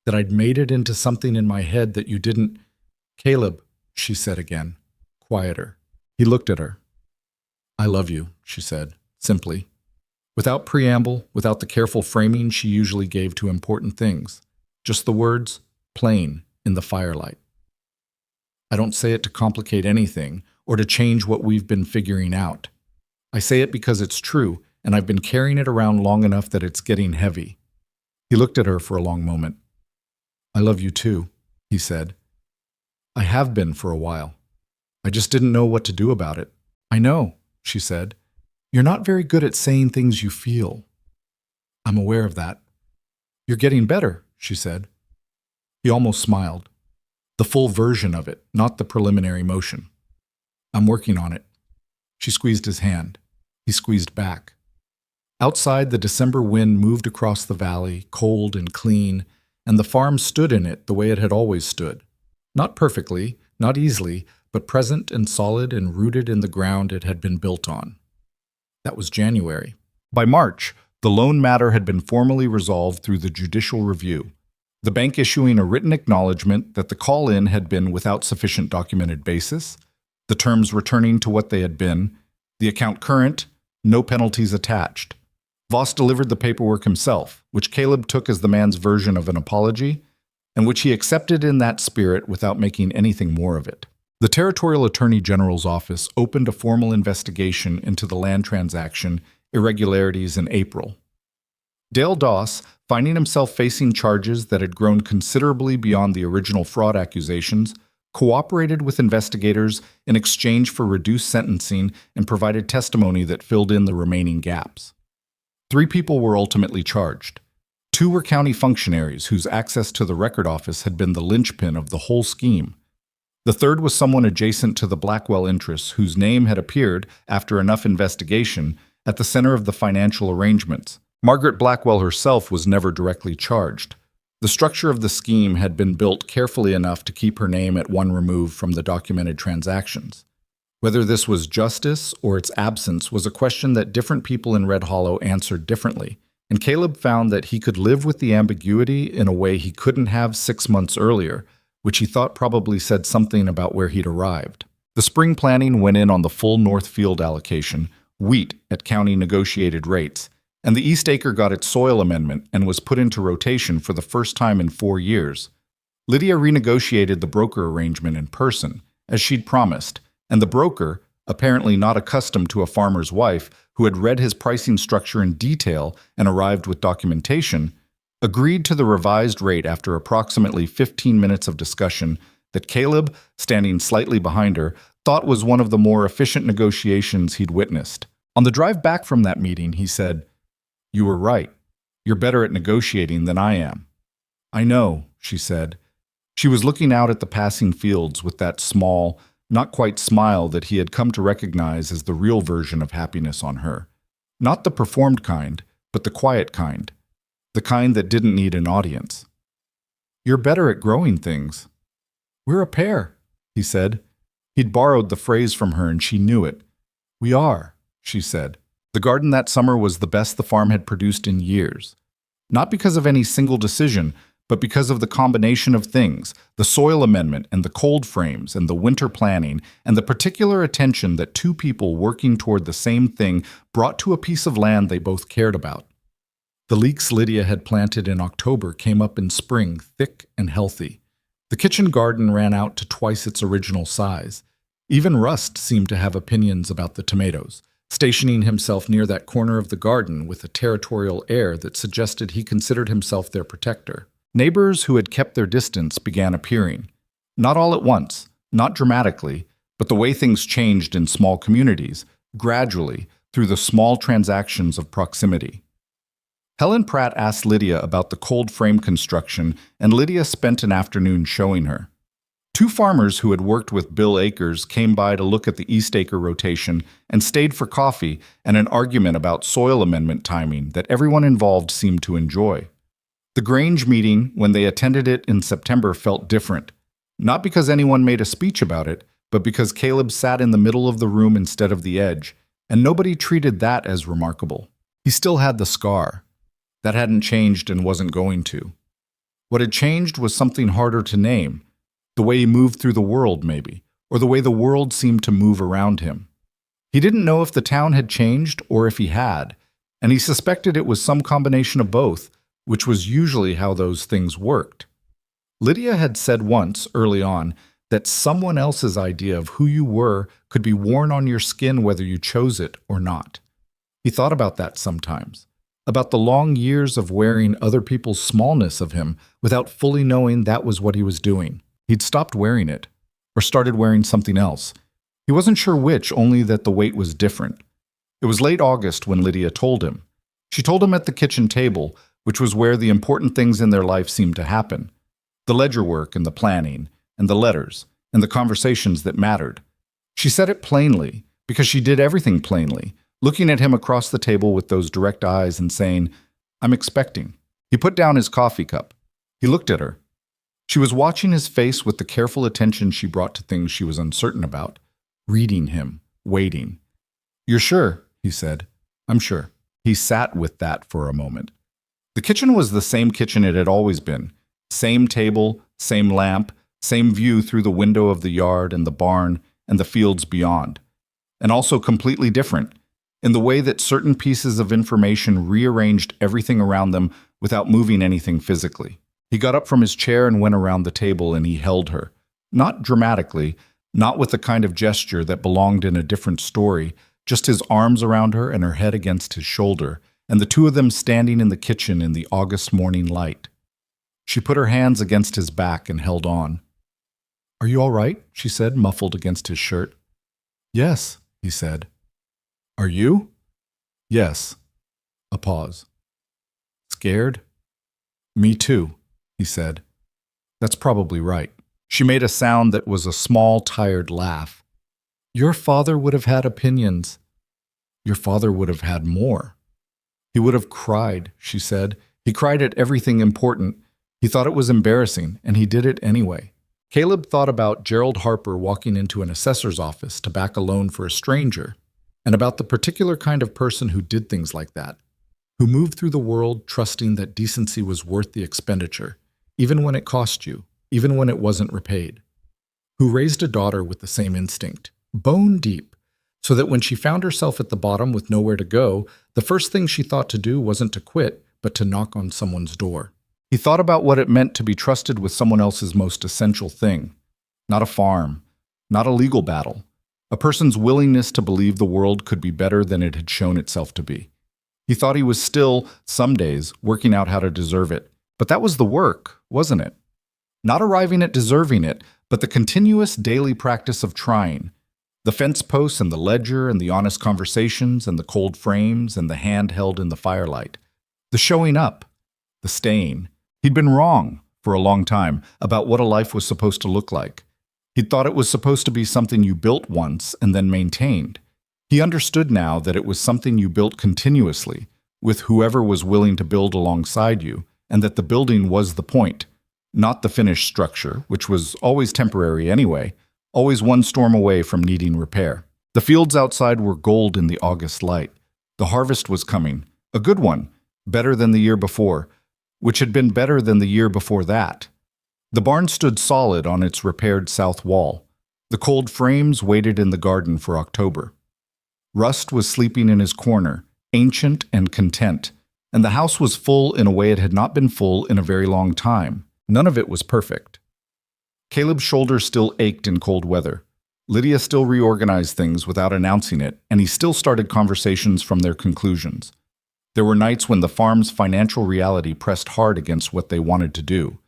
that I'd made it into something in my head that you didn't..." "Caleb," she said again, quieter. He looked at her. "I love you," she said, simply. Without preamble, without the careful framing she usually gave to important things. Just the words, plain, in the firelight. I don't say it to complicate anything or to change what we've been figuring out. I say it because it's true, and I've been carrying it around long enough that it's getting heavy." He looked at her for a long moment. "I love you too," he said. "I have been for a while. I just didn't know what to do about it. I know, she said. You're not very good at saying things you feel. I'm aware of that. You're getting better, she said. He almost smiled. The full version of it, not the preliminary motion. I'm working on it. She squeezed his hand. He squeezed back. Outside, the December wind moved across the valley, cold and clean, and the farm stood in it the way it had always stood. Not perfectly, not easily, but present and solid and rooted in the ground it had been built on. That was January. By March, the loan matter had been formally resolved through the judicial review, the bank issuing a written acknowledgement that the call-in had been without sufficient documented basis, the terms returning to what they had been, the account current, no penalties attached. Voss delivered the paperwork himself, which Caleb took as the man's version of an apology, and which he accepted in that spirit without making anything more of it. The Territorial Attorney General's office opened a formal investigation into the land transaction irregularities in April. Dale Doss, finding himself facing charges that had grown considerably beyond the original fraud accusations, cooperated with investigators in exchange for reduced sentencing and provided testimony that filled in the remaining gaps. 3 people were ultimately charged. 2 were county functionaries whose access to the record office had been the linchpin of the whole scheme. The 3rd was someone adjacent to the Blackwell interests whose name had appeared, after enough investigation, at the center of the financial arrangements. Margaret Blackwell herself was never directly charged. The structure of the scheme had been built carefully enough to keep her name at one remove from the documented transactions. Whether this was justice or its absence was a question that different people in Red Hollow answered differently, and Caleb found that he could live with the ambiguity in a way he couldn't have 6 months earlier, which he thought probably said something about where he'd arrived. The spring planning went in on the full North Field allocation, wheat at county negotiated rates, and the East Acre got its soil amendment and was put into rotation for the first time in 4 years. Lydia renegotiated the broker arrangement in person, as she'd promised, and the broker, apparently not accustomed to a farmer's wife who had read his pricing structure in detail and arrived with documentation, agreed to the revised rate after approximately 15 minutes of discussion that Caleb, standing slightly behind her, thought was one of the more efficient negotiations he'd witnessed. On the drive back from that meeting, he said, "You were right. You're better at negotiating than I am." "I know," she said. She was looking out at the passing fields with that small, not quite smile that he had come to recognize as the real version of happiness on her. Not the performed kind, but the quiet kind. The kind that didn't need an audience. "You're better at growing things." "We're a pair," he said. He'd borrowed the phrase from her and she knew it. "We are," she said. The garden that summer was the best the farm had produced in years. Not because of any single decision, but because of the combination of things, the soil amendment and the cold frames and the winter planning and the particular attention that 2 people working toward the same thing brought to a piece of land they both cared about. The leeks Lydia had planted in October came up in spring, thick and healthy. The kitchen garden ran out to twice its original size. Even Rust seemed to have opinions about the tomatoes, stationing himself near that corner of the garden with a territorial air that suggested he considered himself their protector. Neighbors who had kept their distance began appearing. Not all at once, not dramatically, but the way things changed in small communities, gradually, through the small transactions of proximity. Helen Pratt asked Lydia about the cold frame construction, and Lydia spent an afternoon showing her. 2 farmers who had worked with Bill Akers came by to look at the East Acre rotation and stayed for coffee and an argument about soil amendment timing that everyone involved seemed to enjoy. The Grange meeting, when they attended it in September, felt different, not because anyone made a speech about it, but because Caleb sat in the middle of the room instead of the edge, and nobody treated that as remarkable. He still had the scar. That hadn't changed and wasn't going to. What had changed was something harder to name, the way he moved through the world, maybe, or the way the world seemed to move around him. He didn't know if the town had changed or if he had, and he suspected it was some combination of both, which was usually how those things worked. Lydia had said once, early on, that someone else's idea of who you were could be worn on your skin whether you chose it or not. He thought about that sometimes, about the long years of wearing other people's smallness of him without fully knowing that was what he was doing. He'd stopped wearing it, or started wearing something else, He wasn't sure which, only that the weight was different. It was late August when Lydia told him. She told him at the kitchen table, which was where the important things in their life seemed to happen. The ledger work and the planning, and the letters, and the conversations that mattered. She said it plainly, because she did everything plainly, looking at him across the table with those direct eyes and saying, "I'm expecting." He put down his coffee cup. He looked at her. She was watching his face with the careful attention she brought to things she was uncertain about, reading him, waiting. "You're sure?" he said. "I'm sure." He sat with that for a moment. The kitchen was the same kitchen it had always been. Same table, same lamp, same view through the window of the yard and the barn and the fields beyond. And also completely different, in the way that certain pieces of information rearranged everything around them without moving anything physically. He got up from his chair and went around the table and he held her. Not dramatically, not with the kind of gesture that belonged in a different story, just his arms around her and her head against his shoulder, and the two of them standing in the kitchen in the August morning light. She put her hands against his back and held on. "Are you all right?" she said, muffled against his shirt. "Yes," he said. "Are you?" "Yes." A pause. "Scared?" "Me too," he said. "That's probably right." She made a sound that was a small, tired laugh. "Your father would have had opinions." "Your father would have had more." "He would have cried," she said. "He cried at everything important. He thought it was embarrassing, and he did it anyway." Caleb thought about Gerald Harper walking into an assessor's office to back a loan for a stranger, and about the particular kind of person who did things like that, who moved through the world trusting that decency was worth the expenditure, even when it cost you, even when it wasn't repaid, who raised a daughter with the same instinct, bone deep, so that when she found herself at the bottom with nowhere to go, the first thing she thought to do wasn't to quit, but to knock on someone's door. He thought about what it meant to be trusted with someone else's most essential thing. Not a farm, not a legal battle, a person's willingness to believe the world could be better than it had shown itself to be. He thought he was still, some days, working out how to deserve it. But that was the work, wasn't it? Not arriving at deserving it, but the continuous daily practice of trying. The fence posts and the ledger and the honest conversations and the cold frames and the hand held in the firelight. The showing up, the staying. He'd been wrong, for a long time, about what a life was supposed to look like. He'd thought it was supposed to be something you built once and then maintained. He understood now that it was something you built continuously, with whoever was willing to build alongside you, and that the building was the point, not the finished structure, which was always temporary anyway, always one storm away from needing repair. The fields outside were gold in the August light. The harvest was coming, a good one, better than the year before, which had been better than the year before that. The barn stood solid on its repaired south wall. The cold frames waited in the garden for October. Rust was sleeping in his corner, ancient and content, and the house was full in a way it had not been full in a very long time. None of it was perfect. Caleb's shoulders still ached in cold weather. Lydia still reorganized things without announcing it, and he still started conversations from their conclusions. There were nights when the farm's financial reality pressed hard against what they wanted to do,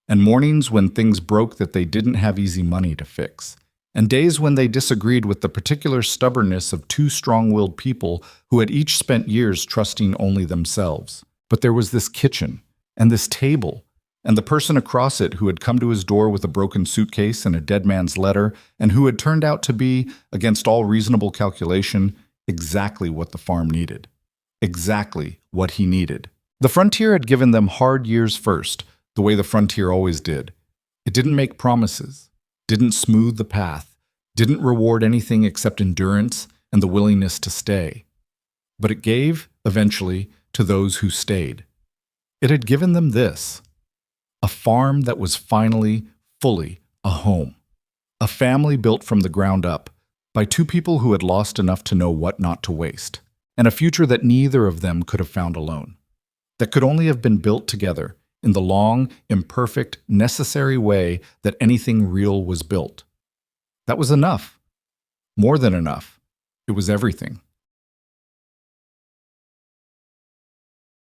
and mornings when things broke that they didn't have easy money to fix, and days when they disagreed with the particular stubbornness of two strong-willed people who had each spent years trusting only themselves. But there was this kitchen, and this table, and the person across it who had come to his door with a broken suitcase and a dead man's letter, and who had turned out to be, against all reasonable calculation, exactly what the farm needed. Exactly what he needed. The frontier had given them hard years first, the way the frontier always did. It didn't make promises, didn't smooth the path, didn't reward anything except endurance and the willingness to stay. But it gave, eventually, to those who stayed. It had given them this: a farm that was finally, fully, a home. A family built from the ground up, by two people who had lost enough to know what not to waste. And a future that neither of them could have found alone, that could only have been built together in the long, imperfect, necessary way that anything real was built. That was enough. More than enough. It was everything.